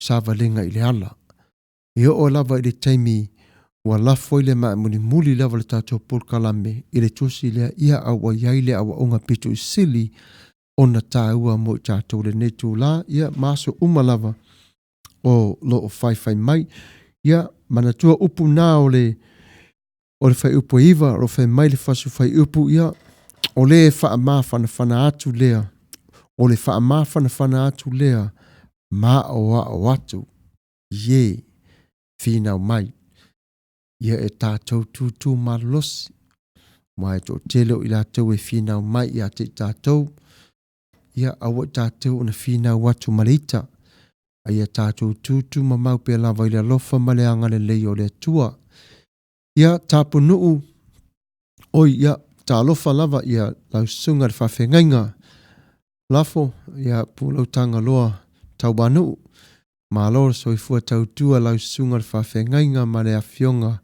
sāwalenga i le ala. I o lava i le teimi wa lafo i le maa muli lava le tātou polkalame i le tusi lea ia awa iai le awa onga pito i sili ona tāua mo i tātou le netu la. Ia maso lava o lo o fai mai. Ia manatua upu nā o le fai upu iwa, o fai mai le fasu fai upu ia, o le faa maa fana atu lea, o le faa maa fana atu lea, maa o atu, ye, finau mai. Ia e tātou tūtū malosi, mai tō telo i lātou e finau mai ia te tātou, ia awa tātou na finau watu marita, ia tātou tūtū mamau pe lava i le lofa maleanga le lei o le tua. Ia tāpu nuu, oi ia tā lofa lava ia lau sunga le whawhengainga. Lafo, ia pūlau tanga loa tau banu. Ma lor so i fua tau tua lau sunga le whawhengainga ma le awhionga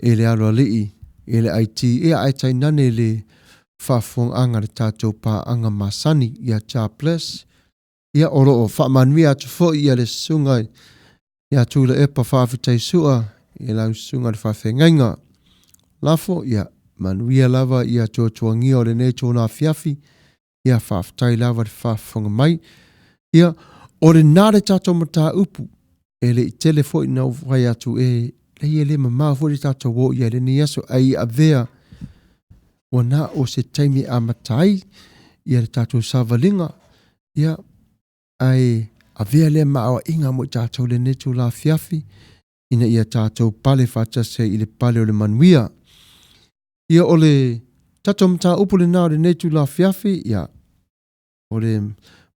e le aloa lii, e le aiti, e aitai nane le whawhong anga le tātou pā anga masani, ia tā ples. Ia oro o whamanui atu fo ia le sunga, ia tūla epa whawhitai sua, ia lau sunga le whawhengainga. Lafo, ia manuia lava, ia tuatua o le ne tōna whiawhi, ia whawhitai lava le whawhonga mai. Ia, o le nare tātou mata upu, e le i telefo i nau whai atu e, le ia le mamau fo le tātou wo ia le ni aso ai a vea, wana o se taimi a matai, ia le tātou savalinga, ia, ai a vea le maa inga mo tātou le netu la fiafi, ina ia tātou pale whatase i le pale o le manuia. Ia o le tātou mata upu le nao le netu la fiafi, ia o le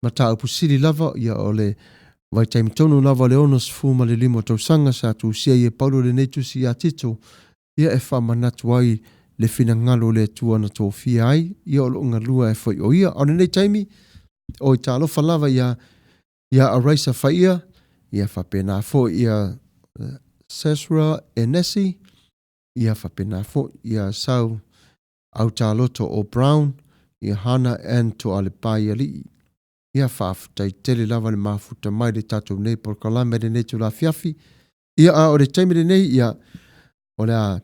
mata upu sili lava, ia o le vai taimi tonu lava le onos fuma le limo tau sanga sa tu sia ia paulo le netu si a tito, ia e whamanatu ai le fina ngalo le tua na tō fia ai, ia o lo unga lua e whai o ia, o le nei taimi, o i tālofa lava ia a raisa whaia, ia whapena fo ia Sesra e Nessie, ia whapena fo ia sau au tāloto o Brown, ia Hana and to ale pai ali. Ia whawhitai tele lava le mafuta mai le tātou nei por kalame le netu la fiafi. Ia a o le taimi le nei, ia o le a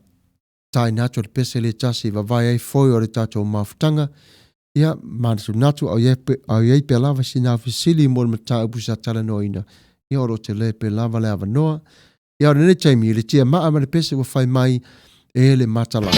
tai natu le pese le tasi vavai ai foi o le tātou mafutanga. Ia manatu natu au ieipe lava si nga fisili mo le mata upu sa tala noina. Ia oro te lepe lava le avanoa. Ia o le nei taimi le tia maa ma le pese wa fai mai e le matala.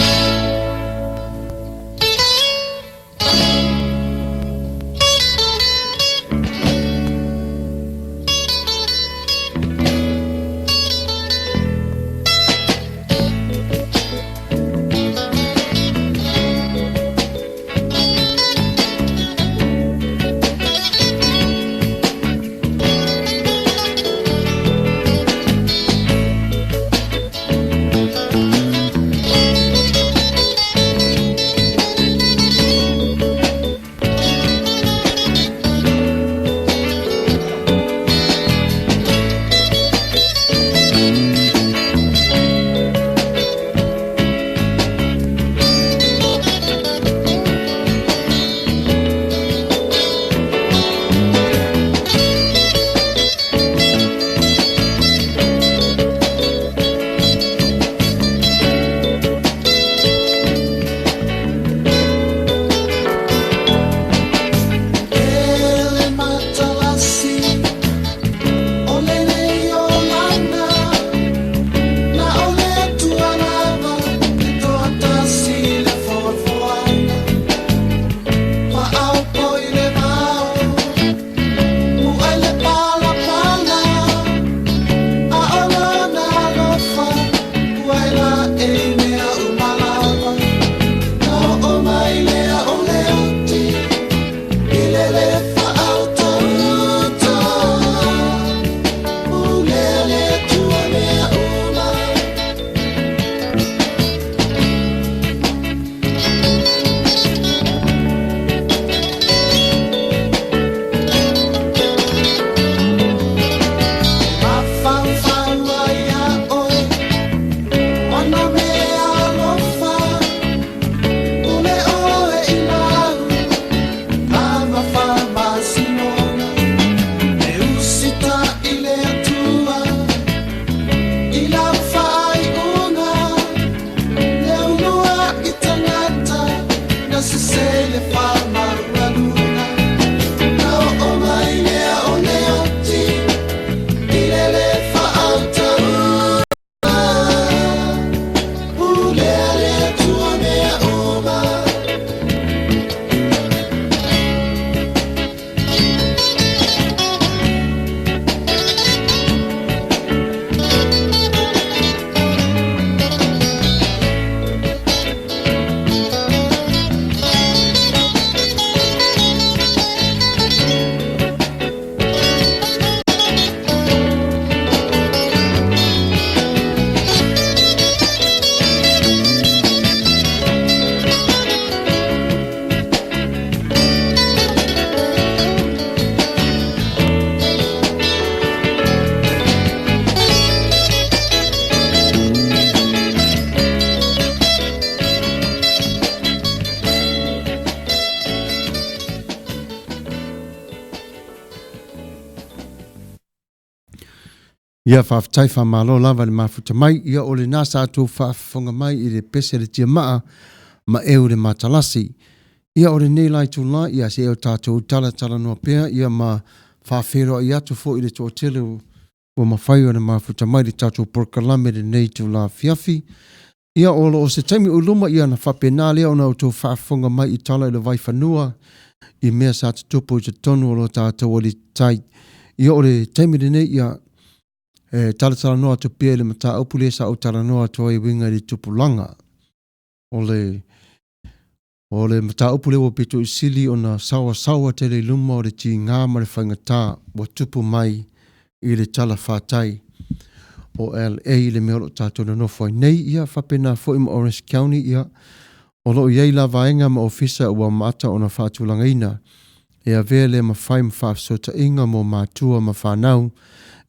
Ia whaafitai whamalo lava le mafuta mai, ia o le nasa atu whaafonga mai i le pese le tia maa, ma eu le matalasi. Ia o le nei lai tu la, ia se eo tātou tala noa pēr, ia ma whaafero i atu fo i le tō tele o mawhai o le mafuta mai le tātou porkalame le nei tu la fiafi. Ia o se taimi uluma ia na whapena lea o na o tō whaafonga mai i tala i le vai whanua, i mea sa te tupu i te tonu o lo tātou o le tai. Ia o le taimi le nei ia tala noa tu pia le mata upu le sa o tala noa tu ai winga li tupulanga. O le mata upu le o pito i sili o na sawa te le luma o le ti ngā ma le whaingata o tupu mai i le tala whātai o LA le mea o tātou na nofoi. Nei ia whapena fo ima Orange County ia o lo iei la vaenga ma ofisa ua mata o na whātulanga ina. Ia vea le ma whai ma whaafsota inga mo mātua ma whanau.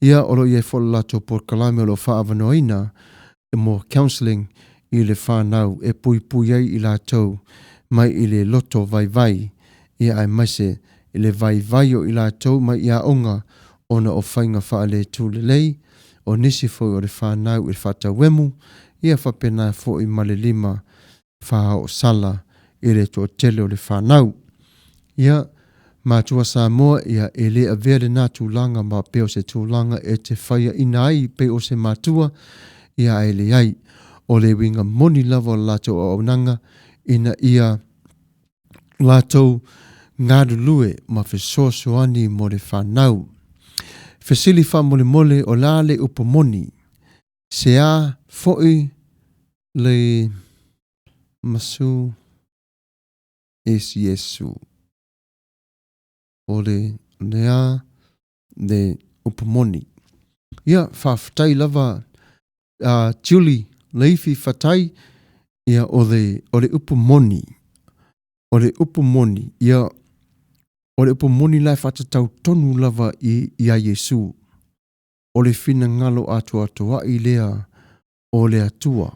Ia olo iei fola lato por kalame o lo whaavanoina e mo counselling i le whanau e pui ai i lato mai i le loto vai. Ia ai maise i le vai o i lato mai ia onga ona o whainga wha le tūlelei o nisi foi o le whanau i le whatawemu. Ia whapena fo i male lima wha o sala i le tō tele o le whanau. Ia mātua Samoa ia e le a vere nā tūlanga ma peo se tūlanga e te whaia ina ai pe o se mātua ia e le ai o le winga moni lava o lato o aunanga ina ia lato ngāru lue ma fesoasoani mo le whanau. Fesili wha mole o lale upo moni se a foi le masu esi Yesu. O le lea de upamoni. Ia whaafatai lava Julie leifi fatai ia o le upamoni. O le upamoni. Ia o le upamoni lai whatatau tonu lava i a Yesu. O le fina ngalo atua i lea o le atua.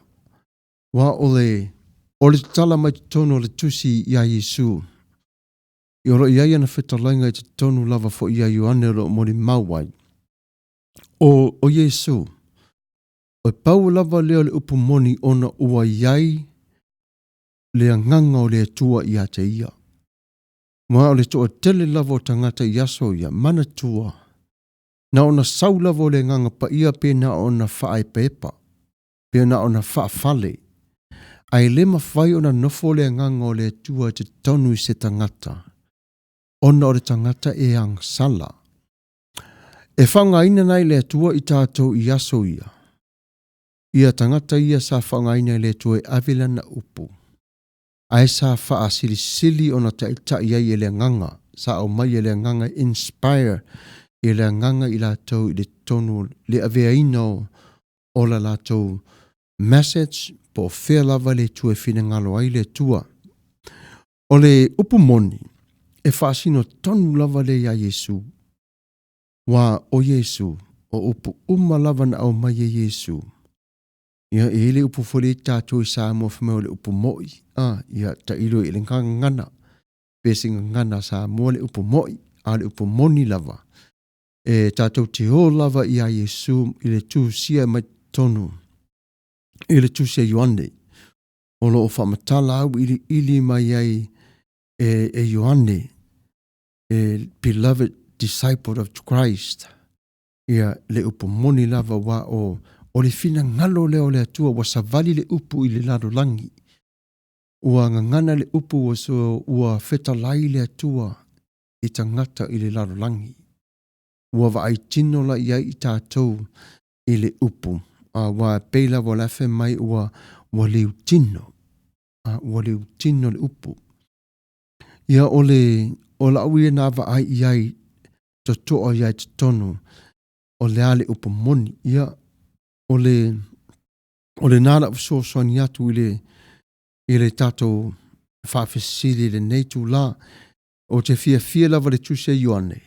Wa o le tala mai tonu o le tusi i a Yesu. I oro iai ana whetalainga i te tonu lava fo ia Ioane ro mori mauai. O Yesu, o pau lava leo le upumoni ona ua iai lea nganga o lea tua i a te ia. Mua o le toa tele lava o tangata i aso ia mana tua. Na ona sau lava o le nganga pa ia pe na ona whaai pepa. Pe na ona wha fale. Ai le mawhai ona nofo lea nganga o lea tua te tonu i se tangata. Ona o le tangata e ang sala. E whanga ina nei le tua i tātou i aso ia. Ia tangata ia sa whanga ina le tua e avilana upu. Ai sa wha sili ona ta iai e le nganga. Sa au mai e le nganga inspire e le nganga i lātou i le tonu le avea ino o la lātou message po whea lava le tua fina ngalo ai le tua. O le upu moni. E whaasino tonu lava le ia Yesu. Wa o Yesu, o upu lava na au mai e Yesu. Ia e ele upu fole tātou i saa mua whamau le upu moi. Ia ta ilo i le ngana. Pesinga ngana saa mua le upu moi. A le upu moni lava. E tātou te ho lava ia Yesu i le tūsia mai tonu. I le tūsia Ioane. O lo o whamatala au ili mai ai e Ioane. Beloved disciple of Christ. Ia le upu moni lava wa o le fina ngalo leo le atua wa savali le upu i le lado langi. Ua ngangana le upu wa so ua fetalai le atua i tangata i le lado langi. Ua wa ai tino la ia i tātou i le upu. Wa peila wa lafe mai ua leu tino. Ua leu tino le upu. Ia o la uia na wa ai iai to toa iai te tonu o le ale upo moni. Ia o le nana so soani atu i le tato whaafesili le neitu la o te fia lava le tuse Ioane.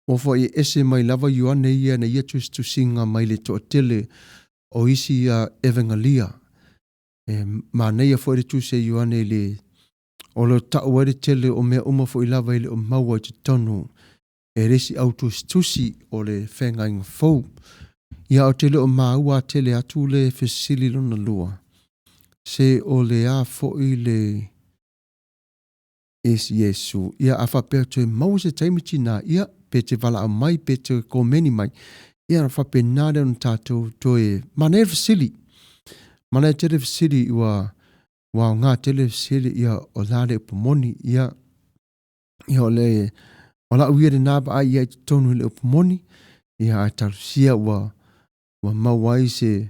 O fo i ese mai lava Ioane ia na ia tu singa mai le toa tele o isi evangalia. Ma neia fo i le tuse Ioane le o lo tau ere tele o mea fo i lava ile o maua i te tonu e resi autusi o le whenga inga fau. Ia o te leo maua tele atu le fesili lona lua. Se o le a fo i le es Yesu. Ia afa pea toe mau se taimiti na ia pe te wala a mai pe te komeni mai. Ia afa pe nare on tātou toe mana fesili. Mana tele fesili ua ngā tele fesili ia o lale upamoni ia o le o la uia de naba ai ia tonu le upamoni ia a talusia ua mawai se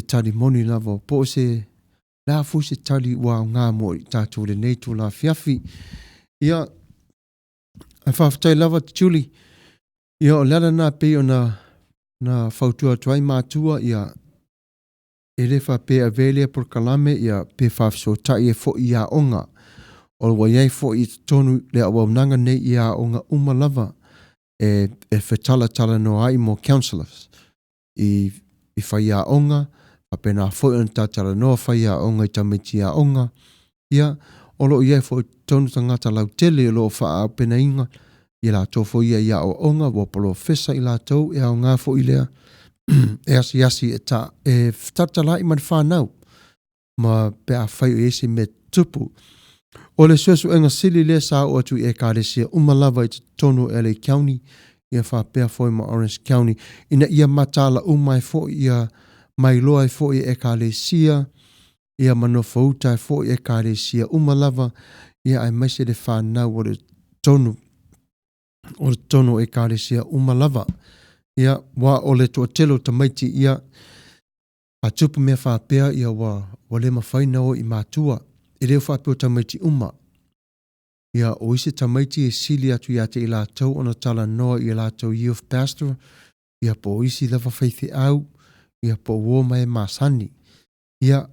tali moni lava po se la fu se tali ua ngā mo i tātou le nei tu la fiafi ia a whawhatai lava te tuli ia o lala nā pe o na whautua tuai mātua ia ele wha pe a velea por kalame ia pe whawso tai e fo i a onga o wa iai fo i tonu le a waunanga nei i a onga umalava e whetala no ai mo counselors i whai a onga a pena fo i tatala no whai a onga i tamiti a onga ia o lo iai fo i tonu tangata lau tele o lo wha a pena inga i la tō fo ia o onga wapolo fesa i la tau e a ngā fo i lea e asi e ta e tatala i man whanau ma pe a whai o ese me tupu o le suesu enga sili le sa o atu e ka lesia umalava i te tonu LA County ia whapea foi ma Orange County ina ia matala umai fo ia mai loa fo ia e ka lesia ia mano fauta fo ia e ka lesia umalava ia ai maise le whanau o le tonu e ka lesia umalava ia wa o le tuatelo tamaiti ia a tupu mea whapea ia wa le mawhaina o i mātua e leo whapeo tamaiti uma. Ia o isi tamaiti e sili atu ia te i la tau ona tala noa i la tau youth pastor. Ia po o isi lawa whaithi au. Ia po o mai masani. Ia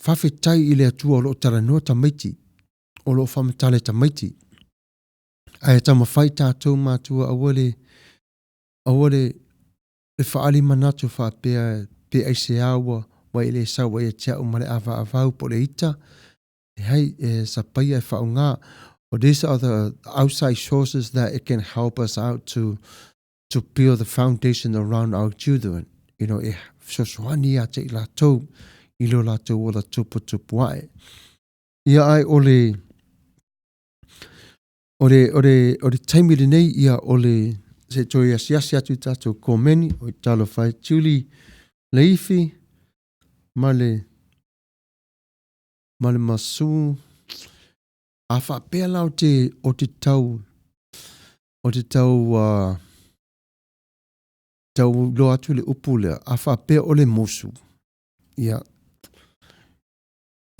whawhetai i le atua o lo tala noa tamaiti. O lo whamatale tamaiti. Ai tama whai tātou mātua awale le whaali manatu whapea pe aise awa wa ile sa wa ia tia umare ava avau po le ita. Hey, sapaya whaunga. Or these are the outside sources that it can help us out to build the foundation around our children. You know, soswani ate I la tau, ilo la tau o la tupu wae. Ia ai ole taimile nei ia ole se toi asiasi atu tatou komeni o I talo whai tuli leifi male masu a whapea lau o te tau lo atu le upu lea a whapea o le musu ia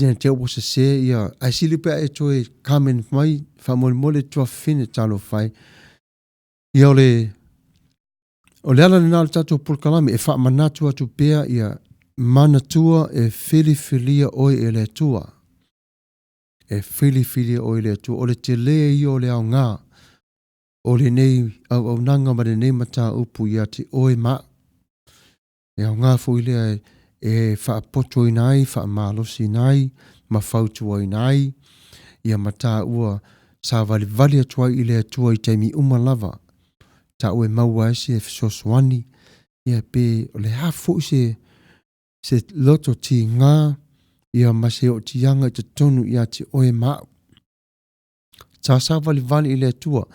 Tēnā te opo se ia ai sili pea e toi kamen mai whamole tua whine talo whai ia o le ala le nāle tatou pulkalame e wha manatu atu pea ia manatua e whiliwhilia oi e le tua. E whiliwhilia oi le tua. O le te lea I o le au ngā. O le nei au nanga ma le nei mata upu ia te oi ma. E au ngā fu ilea e whaapoto inai, whaamalosi inai, ma whautua inai. Ia mata ua sa vali atua I le atua I teimi umalava. Ta ue maua esi e fisoswani. Ia pe o le hafu se loto ti ngā ia mase o ti anga te tonu ia te oe mao. Ta sa vali I le atua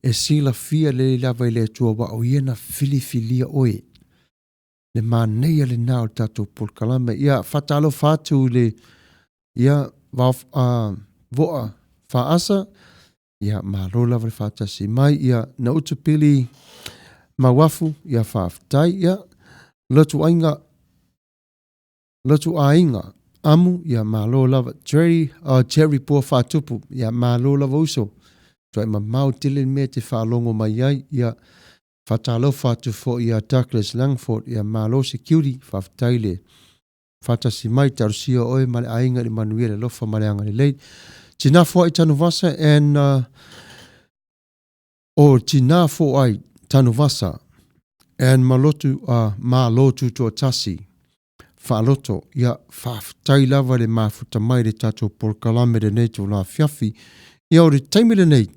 e sila fia le lava I le atua wa o iena filifilia oe. Le maneia le nao tato polkalame. Ia fatalo fatu le ia voa faasa. Ia marola vale fatasi mai. Ia na utupili mawafu ia faaftai. Ia lotu ainga amu ia malo lava Jerry po fatupu ia malo lava uso toi mau tili me te whalongo mai ai ia fatalo fatu fo ia Douglas Langford ia malo security whaftaile fatasi mai tarusia oe male ainga I manuele lofa male anga le leit tina fo ai tanu vasa o tina fo ai tanu vasa malotu to tasi whaaloto, ia whaftai lava le mafuta mai le tatou polkalame le nei tō la fiafi, ia o le taimile nei,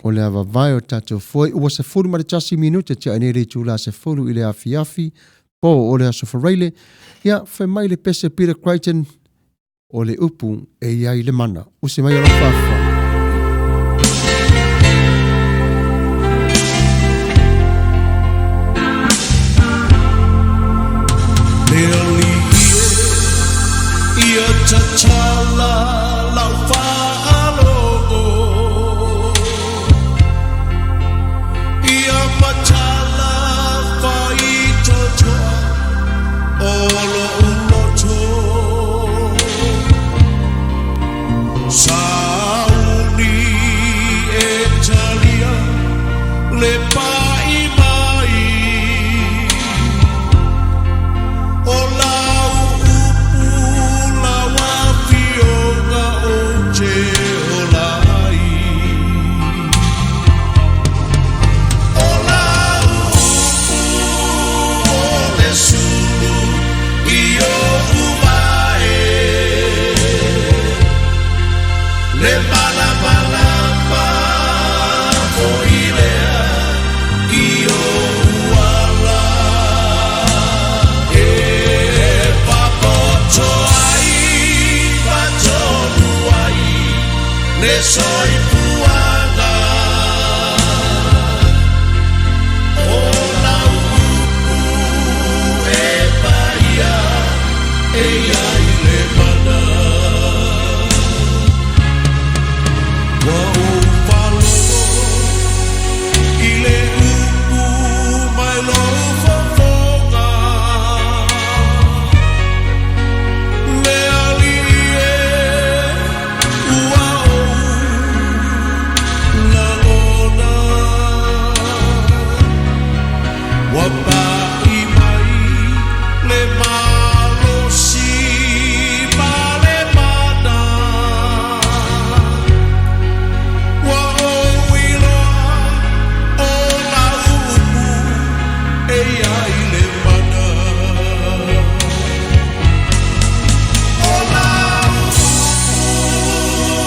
O le ava vai o tatou foi. Ua se fulu ma le tasi minuta te anere tu la se fulu i le afi afi. Po o le aso whareile. Ia, whai mai le pese Peter Crichton o le upu e iai le mana. Use mai o la whawha. Ia tatala lau whaalo Ia matala whaito toa Olo uloto Sauni e talia Le pai mai O lau soy puana o la e paia e ai le mana wa o palo i le mai lo fofoga le alie ua Wapai mai le malo si male mana Wa o wila o la umu e ai le mana O la umu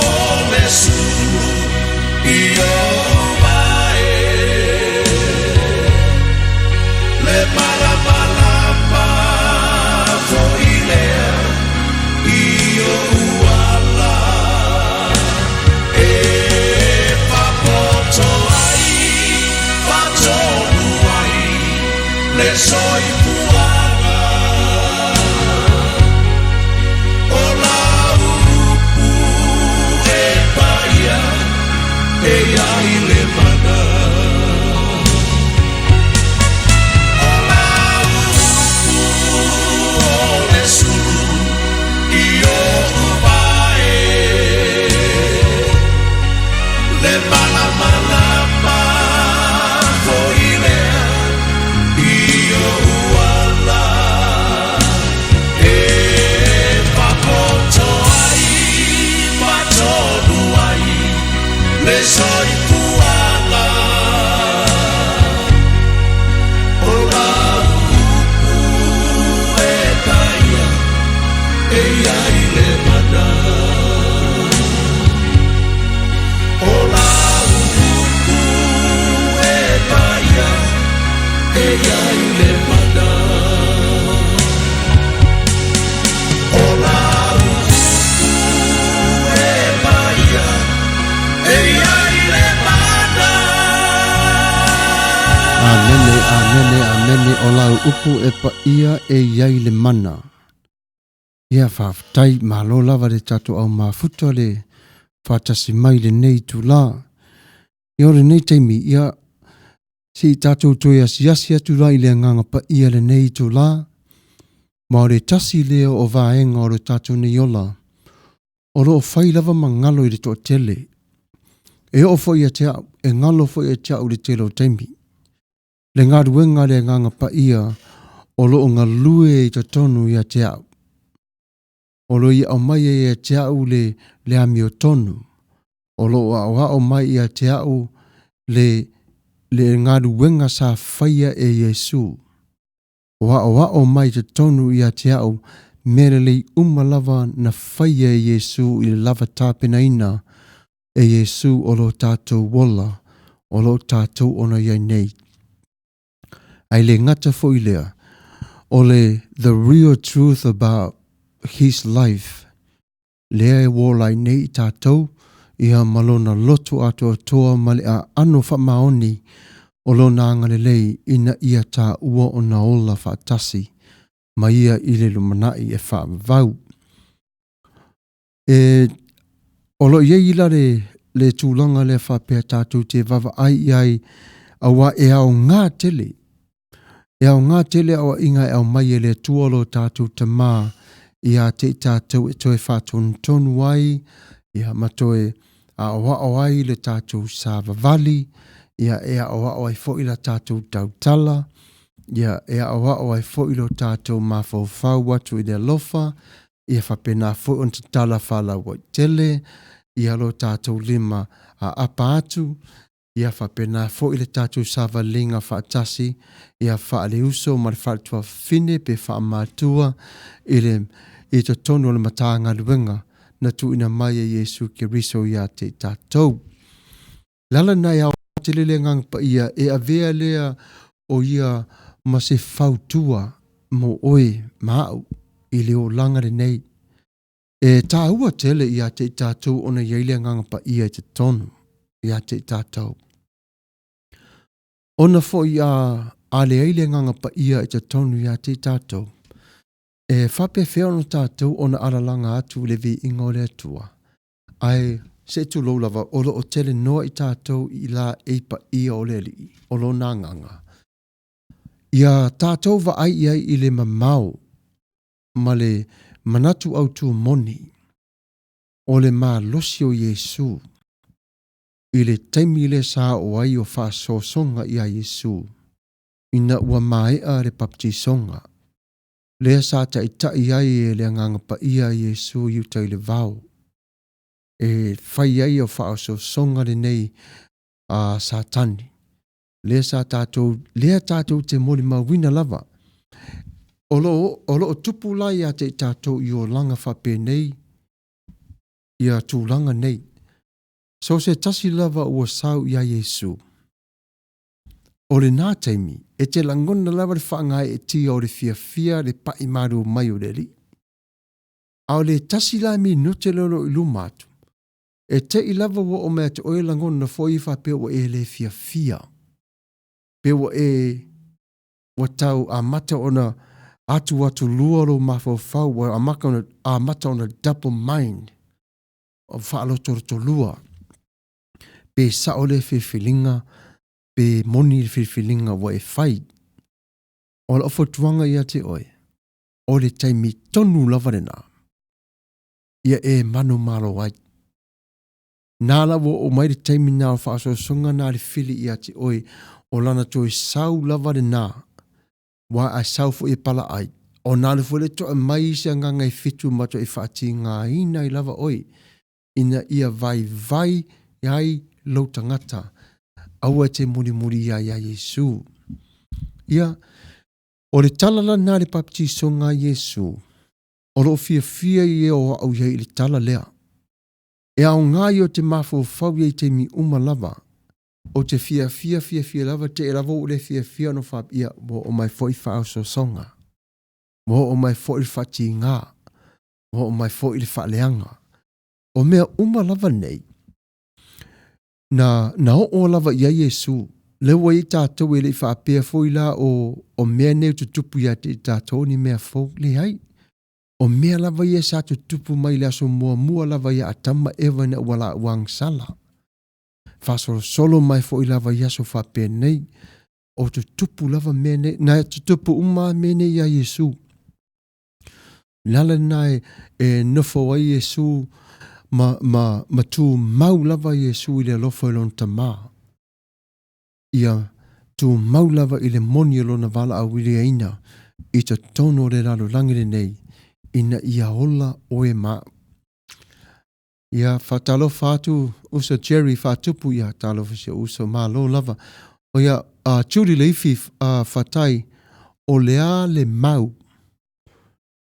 o le sulu i o soy puana o la e paia e ai le mana o la o le sulu i o vai le mala mala soy puana o la e paia e ai le mana o la e paia e ai le mana o la e paia e Amene o lau upu e pa ia e iai le mana. Ia whaftai malo lava le tato au mafuta le whatasi mai le nei tu la. Ia le nei teimi ia si tato toia siasi atu la i le nganga pa ia le nei tu la. Ma o le tasi leo o vaenga o le tato ni ola. O lo whai lava mangalo i le to tele. E o fo ia te au, e ngalo fo ia te au le telo teimi. Le ngā ruenga le nganga pa ia o lo ngā lue i te tonu ia te au. O lo i au mai ia te au le ami o tonu. O lo au mai ia te au le ngā ruenga sa whaia e Yesu. O au mai te tonu ia te au mere le umalava na whaia e Yesu i le lava tāpena ina e Yesu o lo tātou wala, o lo tātou ona iai nei. Ai le ngata fo i lea, o le the real truth about his life, lea e wolai nei i tātou, ia malona loto ato toa male a ano wha maoni, o lo na angalelei ina ia tā ua o na ola wha tasi, ma ia i le lumanai e wha vau. O lo ia ila le tūlanga le wha pēr tātou te vava ai awa e au ngā tele. E au ngā tele awa inga e au mai e le tuolo tātou te mā ia te tātou e toe wha tonu ai, ia matoe a awa awai le tātou sa vavali, ia e awa awai fo ila tātou tautala, ia e awa awai fo ilo tātou mafau fau watu i le lofa, ia whapena fo on te tala whala wai tele, ia lo tātou lima a apa atu, ia whapena fo ila tātou sava linga whaatasi, ia whaale uso ma le whaatua fine pe whaamatua, i to tonu le matanga luenga, na tu ina mai e Yesu ke riso ia te tātou. Lala nai au te lele ngang pa ia e avea lea o ia ma se fautua mo oe maau i leo langare nei. E tā ua tele ia te tātou ona iaile ngang pa ia te tonu ia te tātou. Ona fo ia ale aile ngang pa ia te tonu ia te tātou. E whape whea no tātou ona alalanga atu le vi ingo le atua. Ai se tu lo lava olo o tele noa i tātou i la eipa ia o le li, o lo nā nganga. Ia tātou wa ai iai i le mamau, ma le manatu au tu moni, o le mā losi o Yesu, i le taimi le sa o ai o wha sosonga i a Yesu, ina ua maea le baptisonga. Lea sa ta i ai e le nganga pa ia Yesu i utai le vau. E whai ai o wha sosonga le nei a satani. Lea tātou te mori mawina lava. Olo o tupu lai a te tātou i o langa whape nei, i a tūlanga nei. So se tasi lava ua sau i a Yesu. O le nā taimi, e te langona lava le whaangai e tia o le fia le pai maru mai o le li. A o le tasi lai mi nute lolo i lumatu. E te i lava wa o mea te oe langona fo i whape o e le fia. Pe wa e wa tau a mata ona atu lua lo mafau wa a mata ona double mind. O whaaloto to lua. Pe sa o le whiwhilinga, pe moni le whiwhilinga wa e whai. O la ofo tuanga ia te oe. O le taimi tonu lava rena. Ia e manu malo wai. Nā lawa o mai le taimi nā o whaaso songa nā le whili ia te oe. O lana toi sau lava rena. Wa a sau fo e pala ai. O nā le fo le toa mai se anga ngai fitu mato e whaati ngā ina i lava oe. Ina ia vai ai lau tangata. Aua te muri ia Yesu. Ia, o le talala nā le baptiso ngā Yesu. O lo fia i o au iei le tala lea. E au ngā i o te mafo fau iei te mi lava. O te fia lava te e lava o le fia no whap ia mo o mai foi whao so songa. Mo o mai foi whati ngā. Mo o mai foi le whaleanga. O mea lava nei. Na o lava ia Yesu. Lewa i tātou e le whaapea foi la o mea neu tutupu ia te tātou ni mea fau le hai. O mea lava ia sa tutupu mai le aso mua lava ia atama ewa na wala wang sala. Fasolo solo mai foi lava ia so whaapea nei. O tutupu lava mea nei. Na tutupu mea nei ia Yesu. Lala nai e nofo ai Yesu ma tu mau lava Yesu i le lofo ilon tama. Ia tu mau lava i le moni ilona vala a wili aina i ta tono le lalo langile nei ina ia ola oe ma. Ia whatalo whatu usa Jerry whatupu ia talo fise usa ma lo lava. O ia tūri leifi whatai o lea le mau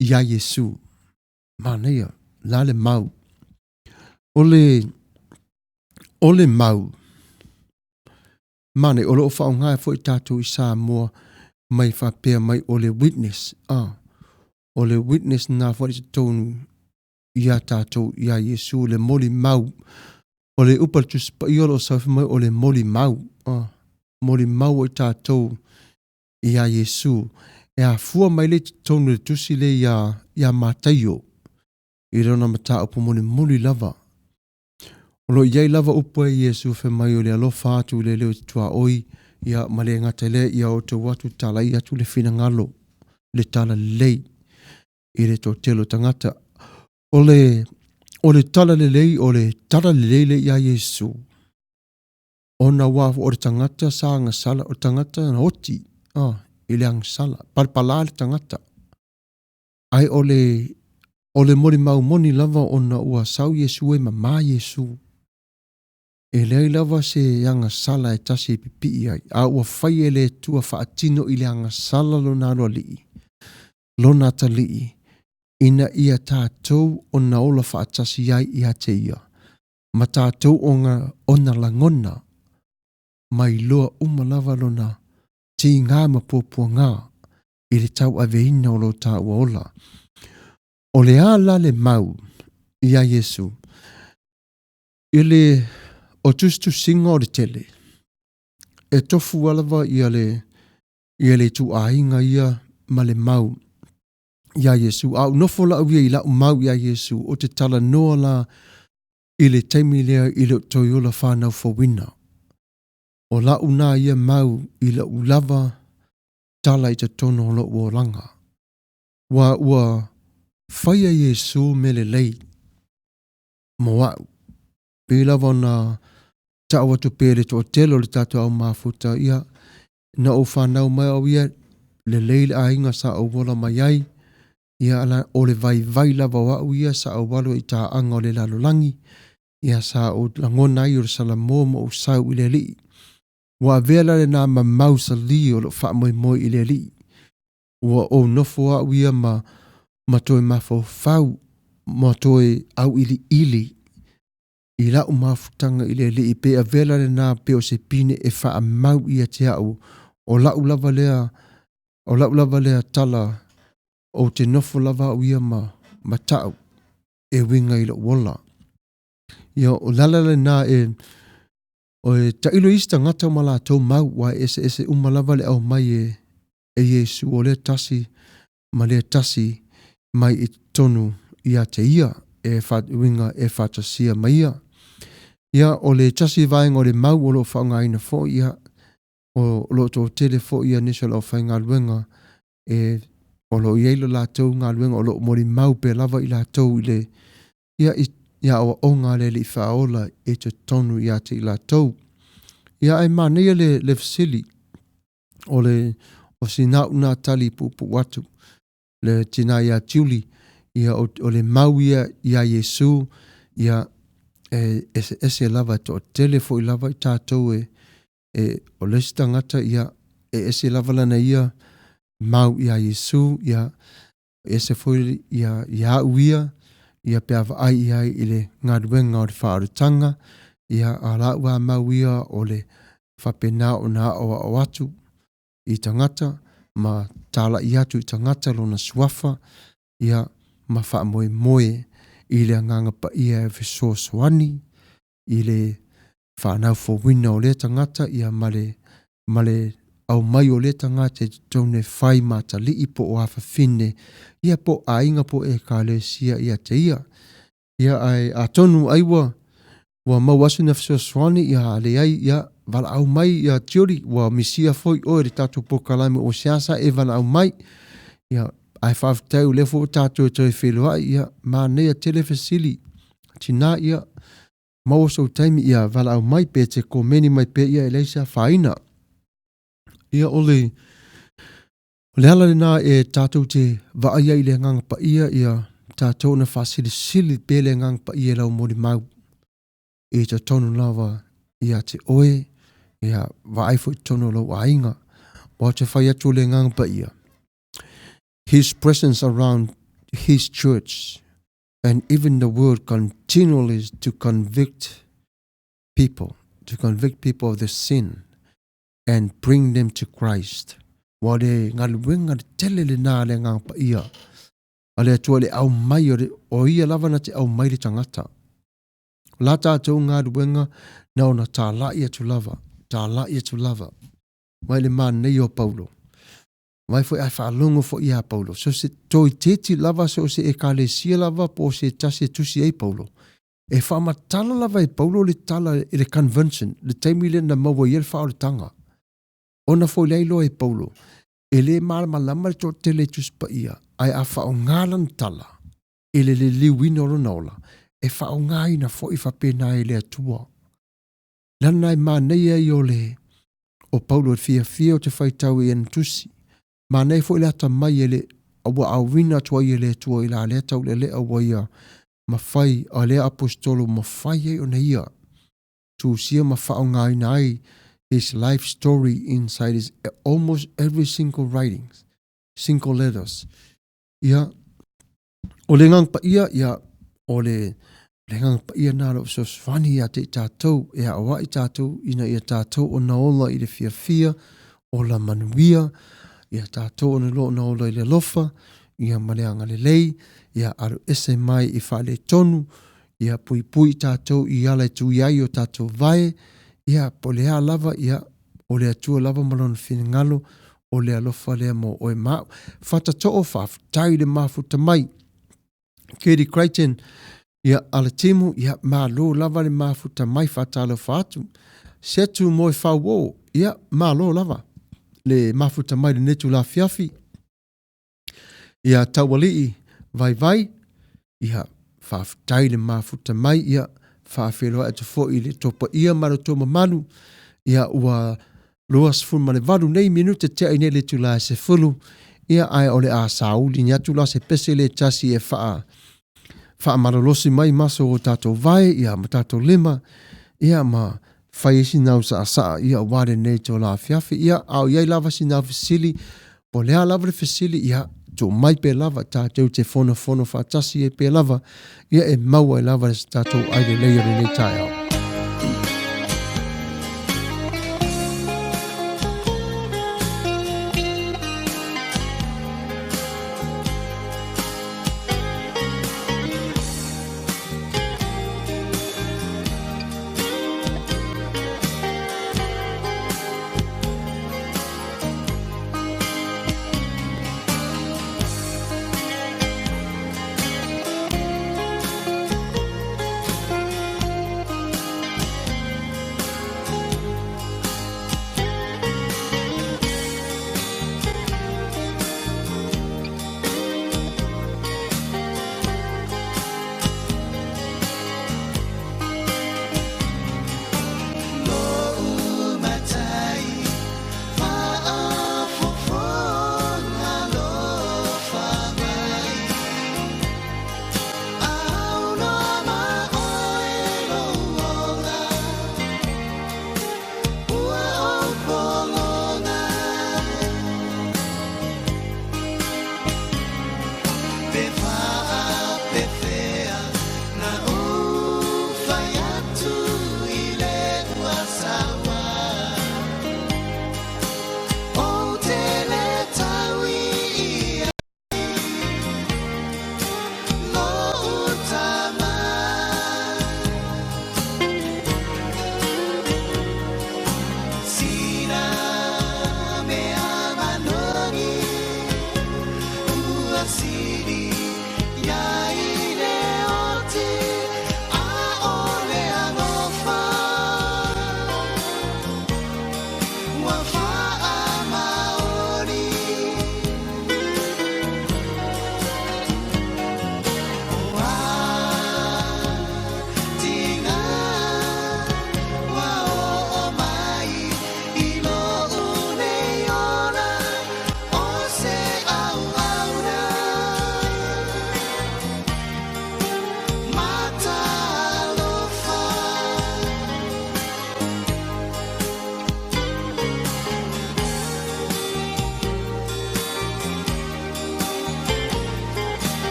ia Yesu. Manea, la le mau. O le ole mau. Mane, ole o whao ngai fo i tātou i Samoa mai whapea mai ole witness. Ole witness nā fo i tonu ia tātou ia Yesu le moli mau. Ole upal tuspa i olo sa mai ole moli mau. Moli mau i tātou ia Yesu. E a fua mai le tonu le tusi le ia Mataio. I rona mata upo moli lava. Olo iai lava upo e Yesu fe mai o le alofa atu le leo tua oi ia male ngata le ia o te watu tala ia tu le fina ngalo le tala lei i le to telo tangata ole tala le lei ole tala le lei le ia Yesu ona wafo o le tangata sa anga sala o tangata na oti i le anga sala palpala le tangata ai ole mori mau moni lava ona ua sau Yesu e mama Yesu e lei lava se anga sala e tasi pipi ai. A ua fai e le tua whaatino i le anga sala lo nalo lii. Lo nata lii. Ina ia tātou o na ola whaatasi ai i ate ia. Ma tātou o na langona. Mai loa umalava lo na ti ngā mapopua ngā. I le tau aveina o lo tā ua ola. O le ala le mau i a Yesu. I le o tustu singa o le tele. E tofu alava ia le tu ainga ia ma le mau ia Yesu. Au nofo la uia i la mau ia Yesu. O te tala noa la i le taimi lea i le toiola whanau fawina. O la una ia mau i la ulava tala i te tono lo uolanga. Wa ua whaia Yesu me le lei. Moau. Pilava na ta watu pere to telo le tatu au mafuta ia na o whanau mai au ia le leile a inga sa au wola mai ai ia ala o le vai lava wau ia sa au walo i ta anga o le lalolangi ia sa o langona i o le salamo mo o sau i le li wa vela le na ma mausa li o lo wha moi i le li wa o nofo wau ia ma toi mafo fau ma toi au ili i la umafutanga i le i pe a vela le nā pe o se pine e wha a mau i a te au o la ulava lea tala o te nofo lava au ia ma tau e winga i la wola. Ia o lala le nā o e ta ilo ista ngata ma la tau mau wa ese umalava le au mai e Yesu o le tasi ma le tasi mai i tonu i a te ia e winga e whatasia mai ia. Ia o le tasi vaenga o le mau o lo whaunga ina fo ia o lo to tele fo ia nisa lo whainga luenga o lo ielo la tau ngā luenga o lo mori mau pe lava i la tau i le ia o ngā le li whaola e te tonu ia te i la tau. Ia ai manea le fasili o si nā tali pupu watu le tina ia tiuli ia o le mau ia Yesu ia ese lava to telefo i lava i tātou o lesi tangata ia ese lava lana ia mau ia Yesu ia ese foi ia uia ia pe ava ai i le ngaduenga o le whaaretanga ia a la ua mau ia o le whapena o na o atu i tangata ma tala i atu i tangata lona suafa ia ma wha moe i le anganga pa ia e fiso soani i le whanau fo wina o le tangata ia male au mai o le tangata e tone whai mata li i po o hafa fine ia po a inga po e ka le sia ia te ia ai a tonu aiwa wa mawasu na fiso soani ia le ai ia vala au mai ia tiori wa misia foi o e tatu po kalame o siasa e vala au mai ia ai whaaftau le fo tātou e toi whelua ia mānea telefasili tina ia mawaso taimi ia vala au mai pe te komeni mai pe ia e leisa whaina ia ole ala le nā e tātou te vaaya i le nganga pa ia tātou na whasili pe le nganga pa ia lau mori mau e te tonu lava ia te oe ia vaai fo i tonu lau ainga o te whai atu le nganga pa ia. His presence around his church and even the world continually to convict people, to convict people of their sin, and bring them to Christ. Wale ngaluenga tele le na le ngang pa ia. Ale atua le au mai o ia lava na te au mai le tangata. La tātou ngā ruenga na ona tā la ia tu lava. Tā la ia tu lava. Mai le mā nei o Paulo. Mai foi ai whaalongo fo ia Paulo. So se toi teti lava so se e kālesia lava po se tase tusi ei Paulo. E whamatala lava e Paulo le tala e le convention. Le taimi le na maua i le whao le tanga. Ona foi leilo e Paulo. E le malama le tō tele tuspa ia. Ai a whao ngālan tala. E le liwina o naola. E whao ngāina fo i whapena e le atua. Lana i mā nei ai o le. O Paulo e fia o te whaitau i tusi. Mā nei fo i le ata mai e le. Awa awina tua i le atua i la le atau le le awa ia. Mawhai a le apostolo mawhai e o na ia. Tu sia ma whao ngāina ai. His life story inside is almost every single writings. Single letters. Ia. O le ngang pa ia. O le ngang pa ia naro so svani ia te tātou. E awa i tātou. Ina ia tātou o na ola i le fia. O la manuia. Ia tātou o na lo na ola i le lofa. Ia maleanga le lei. Ia aru ese mai i whale tonu. Ia pui tātou i ala tu iai o tātou vai. Ia po lea lava, ia o lea tua lava malona whinangalo, o lea lofa lea mo oe maa. Whata to'o whaf, tai le mafuta mai. Keri Creighton, ia ala timu, ia maa lo lava le mafuta mai whatalo whatu. Setu moe whawo, ia maa lo lava. Le mafuta mai le netu la fiafi. Ia tawalii, vai, ia whaf, tai le mafuta mai, ia whaafeloa e te fo i le topa ia mara toma manu. Ia ua loas fun ma le valu nei minute te ai nei le tula se fulu. Ia ai ole a sauli ni atula se pese le tasi e wha maralosi mai maso o tato vai. Ia ma tato lima. Ia ma whai esi nau sa asa. Ia ware nei to la fiafi. Ia au iai lava si nau fesili. Po lea lava le fesili. Ia to mai pe lava tātou te fono whatasi e pe lava. Ia e maua e lava le tātou aile leia le nei tai au.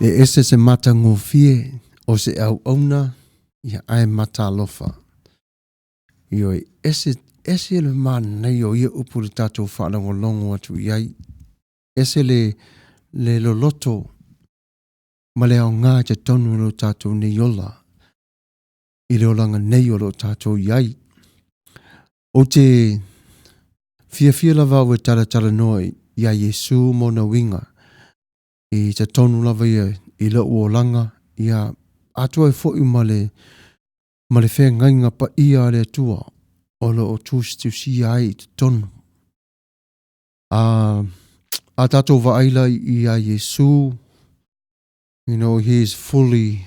E ese se mata ngofie o se au auna ia ai mata lofa. Ioi ese le man nei o ia upu le tatou whanango longo atu iai. Ese le loloto ma le au ngā te tonu lo tatou nei ola. I le olanga nei o lo tatou iai. O te fia lava o tala noi ia Yesu mona winga. I te tonu lava ia i le uolanga ia atua e fo'i ma le whea ngainga pa ia le atua o lo o tūsi ai te tonu. A tatou wa aila i a Yesu, you know, he is fully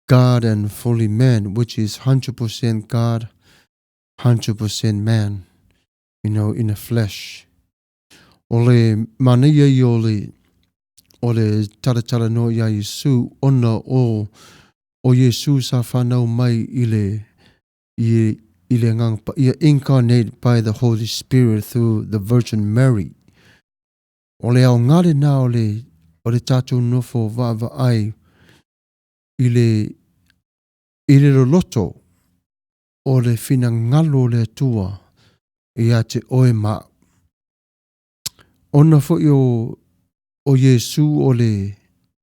God and fully man, which is 100% God, 100% man, you know, in the flesh. O le mania i o le tala no ia Yesu, ona o Yesu sa whanau mai i le ngangpa, ia incarnated by the Holy Spirit through the Virgin Mary. O le au ngare nā o le tātou nofo vava ai i le loto o le fina ngalo le atua i a te oe ma. Ona fo i o Yesu o le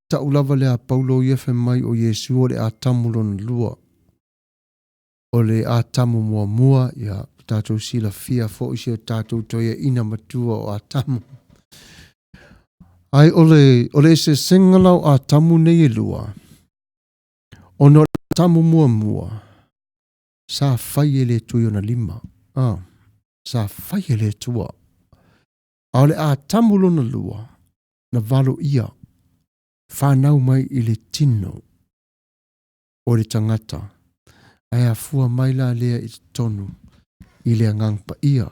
taulava le a Paulo iefe mai o Yesu o le a tamulon lua. O le a tamu mua ia tātou sila fia fo i se tātou toia ina matua o a tamu. Ai o le se sengalau a tamu nei e lua. Ono le tamu mua. Sa fai e le tui ona lima. Sa fai e le tua. A le a tamu lona lua. Na valo ia. Whanau mai i le tino. O le tangata. Ai a fua mai la lea i te tonu. I le ngangpa ia.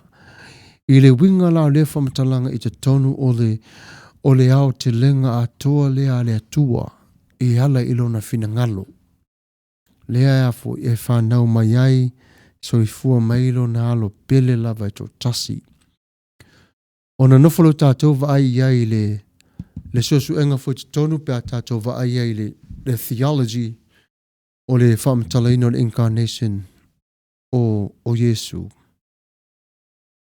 I le winga la le whamatalanga i te tonu o le ao te lenga a toa lea le atua. I ala ilona fina ngalo. Lea afu e whanau mai ai. So i fua mai ilona alo pele lava i to tasi. Ona nofolo tātou va ai ai le sosu enga fo te tonu pe a tātou va ai ai le theology o le whaamtalaina o le incarnation o Yesu.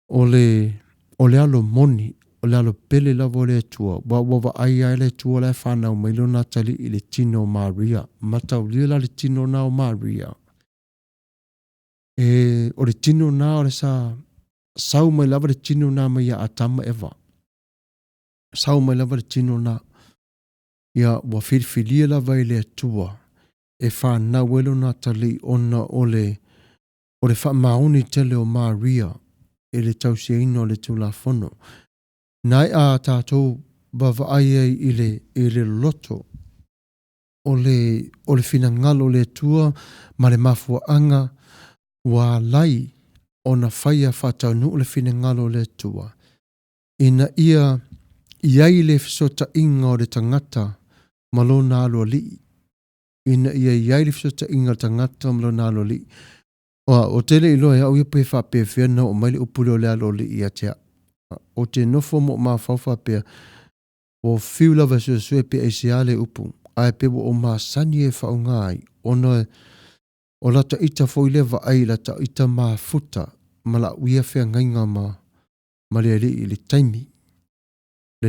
O le alo moni, o le alo pele lava o le atua, wa ai le atua le whanau mai lona tali i le tino Maria, matau lia le tino na o Maria. O le tino na o le sa sau mai lava le tino na mai a atama eva. Sau mai lava le tino na ia wa whirwhiria lava i le atua e whanau e lona tali ona o le whamaoni tele o Maria e le tausiaina o le tulafono. Nai a tātou bawaai ai i le loto o le finangalo le tua ma le mafuaanga wa lai o na whaia whataunu o le finangalo le tua. Ina iai le fisota inga o le tangata malona alo li. Ina iai le fisota inga o tangata malona alo li. O tele iloa au ia pe whapewhia na o maile upule o le alo li ia tea. O te nofo mo maa whawha pia o whiu lava sue pe e se ale upu ai pe o maa sani e whaungai o lata ita fo lewa ai lata ita maa futa ma la uia whea ngainga ma le ali i le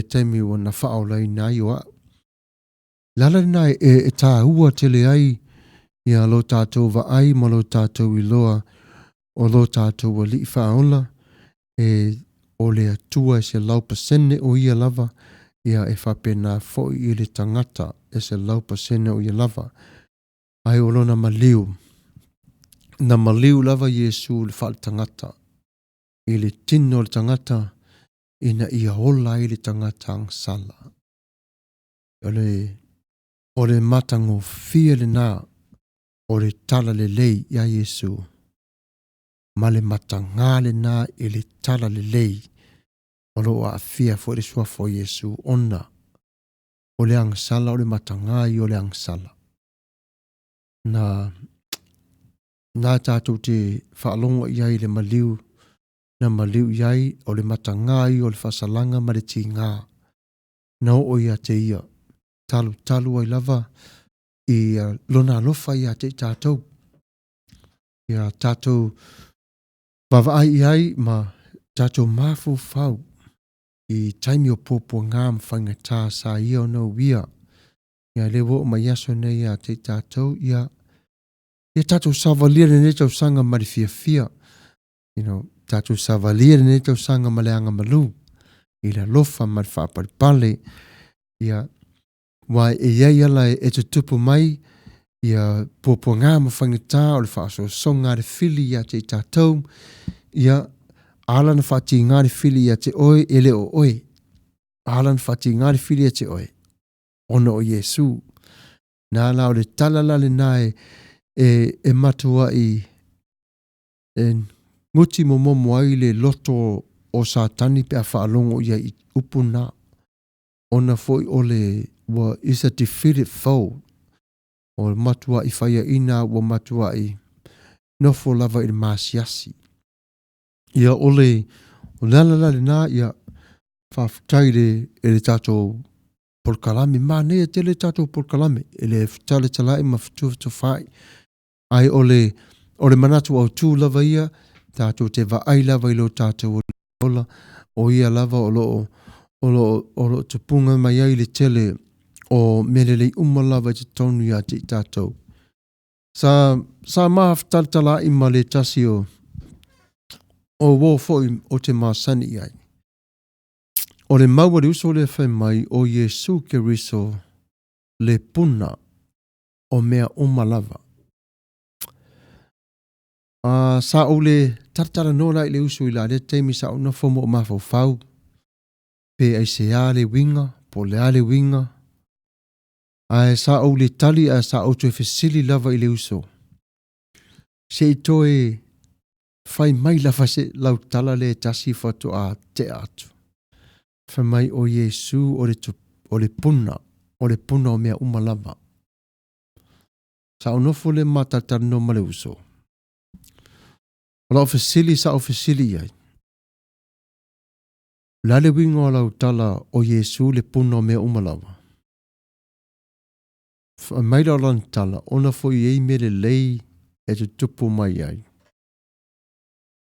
taimi o na whao lai nai o a lala nai e tā ua tele ai ia lo tātou wa ai ma lo tātou i loa o lo tātou wa li whaola o le atua se lau pasene o ia lava ia e whapena fo i le tangata e se lau pasene o ia lava ai o lona maliu na maliu lava Yesu le whal tangata i le tino le tangata ina ia hola i le tangata ang sala o le matango fia le na o le tala le lei ia Yesu ma le matanga le na i le tala le lei o lo a fia fo le sua fo Yesu ona o le angsala o le matanga i o le angsala na tātou te whaalonga iai le maliu na maliu iai o le matanga i o le whasalanga ma le ti ngā na o ia te ia talu ai lava i lona alofa ia te tātou ia tātou wawai iai ma tātou mafu fau i taimi o popo ngā mwhanga tā sa ia o nau wia. Ia lewo o mai aso nei a te tātou ia tātou savalia ne tau sanga mari fia. Tātou savalia ne tau sanga maleanga malu. I la lofa mari whaaparipale. Ia wai e iai ala e te tupu mai. Ia popo ngā mwhanga tā o le whaaso songa re fili ia te tātou. Ia ala na whati ngāri fili ia te oe, ele o oe. Ala na whati ngāri fili ia te oe. Ono o Yesu. Nā lao le talalale nai e matua i nguti mo momo ai le loto o satani pe a whaalongo ia i upuna. Ona foi o le is a defeated foe. O matua i whaia ina o matua i nofo lava i masiasi. Ia ole o lalala na ia whaftai le tātou porkalame. Mā nea te le tātou porkalame. E le tale talai ma fitu whai. Ai ole manatu au tū lava ia. Tātou te vai lava i lo tātou ola. O ia lava o lo te punga mai ai le tele o melelei lava i te tonu ia te tātou. Sa maaf tala i ma le tasi o wofoi o te masani ai. O le maua le uso le whai mai o Yesu ke riso le puna o mea umalava. Sa o le tartara nola i le uso i la le teimi sa o na fomo o mafau. Pe ai se a le winga, po le a le winga. Ai sa o le tali a sa o tue fesili lava i le uso. Se i toe fai mai lava se lau tala le tasi fatu a te atu. Fai mai o Yesu o le puna o mea umalava. Sa o nofo le matatar no male uso. O lau fesili sa o fesili iai. Lale wingo lau tala o Yesu le puna o mea umalava. mai la lan tala ona fo ye mele lei e te tupu mai ai.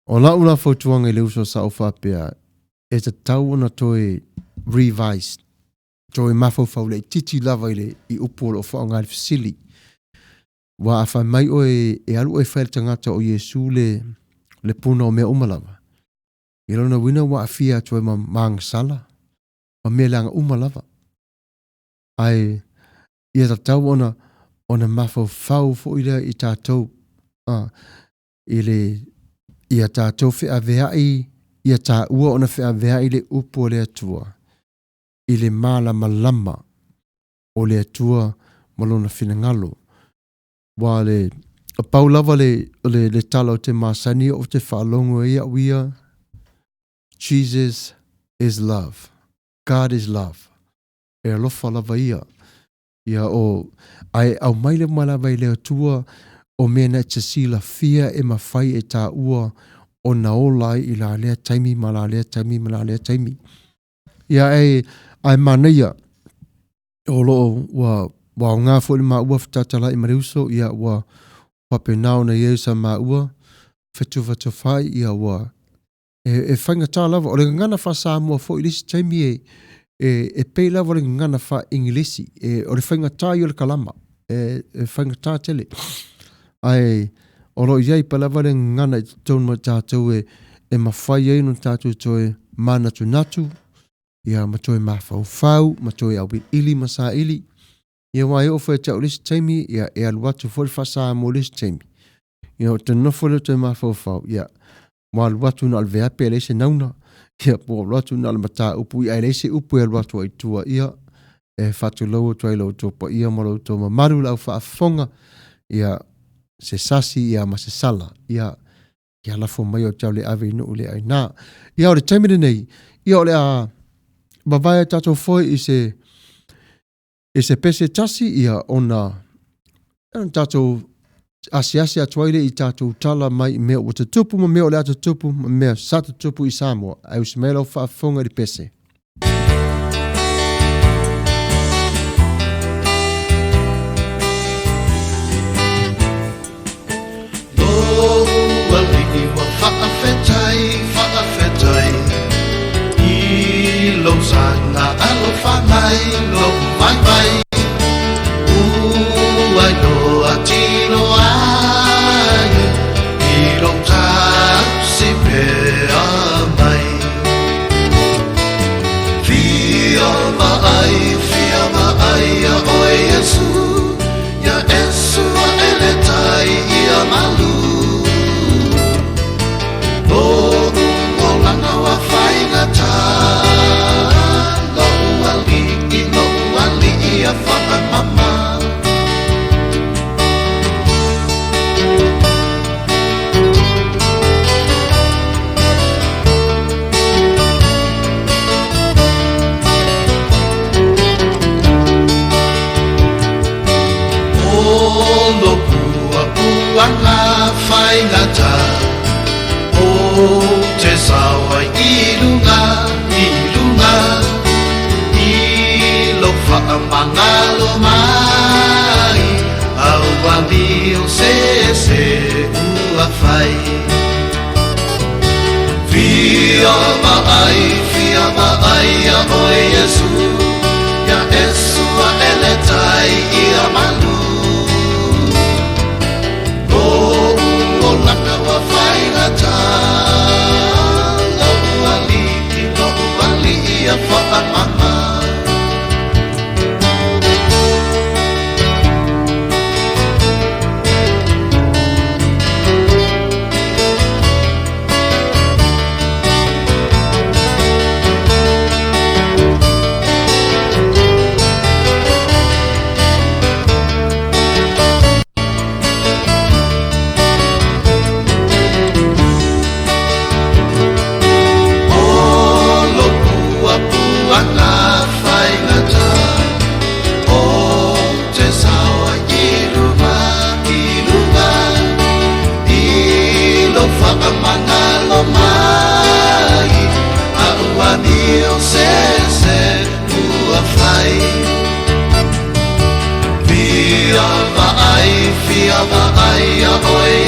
O la una fo tuanga i leuso sa o whapea e te tau ona toi revised. Toi mafo faule titi lava ile i upo o wha ngāri fasili. Wa a whai mai o e alu e whaile tangata o Yesu le puna o mea umalava. I lona wina wa a fia toi ma maanga sala. Ma mea langa umalava. Ai ia ta tau ona mafo fau fo ila i tātou. Ia tātou whea veai, ia tā ua ona whea veai le upo le atua. I le mala malama o le atua malona finangalo. Wa le paulava le tala o te masani o te whaalongo ia uia. Jesus is love. God is love. E alofa lava ia. Ia o ai au maile malava i le atua o mena te sila fia e mawhai e tā ua o na olai i la lea taimi ma la lea taimi ma la lea taimi. Ia ai manaia o loo wa ngā fōli ma ua whatatala i mariuso ia wa wapenao na ieusa ma ua whetu whai ia wa e whainga tā lava o le ngana wha Samoa fo i lisi taimi e pei lava o le ngana wha ingilisi o le whainga tā i o le kalama e whainga tā tele ai o lo iai palava le ngana i tonu ma tātou e mawhai ei no tātou toe manatu natu ia ma toe mawhau ma toe au ili ma sa ili ia wai o whai tau lisi taimi ia e aluatu fo le whasa mo lisi taimi ia o te nofo le toe mawhau ia ma aluatu na alveape le se nauna ia po aluatu na almata upu ia le se upu e aluatu ai tua ia e whatu lau tuai lau topa ia ma lau tō ma maru lau whaafonga ia se sasi ia ma se sala ia ia lafo mai o tau le ave inu ule ai nā ia o le taimine nei ia o le a bavaya tato foi i se pese tasi ia ona tato asi atuaile i tato tala mai mea o te tupu ma mea o le ato tupu ma mea sata tupu i Samoa ai usimela o whaafonga di pese Whaafetai I lo sanga alo whanai lo vai Uai no atino ai I lo taksi pea mai Fia mai a oe Yesu Ya Yesu a eletai ia malu Te sawa ilunga Ilo wha mangalo mai Au wami o se ua whai Fia mai a oe Yesu Ya Yesu a eletai ia malu O la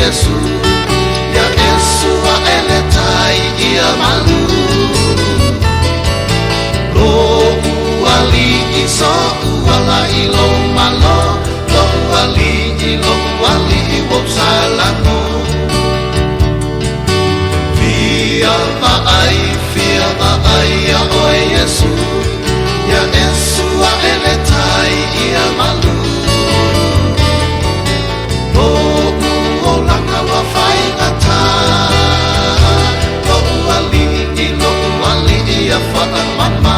Yesu ya Esua eletai ia malu lo wali iso wala ilo malo lo wali wo salamo fia vai ya o Yesu ya Esua eletai ia malu lo laka wa fai ngata lo wali ia fa mama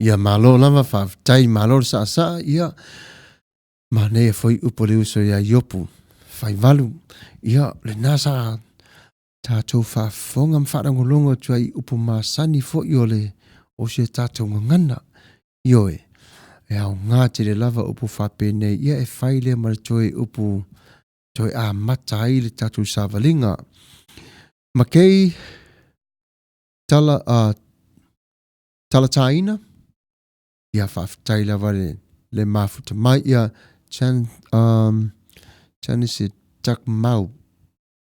ia malo lava whaafitai malo sa ia mane foi upoleu so ia iopu whai valu ia le nasa tātou whaafonga mwhaarangolongo tuai upu masani fo iole o se tātou ngangana ioe e au ngā tere lava upu whapene ia e whaile maritoe upu toi a mata ai le tātou sāwalinga makei tala taina ia whaafitai lava le mafuta mai ia chanisi tak mau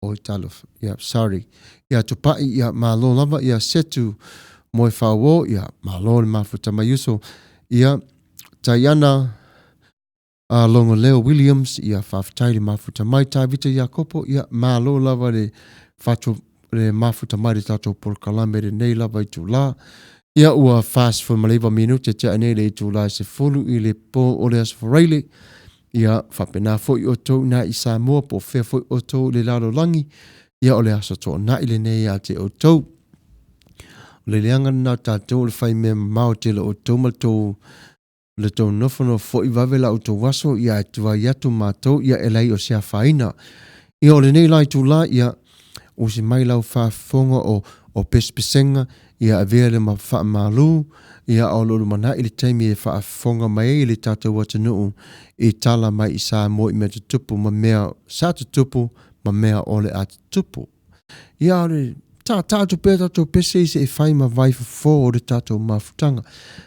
o talof ia sorry ia tupai ia malo lava ia setu moi whawo ia malo le mafuta mai uso ia Diana longo Leo Williams ia whaafitai le mafuta mai vita ia kopo ia malo lava le whatu le mafuta mai le tato por kalamere nei lava i tu la ia ua fast for maleva minute te ane le tu la se folu i le po o le asforeile ia whapena foi o tau na i Samoa po whea foi o tau le lalo langi ia o le aso tō na i le nei a te o tau o le leanga na tātou le whai mea mao te le o tau matou le tau nofono foi wawela o tau waso ia e tua iatu mātou ia e lei o sea whaina ia o le nei lai tu la ia o se mai lau whaafonga o pespesenga ia avea le mawha malu, ia o lulu mana i le taimi e whaafonga mai i le tātou watanuu i tala mai i Samoa i mea tutupu ma mea sa tutupu ma mea o le a tutupu. Ia o le tātou pēr tātou pese i se e whai ma vai fo o le tātou mawhutanga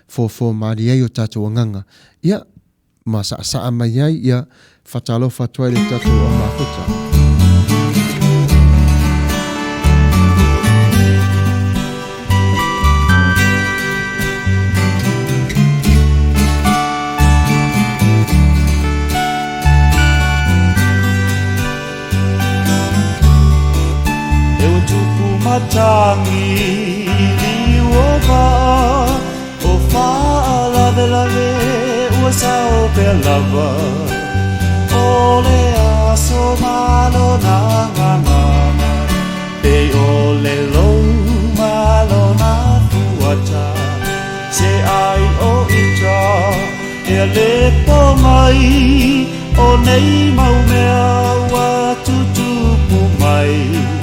fo maari ei o tātou anganga. Ia ma sa mai ai ia whatalo whatuai le tātou o mawhuta. Matangi liuoga o fa'alave lave ua sao pe lava o le aso malo na ngangana pe o le lou malo na fuata se ai o ita e le po mai o nei mau mea wa tutupu mai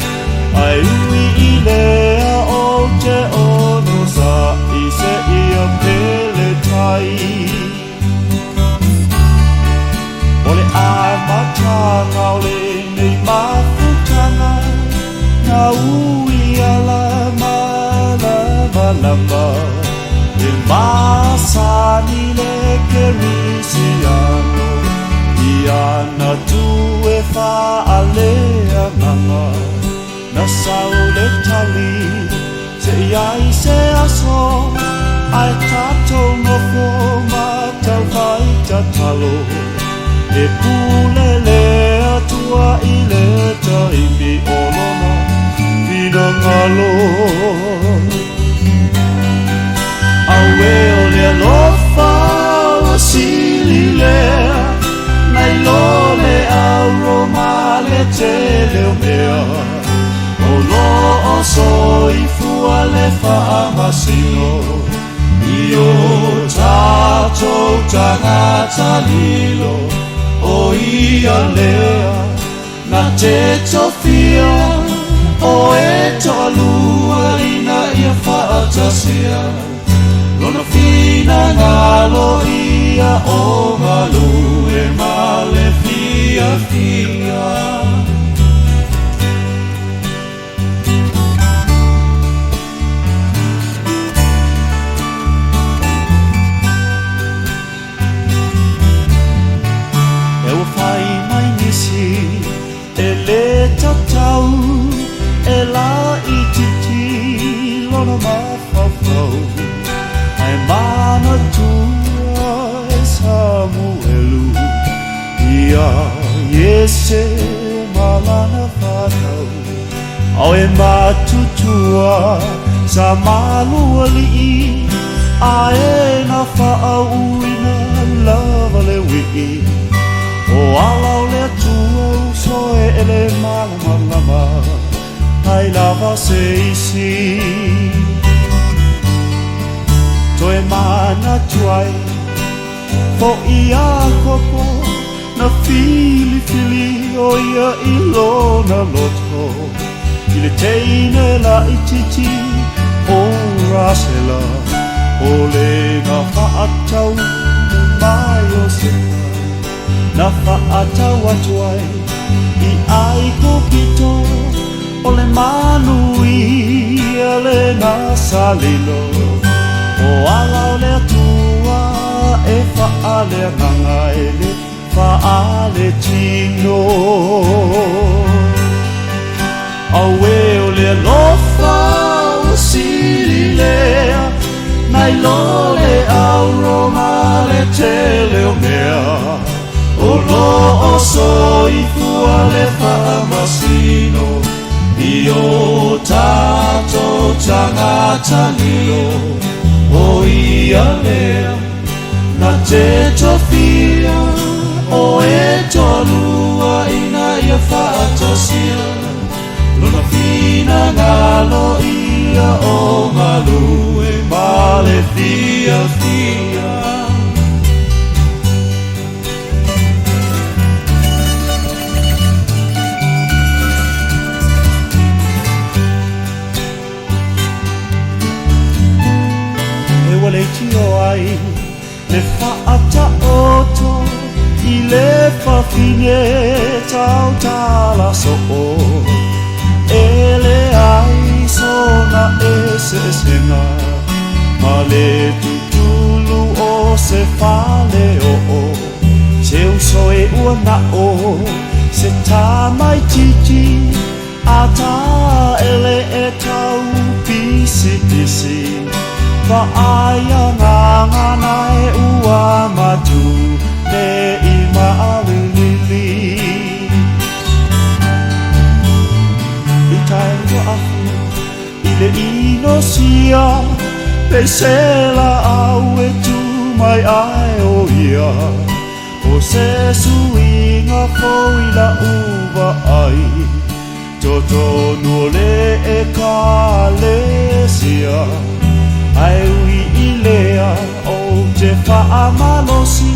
ai ui i lea o te ono sa i se ia pele tai o le a matanga o le nei mafutanga na ui ala malama e masani le kerisiano i ana tu e fa alea mama na sao le tali se iai se aso ai tato no fo ma tau vai tatalo e pule le atua i le taimi olona vida ngalo awe o le alofa o sili le nai lo le aroma le tele o mea lo so i fua le whaamasino i o tātou tangata lilo o ia lea na te tofia o e tolua ina ia whaatasia lona fina ngalo i ia o malu e male fia fia. E o fai mai nisi e le tatau e la i titi lona mawhawhau ai mana tua e Samuelu ia Iese malana whanau au e matutua sa malua li'i a e na whaauina lava le wi'i o alau le tua so e ele malamalama ai lava se isi toe mana tuai po ia koko na fili o ia ilona loto i le teine la ititi o rasela o le na whaatau mai o sepa na whaatau atuai i ai kopito o le manu ia le na salilo o alau le atua e whaale nganga ele whaale tino aue o le alofa o sili lea nai lole au roma le tele o mea o lo o soifua le whaamasino i o tato tangata lio o ia lea na te tofia o e tolua ina ia whaatosia lona fina ngalo ia o malu e male fia fia e wale tio ai le whaata oto i le whawhine tau tala so o e le ai sona e se senga ma le tutulu o se whale o o se uso e ua na o se tā mai titi a tā ele e tau pisi pisi pa aia ngana e ua matu le i maawilili i tai wa afu i le ino sia pe sela au e tu mai ai o ia o se suinga foi la uva ai toto no le e kalesia ai ui ilea o te whaamalosi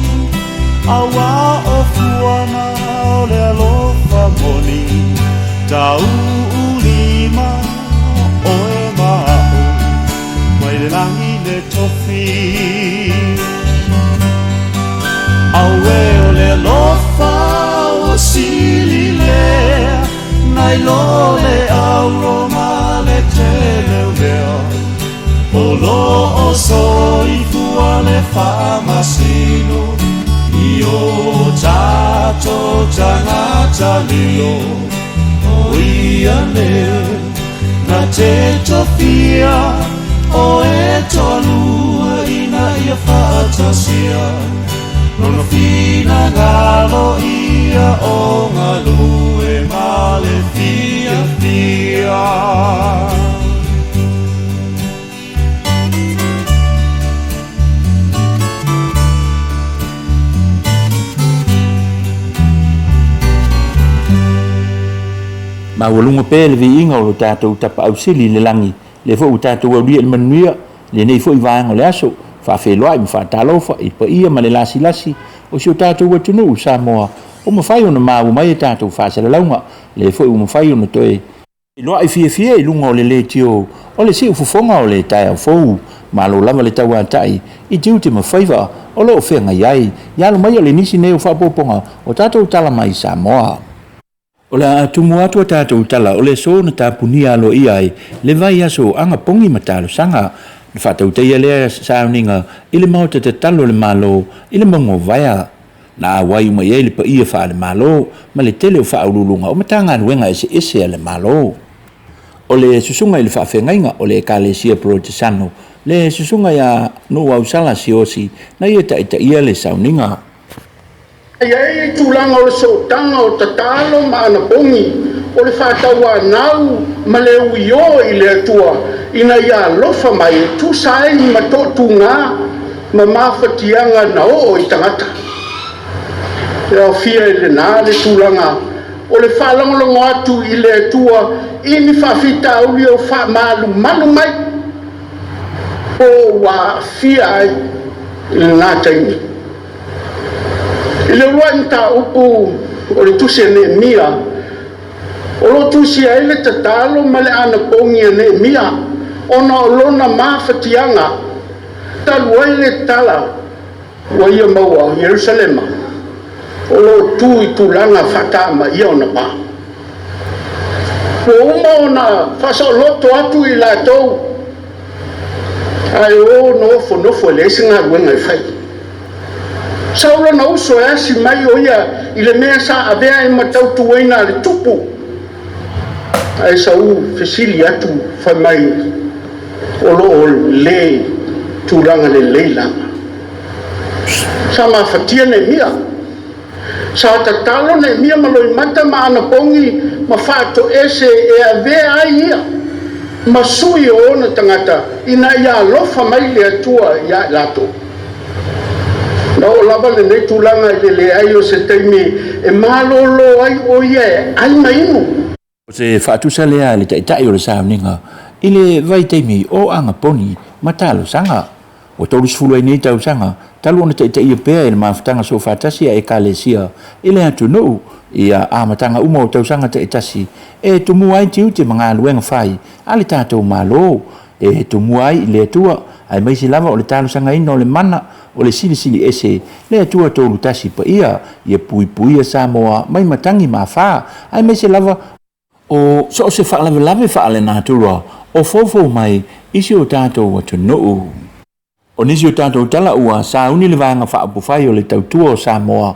awa o fuana o le alofa moni tau ulima o e mao mai le langi le tofi awe o le alofa o sili lea nai lole au roma le tele lea o lo o soifua le whaamasino i o tato tangata lio o ia leo na te tofia o e tolua ina ia whaatasia lono fina ngalo ia o ngalu e male fia fia ma walunga pe le viinga o tatou tapa au sili le langi le fo tatou au lia le manuia le nei fo i vaanga le aso fa fe loa mi fa talofa i pa ia ma le lasi lasi o si o tatou wa tunu sa moa o ma fai ona ma mai tatou fa se launga le fo o ma fai ona toe i loa i fie i lunga o le tio o le si ufufonga o le tai au fou ma lo lava le taua tai i tiu te ma faiva o lo whenga iai, ia lo mai o le nisi neo whapoponga o tātou tala mai Samoa. O le tumu atu a tātou tala o le so na tāpunia alo iai, le vai aso anga pongi matalo sanga, le whatau teia lea sauninga, ile mau te talo le malo, ile mongo vaya, na wai mai ele pa ia fa le malo, ma le tele o whaurulunga o matanga nuenga ese le malo. O le susunga i le whawhengainga o le Ekalesia Protestano, le susunga ia no au sala siosi na ia ta ia le sauninga. Ia tulanga o le sotanga o tatalo ma ana pongi o le whataua nau ma le uio i le atua ina ia lofa mai tu sai ma to tunga ma mawhatianga na o i tangata. Ia fia i le nā le tulanga o le whalongolongo atu i le atua ini whawhita uli o whamalu manu mai o wa fia ai i le ngā taimi. I le wai ta upu o le tusi ne mia o lo tusi ai le tatalo ma le ana pongi ne mia ona o lona mawhatianga talu ai le tala wa ia maua Jerusalema o lo tu i tulanga whatama ia ona pa o uma ona whasa o loto atu i la tau ai o nofo le singa wenga i whai saula na uso e asi mai o ia i le mea sa avea e matau tuaina le tupu ai sau fesili atu whai mai o lo le tūranga le leilanga sa mawhatia ne mia sa tatalo ne mia maloi mata ma ana pongi ma whato ese e avea ai ia ma sui o ona tangata ina ia lofa mai le atua ia lato na o lava le nei tūlanga i le ai o se teimi e malolo ai o ia ai mainu. O se whaatusa lea le taitai o le sauninga i le vai teimi o anga poni matalo sanga. O tolu sifulu ai nei tau sanga talu ona taitai o pea i le mawhatanga so whaatasi a Ekalesia i le atu nou i a amatanga uma o tau sanga taitasi e tumu ai tiu te mga luenga whai a le tātou malo e tumu ai i le atua ai maisi lava o le talo sanga ina o le mana o le sili ese le atua tolu tasi pa ia pui Samoa mai matangi mawha ai maisi lava o so se whaalave whaale nātura o fofo mai isi o tātou atu nou. O nisi o tātou tala ua sauni le vanga whaapufai o le tautua o Samoa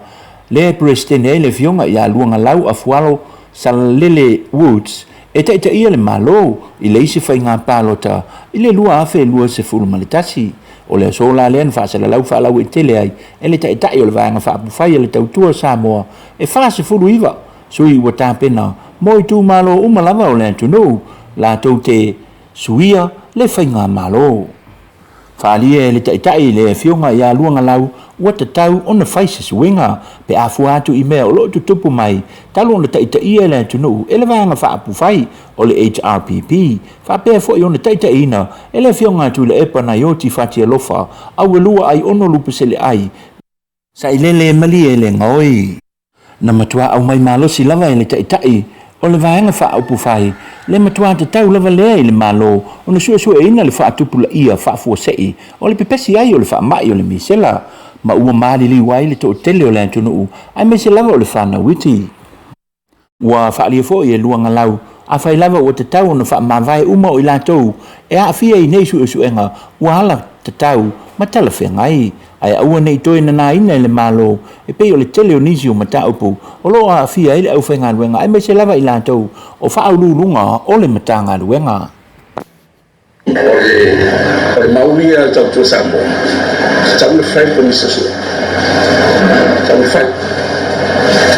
le presidente e le fionga i a luanga lau a fualo Salele Woods e taita ia le malo i le isi whai ngā pālota i le lua afe lua se fulu malitasi o le sola lean whaasala lau whaalau e tele ai e le taita i o le vanga whaapufai o le tautua o Samoa e whaase fulu iwa sui ua tāpena mo i tū malo umalava o le antunou la tau te suia le whai ngā malo. Whaalia e le taitai le fionga i a luanga lau ua tatau ona whaise suenga pe a fuatu i mea o lo tutupu mai talu ona taitai e le tunu e le vanga whaapufai o le HRPP whapea fo i ona taitai ina e le fionga tu le epa na ioti whatia lofa au e lua ai ono lupesele ai sa i lele mali e le ngoi na matua au mai malosi lava e le taitai o le vaenga whaapufai le matua te tau lava lea i le malo o na sua ina le whaatupu la ia whaafua o le pepesi ai o le whaamai o le misela ma ua maali wai le to tele o le antunu ai me se lava o le whana witi ua whaalia fo i e luanga lau a whai lava o te tau na whaamawai uma o i lātou e a whia i nei suenga ua hala te tau ma tala whengai ai aua nei toi na nā ina i le malo e pei o le tele o nisi o mataupu o lo a whia i le au whenga luenga ai me se lava i lātou o whaaululunga o le matanga luenga. O le mauri a tautua Samoa tau le whai po nisa sua tau le whai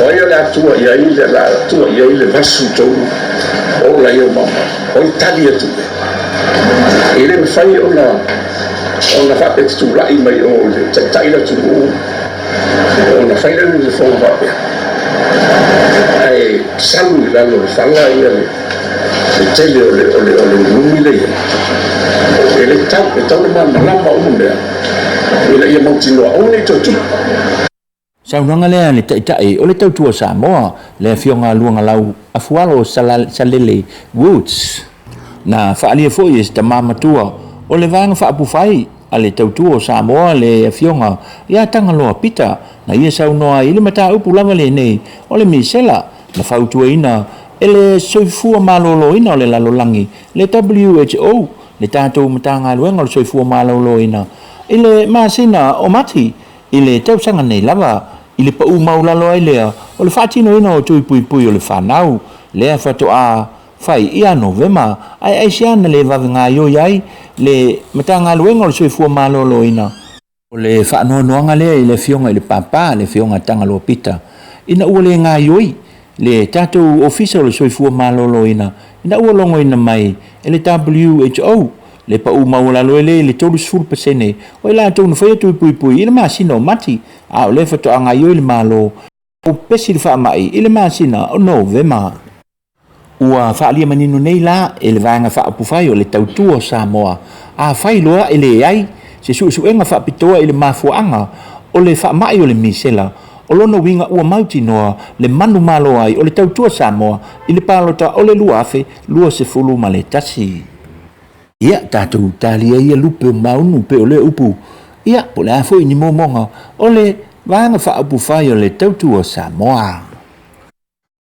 o ia le atua ia i le la atua ia i le vasu tau o la ia mama o i tali atu i le whai o na whapet tu lai mai o le taitai la tu o na whai le le whonga wape ai salu i lalo le whanga ia le tele o le numi le ia e le tau le malama o mea e le ia mautinoa o nei tautu. Saunanga lea le taitai o le tautua Samoa le fionga luanga lau a fualo Salele Woods na whaalia foi e sta mamatua o le vanga whaapufai ale tautua o Samoa le fionga ia tanga loa pita na ia sau noa i le mata upu lava le nei o le misela na fautua ina ele soifua malolo ina o le lalolangi le WHO le tātou matanga luenga o le soifua malolo ina ile masina o mati ile tausanga nei lava ile pa umau lalo ai lea o le whaatino ina o tui pui pui o le whanau lea whatoa fai ia novema ai siana le vave ngā ioi ai le matanga luenga o le soifua malolo ina o le whaanoanoanga lea i le fionga i le papa le fionga tanga loa pita ina ua le ngā ioi le tātou ofisa o le soifua malolo ina ina ua longo ina mai e le WHO le pa umau lalo le tolu 10% o i la tau na whaia tui pui pui i le masina o mati a o le whatoa ngā ioi le malo o pesi le whaamai i le masina o novema ua whaalia manino nei la e le vanga whaapufai o le tautua o Samoa a whai loa e le ai se suenga whaapitoa i le mafuanga o le whaamai o le misela o lona winga ua mauti noa le manu malo ai o le tautua Samoa i le palota o le luafe lua se fulu ma le tasi ia tātou talia ia lupe o maunu pe o le upu ia po le afo ini momonga o le vanga whaapufai o le tautua o Samoa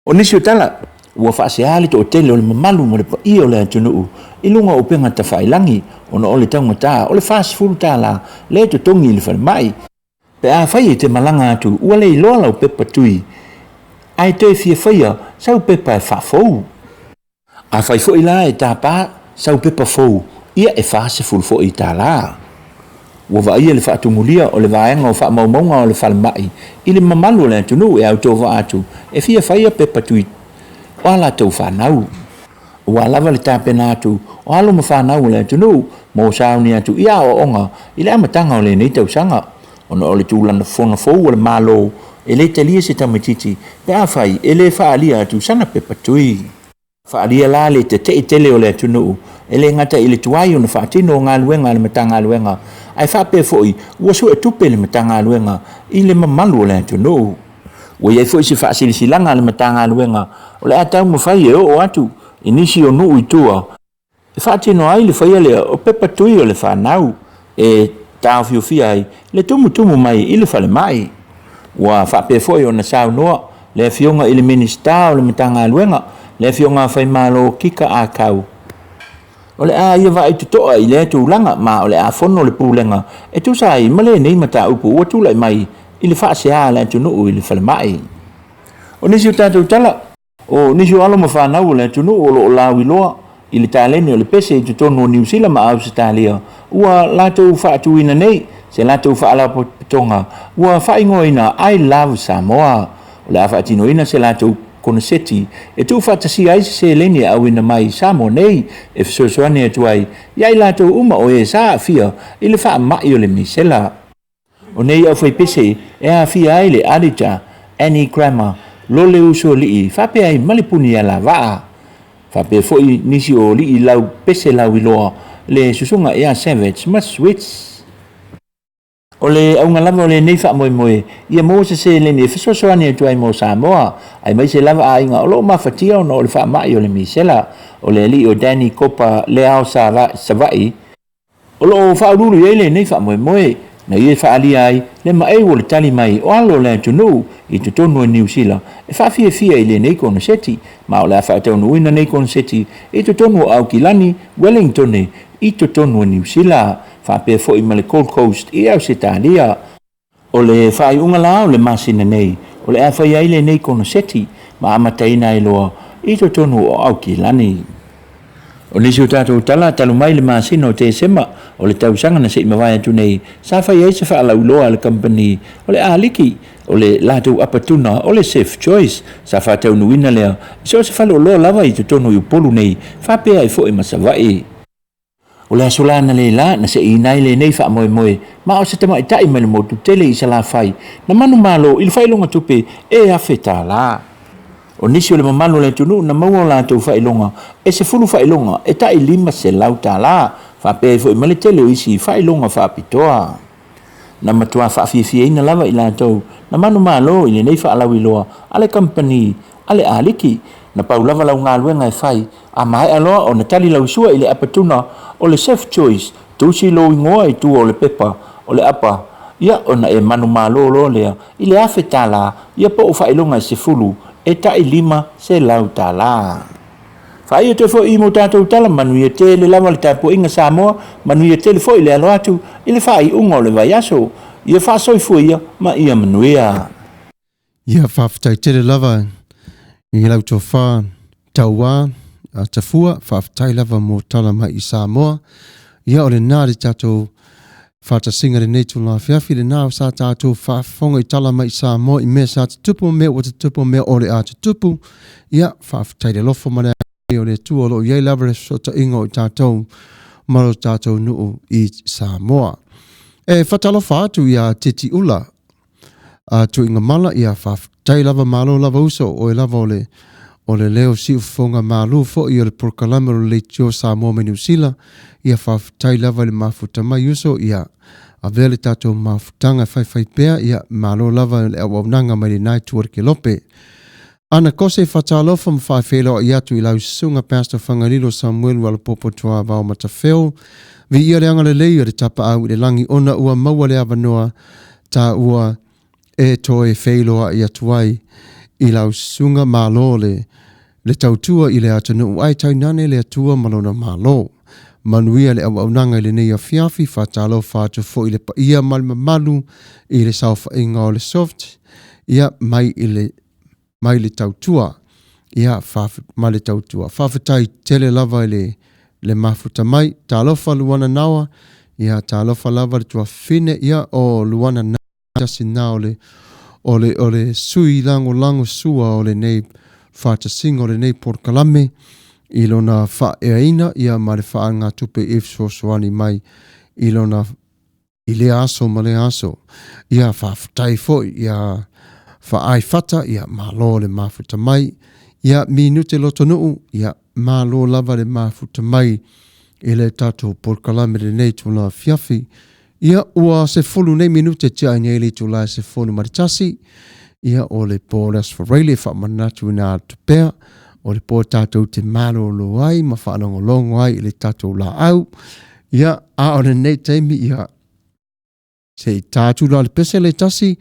o nisi o tala ua whaaseale to o tele o le mamalu mo le pa ia o le atunuu i lunga o penga ta whailangi o na o le taungata o le fast food tala le to tongi le whalimai pe a whai e te malanga atu ua le iloa lau pepa tui ai te fia whaia sau pepa e whafou a whai fo i la e tāpā sau pepa fou ia e fase fulu fo i tala ua va ia le whaatumulia o le vaenga o whaamaumaunga o le whalimai i le mamalu o le atunuu e au tova atu e fia whaia pepa tui o ala tau whanau. Ua lava le tāpena atu, o alo ma whanau le tunu, mo sauni atu ia o onga, i le amatanga o le nei tau sanga. Ona o le tūlana whona fau o le malo, e le talia se tamatiti, pe a whai, e le whaalia atu sana pepa tui. Whaalia la le te te tele o le tunu, e le ngata i le tuai o na whaatino o ngā luenga le matanga luenga, ai whape foi, ua su e tupe le matanga luenga, i le mamalu o le tunu. Ua iai foi se whaasilisilanga le matanga luenga, o le atau mawhai e o atu, inisi o nuu i tua. E whaatino ai le whaia lea o pepa tui o le whanau, e tau fiofia ai, le tumu mai i le whale mai. Ua whape foi o na sau noa, le fionga i le minista o le matanga luenga, le fionga whai malo kika a kau. O le a ia vai tutoa i le tūlanga, ma o le a fono le pūlenga, e tu sai male nei mata upu ua tūlai mai, i le whaasea le tunu i le whale mai. O nisi o tātou tala, o nisi o alo ma whanau le tunu o lo lawi loa, i le tāleni o le pese i tutonu o New Zealand ma au se tālia, ua lātou whaatuina nei, se lātou whaala potonga, ua whaingoina I love Samoa, o le a whaatinoina se lātou koneseti, e tu whaatasi ai se leni au ina mai Samoa nei, e whasosoane atu ai, iai lātou uma o e saa fia, i le wha mai o le misela. O nei au whai pese, e a fia ai le adita, Annie Kramer, lole uso lii, whape ai malipuni ala waa. Whape foi nisi o lii lau pese lau iloa, le susunga ea savage, mas wits. O le aunga lava o le nei wha moe moe, ia mo se le ni whasosoani atu ai mo Samoa, ai mai se lava a inga o lo mawhatia o na o le wha mai o le misela, o le li o Danny Kopa le ao savai, o lo wha ururu i le nei wha moe moe, na ia whaalia ai, le maei o le tali mai o alo le tunu i te tonu o New Zealand, e whawhia i le nei kono seti, ma o le a whaatau uina nei kono seti, i te tonu o Aukilani, Wellington, i te tonu o New Zealand, whapea fo i male Gold Coast, i au se tālia. O le whai unga la o le masina nei, o le a whai ai le nei kono seti, ma amataina i loa, i te tonu o Aukilani. O nisi o tātou tala, talo mai le masina o te sema, o le tausanga na se imawai atu nei, sa whai ei se whaalau loa le company, o le aliki, o le lātou apatuna, o le safe choice, sa whātau nuina lea, se o se whalo loa lava i te tonu i polu nei, whapea i fo i masawai. O le asolana le la, na se inai le nei wha moe moe, ma o se tama i tai mai le motu tele i sa la whai, na manu malo, il whai longa tupe, e awhi tā la. O nisi o le mamalo le tunu na maua la tau whailonga, e se fulu whailonga, e tai lima se lau tā la, whapea i fo i male tele o isi whailonga whapitoa. Na matua whaafifia ina lava i la tau, na manu malo i le nei whaalau i loa, ale company, ale aliki, na pau lava lau ngā luenga e whai, a mai aloa o na tali lau sua i le apatuna o le safe choice, tusi lo ingoa i tu o le pepa o le apa ia ona e manu malolo lea i le afe tala ia po o whailonga i se fulu e tai lima se lau tala whai o te fo i mo tātou tala manu i te le lama le tāpo inga Samoa manu i te le fo i le alo atu i le whai unga o le vai aso ia whasoi fu ia ma ia manuia ia whaftai tere lava i lau tō whā tauā a tafua whaftai lava mo tala mai i Samoa ia o le nāre tātou whata singa le nei tū la whiawhi le nāo sa tātou whafonga i tala mai i Samoa i mea sa te tupu mea o te tupu mea o le a te tupu ia whaftai le lofo mare o le tua lo iei lava le sota ingo i tātou maro tātou nuu i Samoa e whatalofa atu ia titi ula tu inga mala ia whaftai lava malo lava uso o e lava o le leo si ufonga malu fo i o le porkalama o le tio Samoa me New Zealand ia whaftai lava le mafuta mai uso ia a vele tātou mafutanga whai pēr ia malo lava le awaunanga mai le nai tuar ke lope ana kose whatalofa mwhawhelo i atu i lau sunga Pastor Whangarilo Samuelu ala popo tua vau Matafeo vi ia le anga le lei o le tapa au le langi ona ua maua le avanoa ta ua e toe whailoa i atuai i lau sunga malo le tautua i le atanu ai tau nane le atua malona malo manuia le awaunanga i le nei a fiafi whatalo whātu fo i le pa ia malu i le sauwha inga o le soft ia mai le tautua ia mai le tautua whawhatai tele lava i le mafuta mai talofa luana nawa ia talofa lava le tua fine ia o luana nawa tasi na o le sui lango sua o le nei whatasinga o le nei porkalame i lona whaeaina ia ma le wha ngā tupe ifsosoani mai i lona i le aso ma le aso ia whawhatai fo ia whaai whata ia malo le mafuta mai ia minute loto nuu ia malo lava le mafuta mai i le tato porkalame le nei tula fiafi ia ua se fulu nei minute tia i le tula se fulu maritasi ia o le poras whareile whamanatu ina tupea o le po tatou te malo lo ai ma whanongolongo ai i le tatou la au ia a o le nei teimi ia se tatou la le pese le tasi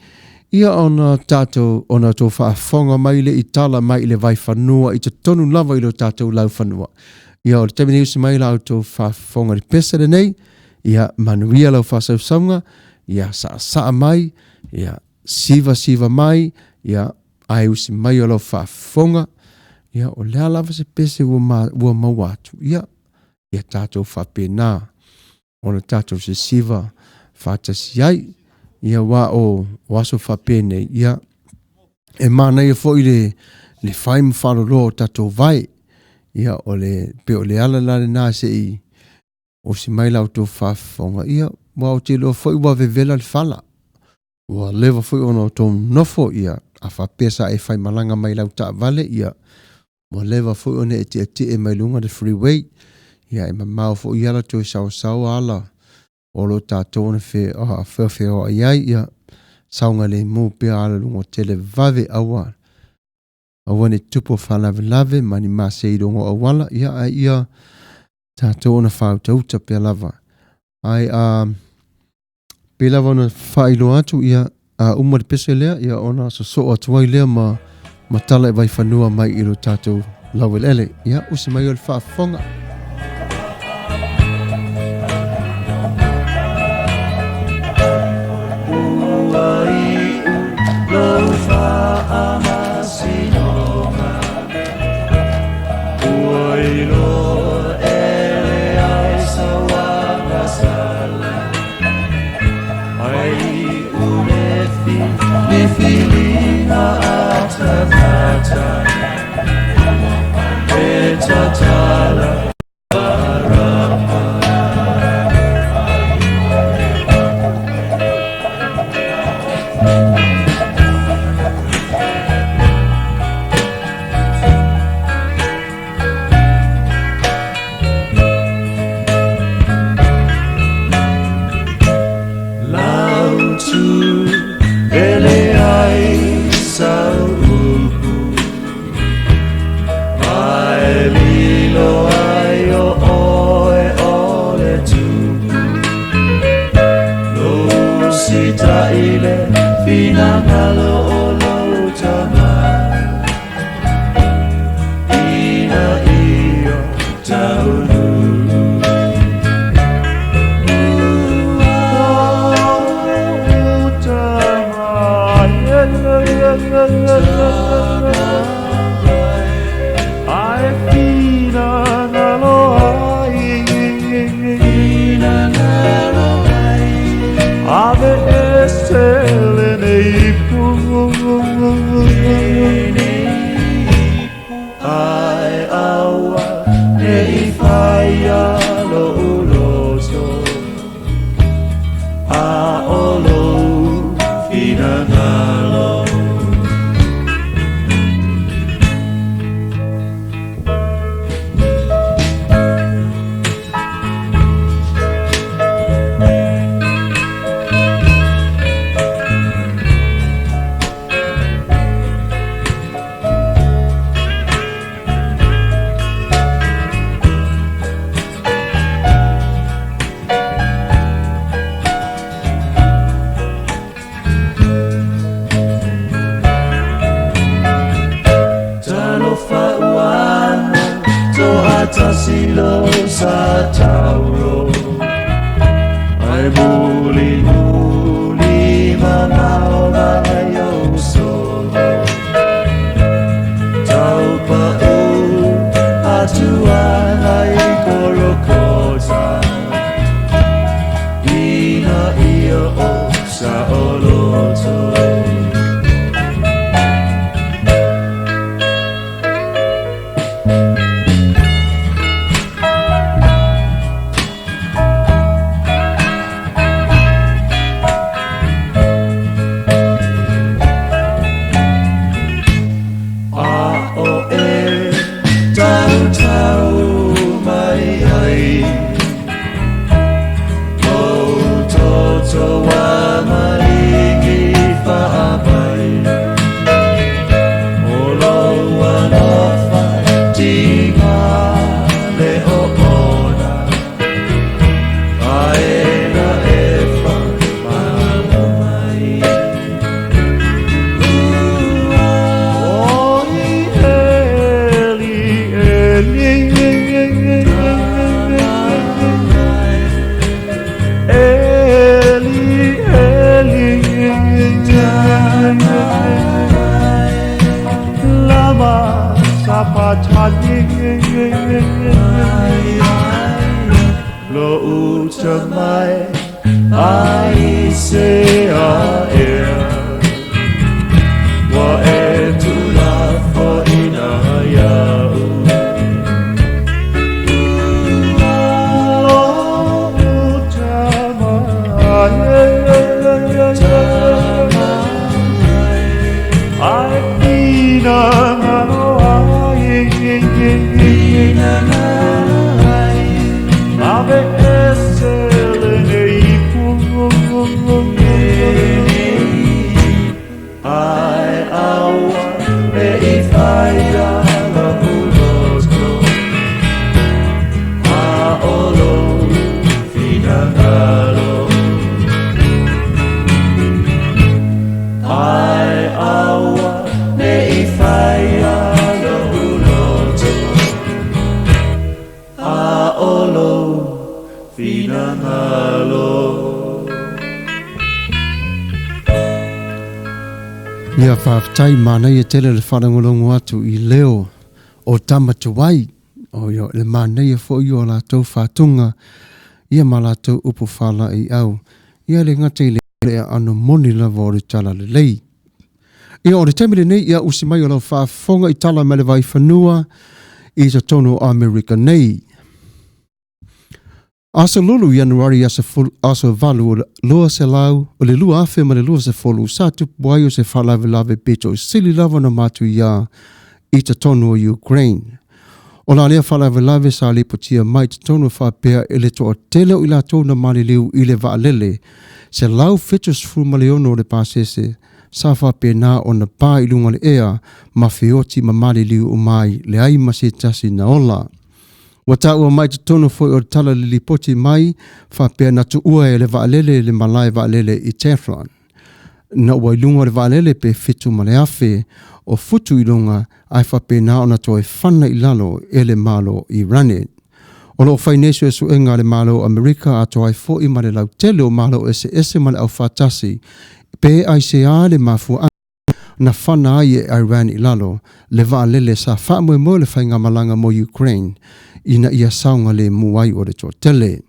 ia ona tatou ona tō whaafonga mai le i tala mai le vai whanua i te tonu lava i lo tatou lau whanua ia o le teimi ni usi mai lau tō whaafonga le pese le nei ia manuia lau whasau saunga ia saa mai ia siva mai ia ai usi mai o lau whaafonga ia o lea lava se pese ua mauatu ia tātou whapena o le tātou se siva whatasi ai ia wa o waso whapene ia e mana ia fo i le whaim whalolo tātou vai ia o le pe o le ala la le nā se i o si mai lau tō whafonga ia wa o te loa fo i wa vevela le whala ua lewa fo i ono tō nofo ia a whapesa e whai malanga mai lau ta vale ia mo lewa fo i one e te mai lunga de freeway ia e mamau fo i ala tō sau ala o lo tātou ne whewhe o ai ia saunga le mō pia ala lunga tele vave awa ne tupo whalave mani ma se i rongo awala ia tātou na whau tauta pia lava ai pia lava na whailo atu ia umari pese lea ia ona so atuai lea ma tala e vai whanua mai i lo tātou lawelele ia usi mai o le whaafonga sita ile fina ngalo olo tama ina iyo taulu Silo sa tauro ay muli manao ngayon solo tao pa atuan ay kolokosa ina iyo sa oloto lo utamai ai se a wa etu la fo ina ya lo utamai ai ina ave esele ai awa e ifaya la bulosko a olo finangalo ai awa e ifaya la bulosko a olo finangalo Ia whaafitai mana ia tele le whanangolongo atu I leo o tamatuai o ia le mana ia fo i o la tau whātunga ia ma la tau upu whala I au ia le ngata I le ano moni lava o le tala le lei. Ia o le temele nei ia usi mai o lau whaafonga I tala me le vai whanua I sa tono America nei. Asa lulu Januari asa valu o loa se lau, o le lua afe ma le lua se folu, sa tupu ai o se whalave lave beto, sili lava na matu ia I ta tonu o Ukraine. O la lea whalave lave sa le potia mai ta tonu whapea e le toa tele o ila tonu mali liu I le vaalele, se lau fetus fu maleono o le pasese, sa whapea na o na pā I lunga le ea, ma feoti ma mali liu o mai, le ai ma se tasi na ola. Wata ua mai te tono foi o tala li lipoti mai, whapea na tu ua e le vaalele le malai vaalele i Teflon. Na ua ilunga le vaalele pe fitu male afe, o futu ilunga ai whapea na ona toi whana ilalo e le malo i rane. O lo whainesu e suenga le malo Amerika ato ai fo i male lau tele o malo ese male au whatasi, pe ai se a le mafu na whana ai e Iran ilalo, le vaalele sa whaamue mo le whainga malanga mo Ukraine, ina ia saunga le muai o le tō tele.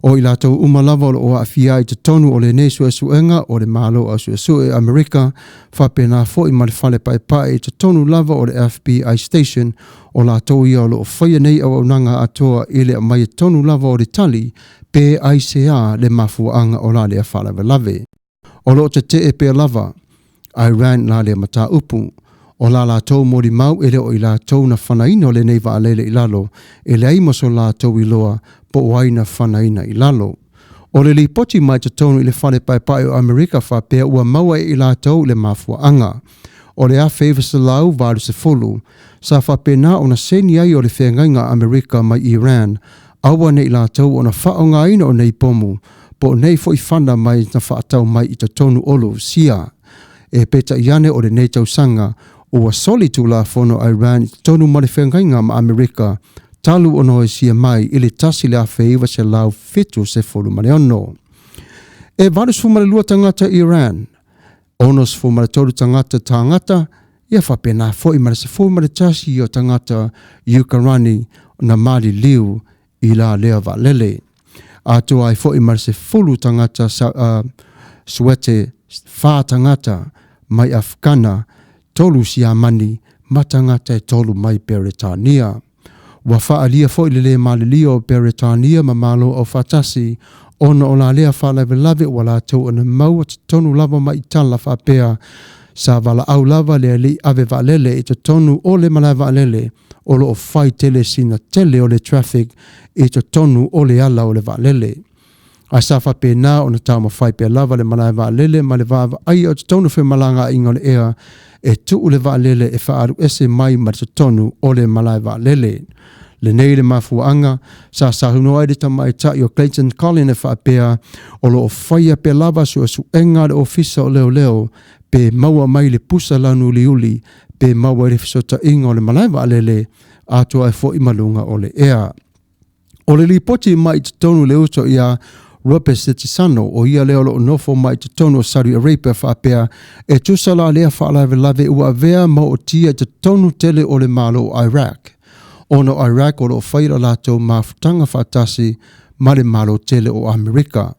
O i lātou umalava o a fia i te tonu o le nesu e suenga o le malo a su e Amerika, whapena fo i male whale pai i te tonu lava o le FBI station o lātou ia o lo whaia nei au nanga atoa i le mai tonu lava o le tali, pe ICA le mafuanga o la le a whalawe lave. O lo te pe lava, Iran la le mata upu, o la lātou mori mau ele o i lātou na whanaina o le nei vaalele i lalo, e le aimo so lātou i loa po waina whanaina i lalo. O le li poti mai te tonu i le whale pai o Amerika whapea ua maua i lātou le mafua anga. O le a favor lau varu se fulu, sa whapena o na seni ai o le whengainga Amerika mai Iran, awa nei lātou o na whaonga ina o nei pomu, po nei fo i whana mai na whaatau mai i te tonu olo sia. E peta iane o le nei tausanga, ua soli tu la fono Iran i tonu male whengainga ma Amerika, talu ono e sia mai ili tasi le a feiva se lau fitu se fulu male ono. E varus fu male lua tangata Iran, onos fu male tolu tangata, ia whapena fo i male se fu male tasi o tangata Ukarani na mali liu i la lea valele. Ato ai fo i male se fulu tangata suete wha tangata mai Afgana, tolu si amani, matangata e tolu mai Beretania. Wa whaalia fo i le malilio o Beretania ma malo o whatasi, ona o la lea whalawe lave wa la tau ana maua te tonu lava mai itala whapea, sa wala au lava le li ave valele i te tonu o le malai valele, o lo o whai tele sina tele o le traffic i te tonu o le ala o le valele. A sa whapena o na tau ma whai pia lava le malai valele, ma le vava ai o te tonu whi malanga inga le ea, e tu le valele e whaaru ese mai ma te tonu o le malai valele. Le nei le mafuanga, sa sahuno ai le tamai ta i o Clayton Collin e whaapea, o lo o whaia pe lava su enga le ofisa o leo, pe maua mai le pusa lanu liuli, pe maua le fisota inga o le malai valele, ato ai fo imalunga o le ea. O le lipoti mai te tonu le uto ia Robert Setisano o ia leo lo nofo mai te tonu o Saudi Arabia whaapea e tusala lea whaalawe lave ua vea ma o tia te tonu tele o le malo o Iraq. Ono Iraq o lo whaira lato mafutanga whaatasi ma le malo tele o Amerika.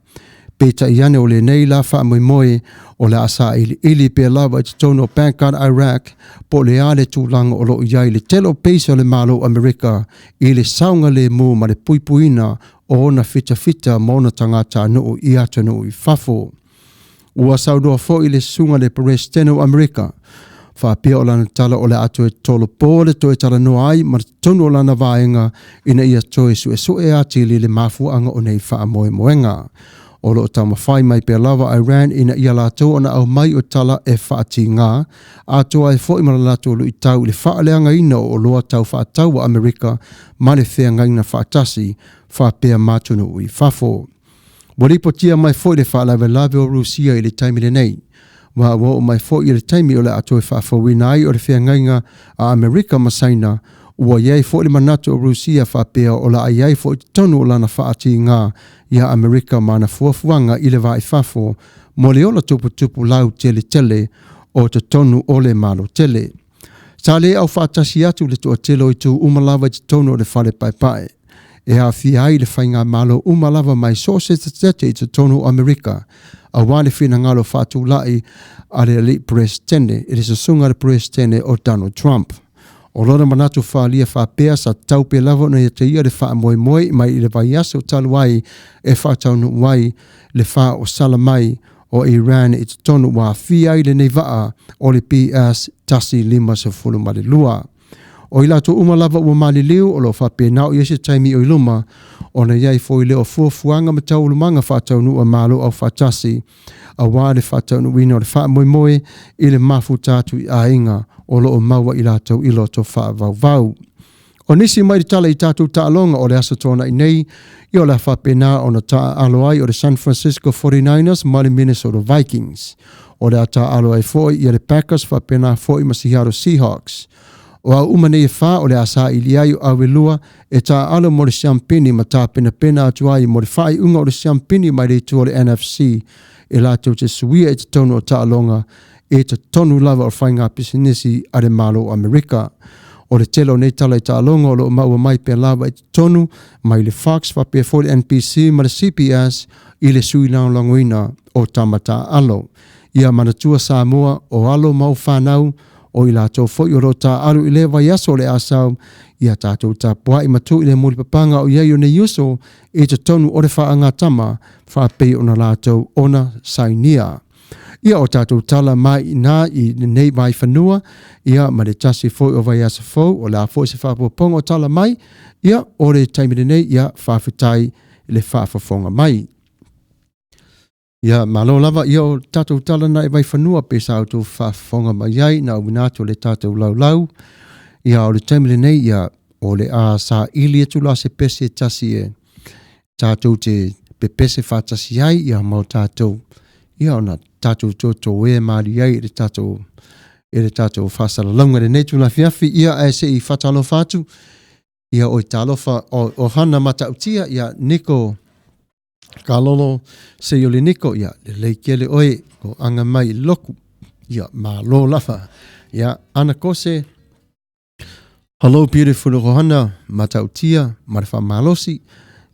Peta iane o le nei la whaamoimoe o le asa ili pe lava te tonu o Baghdad Iraq po le ale tūlanga o lo iai le telo peisa o le malo Amerika i le saunga le mu ma le puipuina o ona fita ma ona tangata nuu i atu nuu i fafo. Ua saudoa fo i le sunga le Paris teno Amerika. Whapea o lana tala o le atu e tolo pō le toe tala no ai ma tonu o lana vaenga ina ia toe sue ati li le mafuanga o nei wha moe moenga. O lo tama whai mai pe lava Iran ina ia lato ona au mai o tala e whaati ngā, ato ai fo imana lato lu i tau le whaaleanga ina o loa tau whaatau wa Amerika ma le whea ngaina whaatasi whapea matunu i fafo. Waripo tia mai fo i le whaalawe lave o Rusia i le taimi le nei. Wa o mai fo i le taimi o le ato e whaafawina ai o le whea ngainga a Amerika masaina, ua iei fo i le manatu o Rusia whapea o la iei fo i tonu o lana whaati ngā ia Amerika mana fuafuanga i le vai fafo mo le ola tupu lau tele o te tonu o le malo tele. Sa le au whaatasi atu le tua telo i tu umalawa te tonu o le whale pai. E a ai le whainga malo umalawa mai so se te i te tonu o Amerika. A wale whina ngalo whatu lai a le elite press tene, it is a sunga le press tene o Donald Trump. O lora manatu whaalia whapea sa taupe lava na te ia le wha moe mai i le vai aso talu ai e whataunu wai le wha o Salamai o Iran i te tonu wā whiai le nei waa o le PS tasi 5 male lua. O i lato umalava ua mali liu o lo whapea nao i ese taimi o iluma o na iai fo i leo fuafuanga ma tau lumanga whataunu a malo au whatasi a wā le whataunu wina o le wha moe i le mafu tātu i a inga o lo o maua i lato i loto wha vau. O nisi mai di tala I tātou tālonga o le asa tōna I nei, I o le whapena o na tā alo ai o le San Francisco 49ers ma le Minnesota Vikings. O le ata alo ai foi I le Packers whapena foi ma Seattle Seahawks. O a umane e wha o le asa ili ai o awelua e tā alo mo le siampini ma tā pena atu ai mo le whai unga o le siampini mai le tu o le NFC e lātou te suia e te tonu o tālonga e te tonu lava o whainga pisinisi a le malo Amerika. O le telo nei tala I tālonga o lo maua mai pe lava I te tonu mai le Fox whape for le NBC ma le CBS I le sui langoina o tamata alo. Ia manatua Samoa o alo mau whanau o I lātou fo I rota alu I le vai aso le asau ia tātou tāpua I matu I le muli papanga o iei o ne yuso e te tonu o le whaanga tama whapei o na lātou ona sainia. Ia o tātou tala mai nā I nei vai whanua, ia ma le tasi fo o vai asa fo o la fo se whapoponga o tala mai, ia o le taimine nei ia whawhitai le whafafonga mai. Ia malo lava ia o tātou tala na vai whanua pe sa auto whafonga mai ai na uminato le tātou lau, ia o le taimine nei ia o le a sa ili e tula se pese tasi e tātou te pepese whatasi ai ia mau tātou. Ia ona tātou tō e maari ai e le tātou whasara launga le netu na fiafi ia e se I whatalo whatu ia o I tālofa o hana matautia ia Niko Kalolo se yo le Niko ia le leikele oe o anga mai loku ia ma lo lafa ia ana kose hello beautiful o hana matautia marfa malosi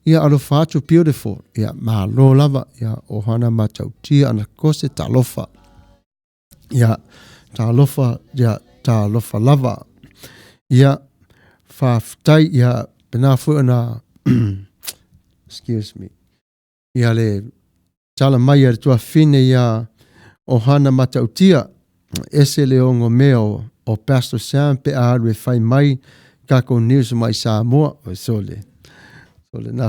ia alo whātu beautiful, ia ma lo lava, ia o hana matautia ana kose talofa. Ia talofa, ia talofa lava. Ia whaftai, ia pena fuana, excuse me, ia le tala mai ar tua fine ia o hana matautia, ese le ongo meo o Pastor Sam pe aarwe whai mai kako news mai Samoa, o sole. Ole na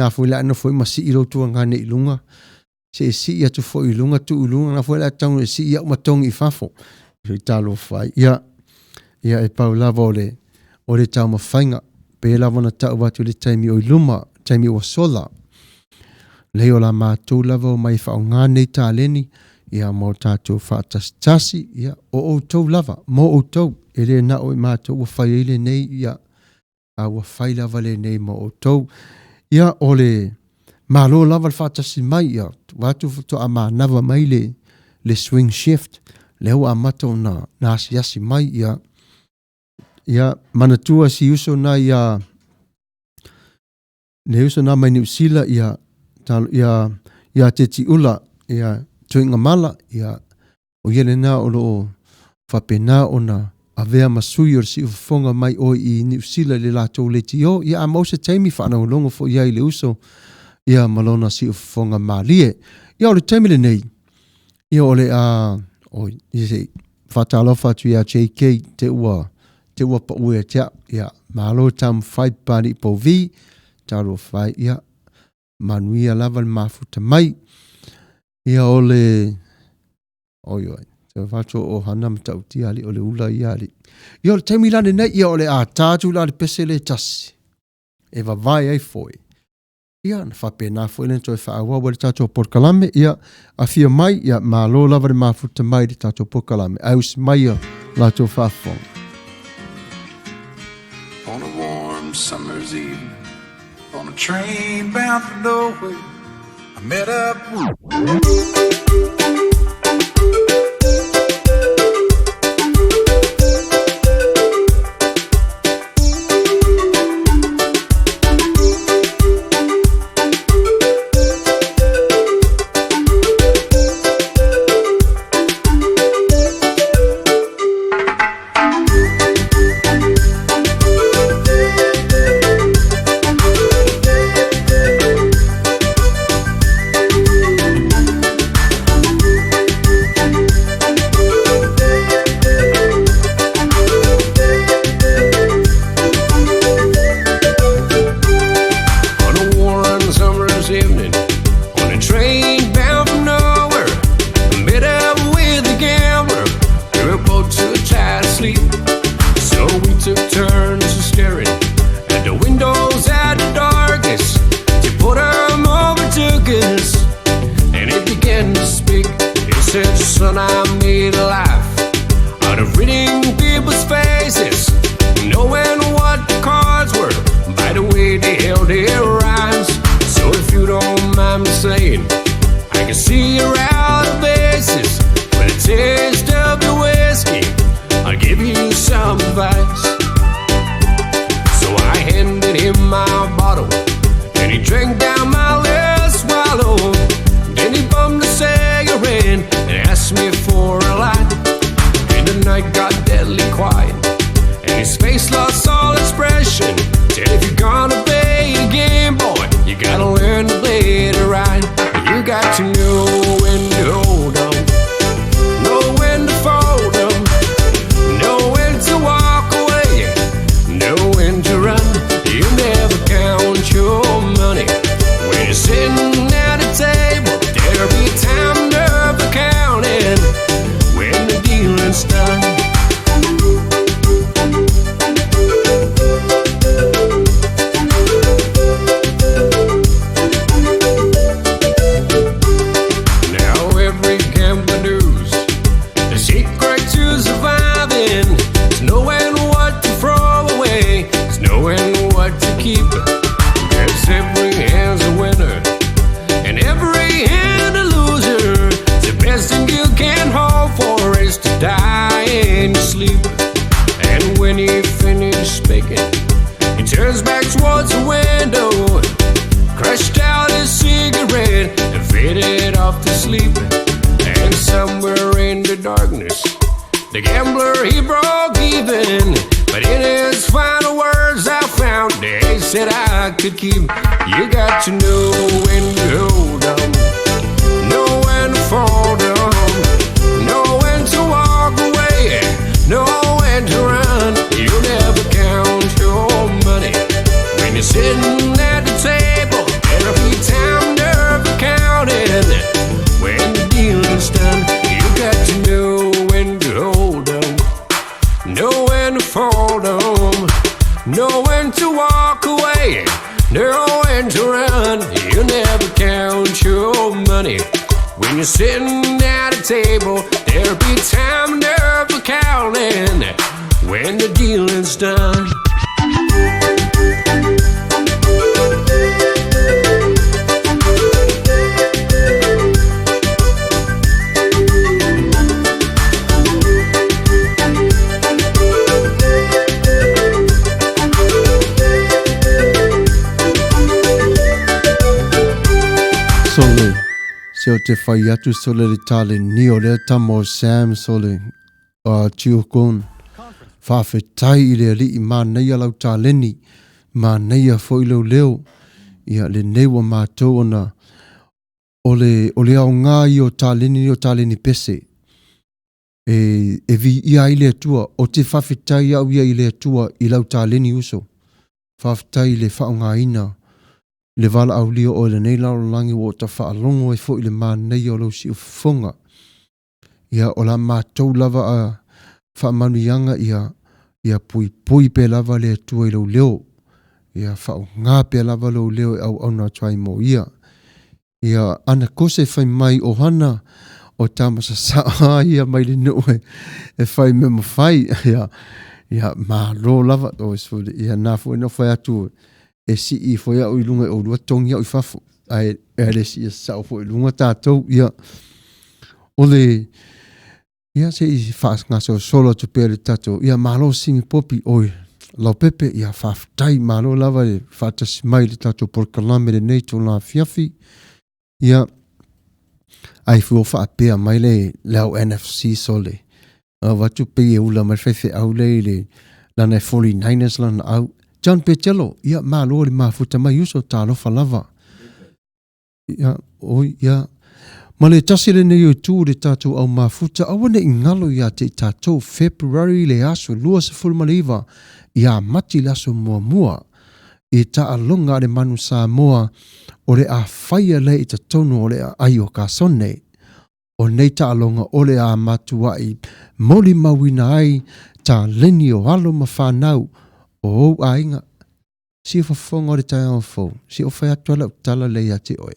fu la no foi masi ilo tu ngane ilunga se si ia tu foi ilunga tu ilunga na foi la tang si ia matong I fafo I talo fai ia e paula vole o le tau mafainga pe la vona tau watu le taimi o iluma taimi o sola le o la mātou lava o mai whao ngane tāleni ia mo tātou whaatastasi ia o tau lava mo o tau e le na o mātou o whai ele nei ia a wa fai lava le nei mo o tau. Ia o le malo lava whatasi mai ia. Watu to a manava mai le swing shift. Leo a mato na asiasi mai ia. Ia manatua si uso na ia. Le uso na mai niusila ia. Ia teti ula ia tuinga mala ia. O yele na o lo whapena o na. Avea masui o si ufonga mai o I New Zealand le lātou le tio. Ia a mausa taimi whanau longo fo ia I le uso. Ia malona si ufonga malie. Ia o le taimi le nei. Ia o le a... O i se whatalofa tu ia JK te ua pa ue tea. Ia malo tam whai pani po vi. Taro whai ia. Manuia lava le mafuta mai. Ia o le... Oi. Vato o hana matauti ali o le ula I ali. Ia o le taimi lane nei ia o le a tātu la le pese le tasi. E vai ai foi. Ia na whapena foi le toi whaawa wa le tātou porkalame. Ia a fia mai ia malo lava le mafuta mai le tātou porkalame. Aus mai ia la tō whafong. On a warm summer's evening, on a train bound for nowhere, I met up said, son, I made a life out of reading people's faces, knowing what the cards were by the way they held their eyes. So if you don't mind me saying, I can see your outer faces with a taste of your whiskey. I'll give you some advice. So I handed him my bottle, and he drank down my last swallow. Then he bummed a cigarette and asked me for a light. And the night got deadly quiet, and his face lost all expression. Said, if you're gonna play the game, boy, you gotta learn to play it right. You got to know when to hold on, know when to fold them, know when to walk away, know when to run. You never count your money when you're sitting at a table. There'll be time enough for counting when the dealing's done. Now every gambler knows the secret to surviving is knowing what to throw away, is knowing what to keep. Cause every hand's a winner and every hand a loser. The best thing you can hope for is to die in your sleep. And when he finished speaking, he turns back towards the window, crushed out his cigarette and faded off to sleep. And somewhere in the darkness, the gambler, he broke even. But in his final words I found, they said I could keep. You got to know when to hold on, know when to fall down, know when to walk away, know when to run. You never count your money when you're sitting at the table. There'll be time never counting when the dealing's done. You got to know when to hold on, know when to fall down, know when to walk away, know when to run. You never count your money when you're sitting at a table. There'll be time never counting when the dealing's done. Sole, se o te whai atu sole le tale ni o lea tamo Sam sole tiu kon. Whawhetai I le ali I mā neia lau tā leni, mā neia fo I leo leo, ia le newa mātou ona o le au ngā I o tā leni pese. E vi ia I le atua, o te whawhetai au ia I le atua I lau tā leni uso. Whawhetai le whao ngā ina, le vala au lio o le nei lau langi o ta whaalongo e fo I le mā neia o lau si ufonga. Ia o la mātou lava a whaamanu yanga ia pui pe lava le atua I lau leo. Ia whao ngā pe lava lau leo e au na tuai mo ia. Ia ana kose whai mai o hana o tamasa saa ia mai le noe e whai me mo whai. Ia mā ro lava o isfode. Ia nā fo ino whai atu e si I fo ia o ilunga o lua tongi au I whafo. Ai le si ia sao fo ilunga tātou. Ia ole ia se I whaas ngā so solo tu pere tātou. Ia mālo singi popi oi. Lau pepe ia whaftai mālo lava e whatasi mai le tātou por kalame le nei tō la fiafi. Ia ai fu whaapea mai le lau NFC sole. Watu pe e ula mai whaife au le lana 49ers lana au. John Petelo, ia mālo le mafuta mai uso tālofa lava. Ia, oi, ia. Ma le tasi le nei o tū le tātou au mafuta, awane I ngalo ia te tātou February le aso lua se fulmaliva, ia mati le aso mua mua. I ta alonga le manu sa moa, o le a whaia le I ta tono o le a ai o ka sone. O nei ta alonga o le a matua I moli mawina ai, ta leni o alo ma whanau, o ainga. Si o whafonga o le tai au fau, si o whai atuala o tala le ia te oe.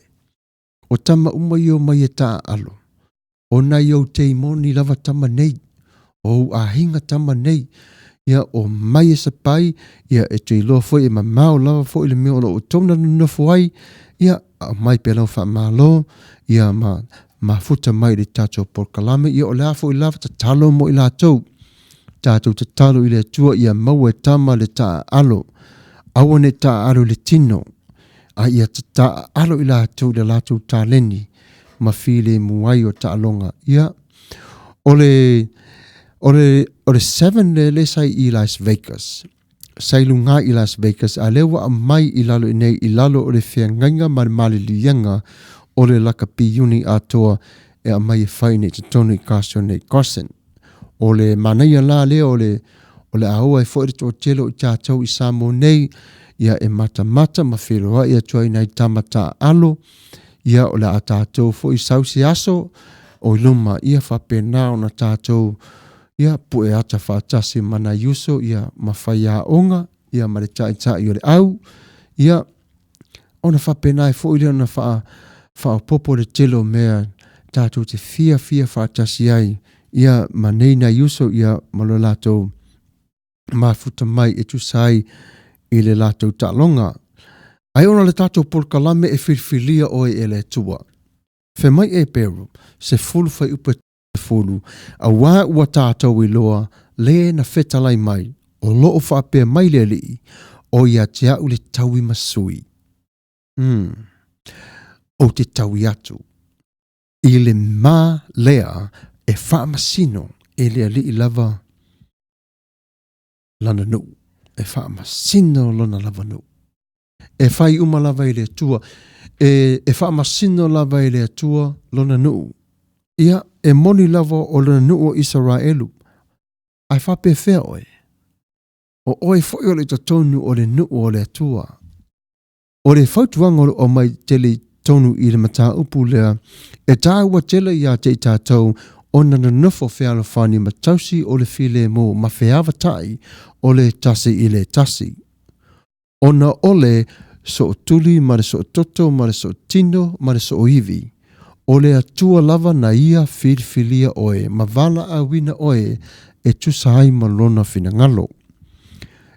O tama umai o mai e taa alo. Ona iau te imoni lava tama nei. O a hinga tama nei. Ia o mai e sa pai. Ia e tui loa fo e ma mao lava fo i le meo o tona nufo ai. Ia a mai pe lau wha malo. Ia ma futa mai le tato por kalame. Ia o lea fo i lava ta talo mo i la tau. Tato ta talo i le tua. Ia mau e tama le ta alo. Awane ta alo le tino. A ia ta alo i la tau le la tau ta leni. Ma file muai o ta alonga. Ia ole 7 le sai i Las Vegas. Sai lunga i Las Vegas. A lewa a mai i lalo i nei i lalo o le whianganga mali lianga o le laka piuni atoa e a mai e whai nei te tonu i kasio nei kosen. O le manaia la lea o le aua e fwere to telo i tātou i Samo nei. Ia e mata ma whiroa ia tuai nei tamata alo. Ia o le a tātou fo i sausi aso o luma ia whapena o na tātou. Ia pu e ata whaatasi mana yuso ia mawhai a onga. Ia mare tai i o le au. Ia ona whapena e fo i leo na whaopopo le telo mea tātou te fia whaatasi ai. Ia manei na yuso ia malo lātou mafuta mai e tu sai i le lātou talonga. Ai ona le tātou polkalame e whirwhilia oe e le tua. Whe mai e peru, se fulu whai upa fulu, a wā ua tātou i loa, le na whetalai mai, o loo whapea mai le li, o ia te au le taui masui. O te taui atu. I le mā lea e whaamasino e lea li i lava lana nu. E whaamasino lana lava nu. E whai uma lava i le tua. E whaamasino lava i le tua lona nu. Ia e moni lava o lona nu o Israelu. Ai whape whea oe. O oe whoi o le tonu o le nu o le tua. O le whautuanga o mai tele tonu i le mata upu lea. E tāua tele ia te tātou o nana nufo whea whani matausi o le file mo ma wheawa tai o le tasi i le tasi. Ona ole so tuli, mare so toto, mare so tino, mare so iwi. Ole atua lava na ia whirwhilia oe, ma vala a wina oe e tusahai malona fina ngalo.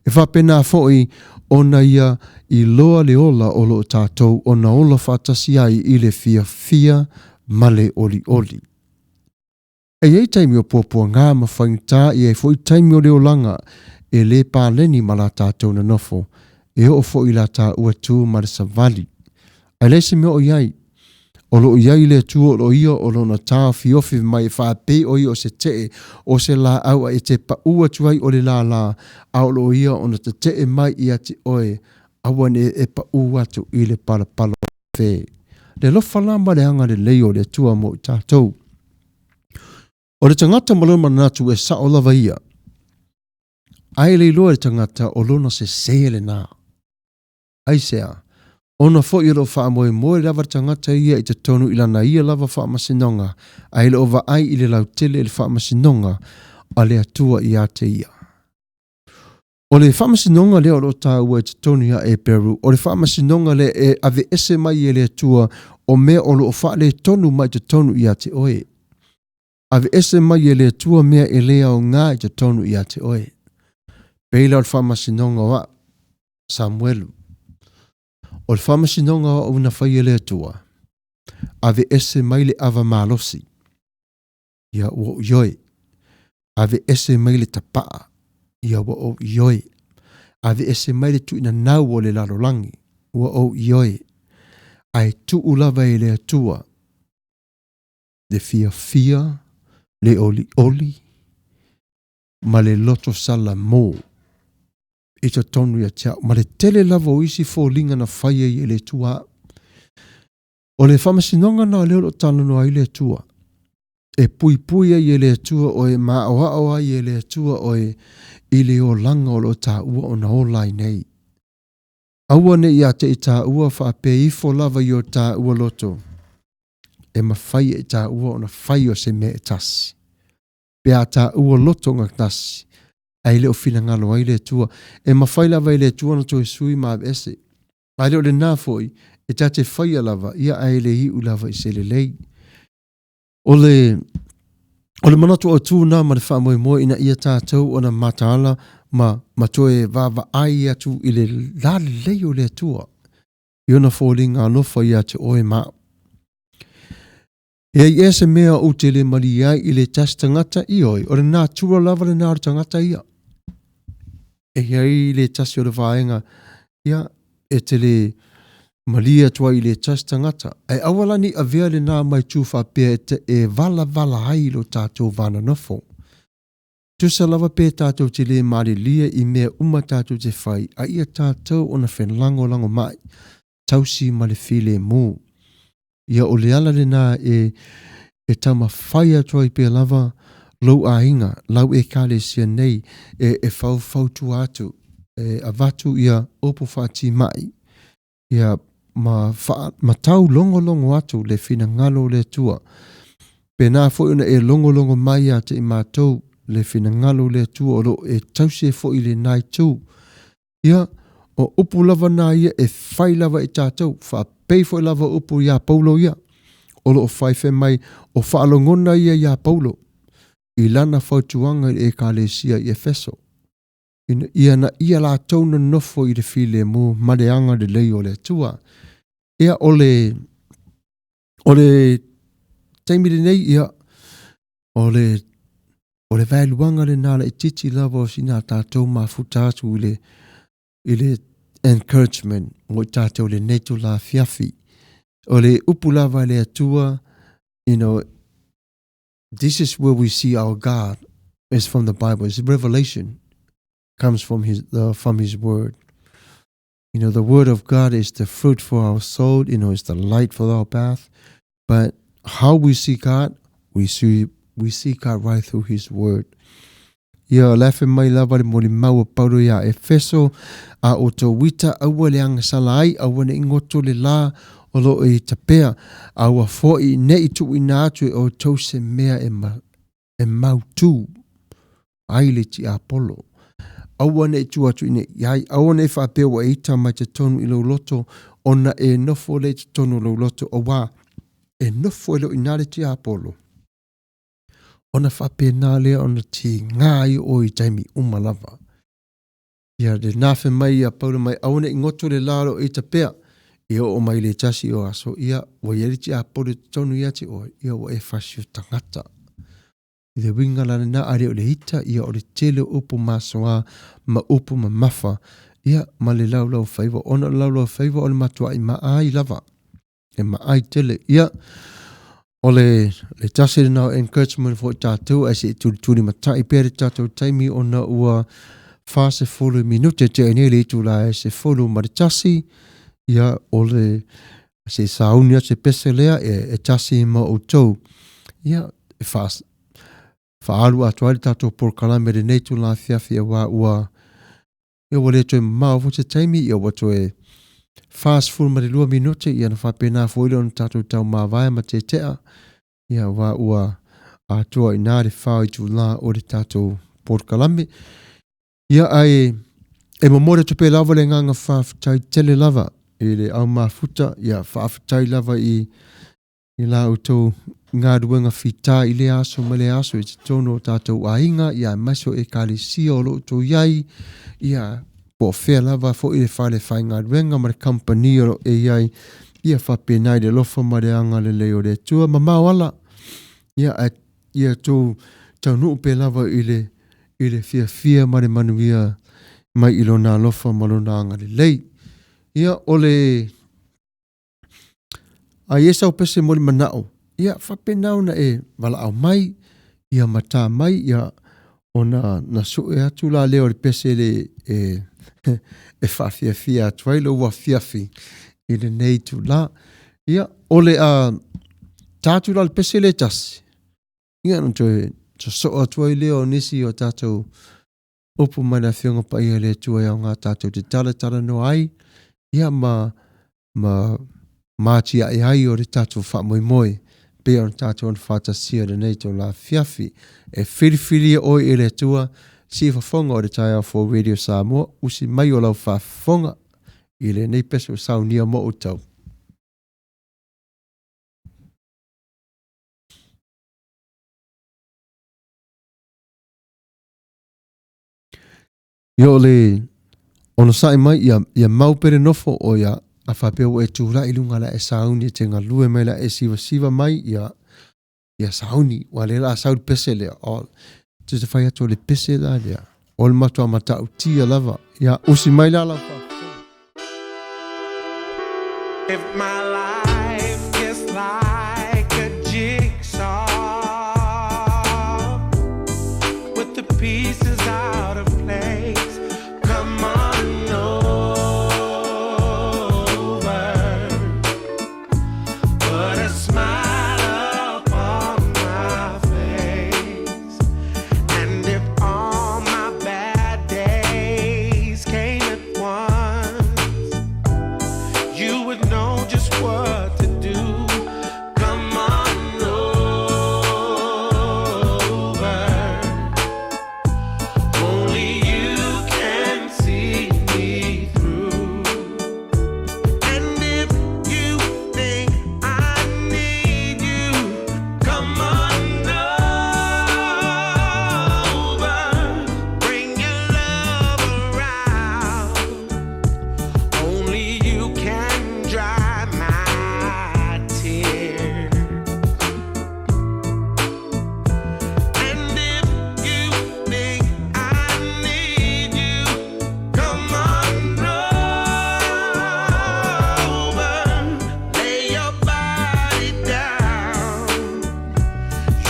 E whapena foi ona ia i loa le ola o lo tātou ona ola whatasi ai i le fia male oli. E ei taimi o pōpua ngā mawhaingta i e foi taimi o leo langa e le pāleni ma la tātou na nofo. E o fo i la tā ua tū mara sa vali. Ai leise me o iai. O lo iai le tū o lo ia o lo na tā fiofi mai whaape o i o se te o se la aua e te pa ua tuai o le la au lo ia o na te te mai i ati oe awane e pa ua tu i le pala fe. Le lofa la ma le anga le leo le tua mo tātou. O le tangata maloma natu e sa o lava ia. Ai le loa le tangata o lona se le nā. Ai sea, ona fo i lo wha moe lava tangata ia i te tonu i lana ia lava wha masinonga, ai le ova ai i le lau tele le wha masinonga, a le atua i a te ia. O le wha masinonga leo lo tā ua i te tonu ia e Peru, o le wha masinonga le e ave ese mai e le atua, o mea o lo wha le tonu mai te tonu i a te oe. Ave ese mai e le atua mea e lea o ngā i te tonu i a te oe. Peila o le wha masinonga wa Samuelu. O le whamasinonga o una whai ele atua. Ave ese mai le ava malosi. Ia o ioi. Ave ese mai le tapaa. Ia o ioi. Ave ese mai le tuina nau o le lalolangi. Ua o ioi. Ai tu ulava ele atua. Le fia. Le oli. Ma le loto sala mo. I ta tonu ia tia, ma le tele lava o isi fo linga na whaia i le tua. O le whamasinonga na leo lo talano ai le tua. E pui ai le tua o e maa oa ai le tua o e i le o langa o lo ta ua o na o lai nei. Aua ne ia te i ta ua whaape i fo lava i o ta ua loto. E ma whaia i ta ua o na whaia o se me e tasi. Pea ta ua loto ngak tasi. Ai leo fina ngalo ai le tua. E mawhai lava i le tua na toi sui maa ese. Ai leo le nā foi, e tate whaia lava, ia ai le hi u lava i se le lei. O le manatu o tūna ma le wha moe moe ina ia tātou o na mataala ma toe vava ai atu i le lale leo le atua. I ona fōlinga alofa ia te oe maa. E ai ese mea o te le mali ai i le tas tangata i oi, o le nā tura lava le nā tangata ia. E ai le tas o le vaenga ia e te le malia tua i le tas tangata. E awalani a vea le nā mai tūwha pia e vala ai lo tātou vana nofo. Tusa lava pē tātou te le maali lia i mea uma tātou te whai, a ia tātou o na whenlango mai, tausi ma le file mū. Ia o le ala le nā e tama whai atua i pē lava, lau a inga, lau e kale sia nei, e fau tu atu, a vatu ia opo whati mai, ia ma tau longo atu le fina ngalo le tua. Pena fo ina e longo mai a te i mātou le fina ngalo le tua o lo e tausi e fo i le nai tu. Ia o upu lava na ia e whai lava i tātou, wha pei fo i lava upu ia paulo ia. O lo o whai fe mai o whaalongona ia paulo. I lana whautuanga e ka le sia i e feso. Ia na ia la tauna nofo i le file mo mareanga le lei o le tua. Ia o le taimire nei ia o le vailuanga le nala i titi lava o sina tātou mafuta atu i le encouragement o tātou le neto la fiafi. O le upu lava le atua, you know, this is where we see our God is from the Bible. It's revelation. Comes from his word. You know, the word of God is the fruit for our soul, you know, it's the light for our path. But how we see God, we see God right through his word. Ia lefe mai lava le moli mau paulo ia Efeso a o to wita aua le anga salai aua ne ingoto le la o lo e tapea aua foi ne i tu ina atu o tau se mea e mau tu aile ti Apollo. Aua ne tu atu ine iai, aua ne whapea wa eita mai te tonu ilo loto, ona e nofo le te tonu ilo loto, o wā, e nofo ilo inare ti Apollo. Ona whapea nā lea, ona ti ngāi o i taimi umalava. Ia de nafe mai a paura mai, aua ne ingoto le laro e tapea, ia o mai le tasi o aso, ia wa ieri ti Apollo te tonu ia ti o, ia wa e fasio tangata. I le winga lana na are o le hita, ia o le tele upu masoa, ma upu ma mafa, ia ma le laulau whaiva, ona laulau whaiva o le matua i maai lava, e maai tele, ia o le tasi le nao encouragement for tātou, ai se tūri matai pere tātou taimi o na ua fase folo minute te ene le itu la e se folo maritasi, ia o le se saunia se pese lea e tasi ma o tau, ia e fase, whaalu atuari tātou por kalame re neitu la fiafi e wā ua ia wale toi mau fute taimi ia wato e fast full ma le 2 minute ia na whapena fuile on tātou tau mawai ma te tea ia wā ua atua i nāre whao i tu la o le tātou por kalame ia ai e mamore tupe lava le nganga whaafitai tele lava i le au mafuta ia whaafitai lava i la utou ngā ruenga whita i le aso ma le aso i te tono o tātou ainga ia maso e kali sia o lo utou iai ia po whea lava fo i le whale whai ngā ruenga ma le company o lo e iai ia whapenai le lofa ma le anga le leo le tua ma mawala ia tau nuu pe lava i le fia ma le manuia mai ilo nā lofa ma lo nā anga le lei ia ole a iesa o pese moli manao. Ia whapenau na e wala au mai, ia mata mai, ia ona na so e atu la leo le pese le e whawhiawhia atuai lo ua fiafi i le nei tu la. Ia ole a tātu la le pese le tasi. Ia no toe so atuai leo nisi o tātou upu mai na whionga pa ia le tua iau ngā tātou te tala no ai. Ia māti ai o le tātou wha moe. Pea on tātou on whātasia le nei tō la fiafi. E whiriwhiri oi e le tua, si whafonga o le tai au for Radio Samoa, usi mai o lau whafonga i le nei peso saunia mo o tau. Yo le ono sai mai ia maupere nofo o ia a whapeo e tūra i lunga la e sauni e tenga lue mai la e siva mai ia sauni wa le la saudi pese lea o te te whai ato le pese la lea o le matua matau tia lava ia usi mai la la If my life is like a jigsaw with the pieces out of place, come on over, put a smile upon my face, and if all my bad days came at once, you would know just what to do. Come on over. Only you can see me through. And if you think I need you, come on over. Bring your love around. Only you can dry my tears. And if you think I need you, come on over. Lay your body down.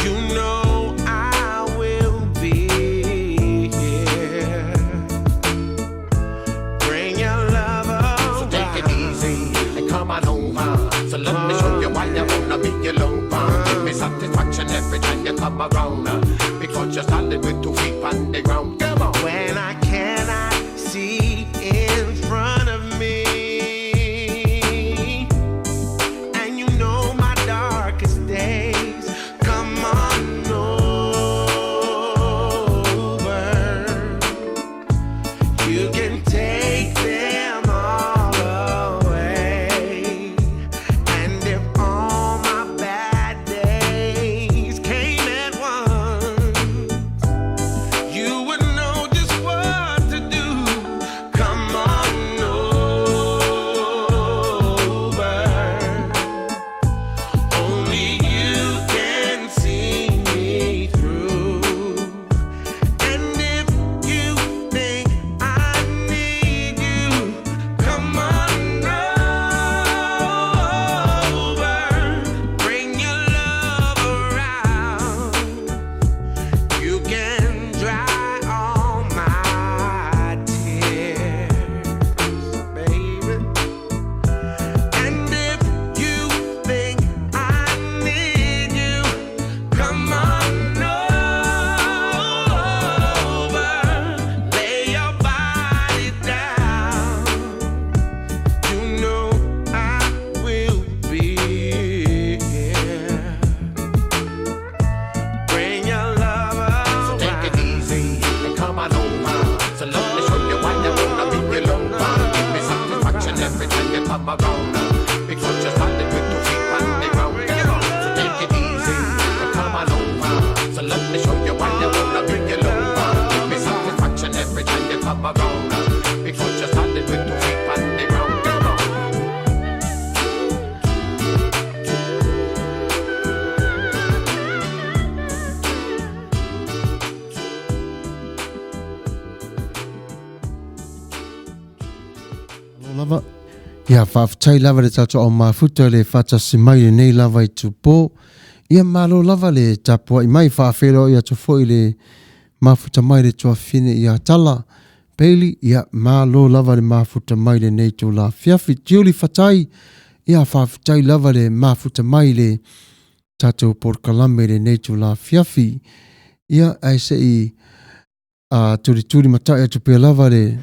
You know I will be here. Bring your love around. So take it easy and come on over. So let me show you why you wanna be alone. Give me satisfaction every time you come around. Because you're standing with 2 feet on the ground. Come on. When I cannot see in front of me, and you know my darkest days, come on over. You can take them all away, and if all my bad days came at once, you would know just what to do. Come on over. Only you can see me through. And if you think I need you, come on over. Bring your love around. You can dry all my tears, baby. And if you think I need you, come on over. Lay your body down. You know I will be here. Bring your love So take it around. easy and come on over. So let me show you why you wanna be alone. Give me satisfaction every time you come around. Because you're standing with 2 feet on the ground. So take it easy and come on over. So let me show you why you wanna be alone. Give me satisfaction every time you come around. Because you're standing with 2 feet on the ground. Come on. lava ia whaafitai lava le tato o mafuta le whatasi mai le nei lava i tupo ia malo lava le tapua i mai whaafero ia tufo i le mafuta mai le tua fine ia tala peili ia malo lava le mafuta mai le nei tu la fiafi tiuli whatai ia whaafitai lava le mafuta mai le tato porkalame le nei tu la fiafi ia ai se i turi matai atu pia lava le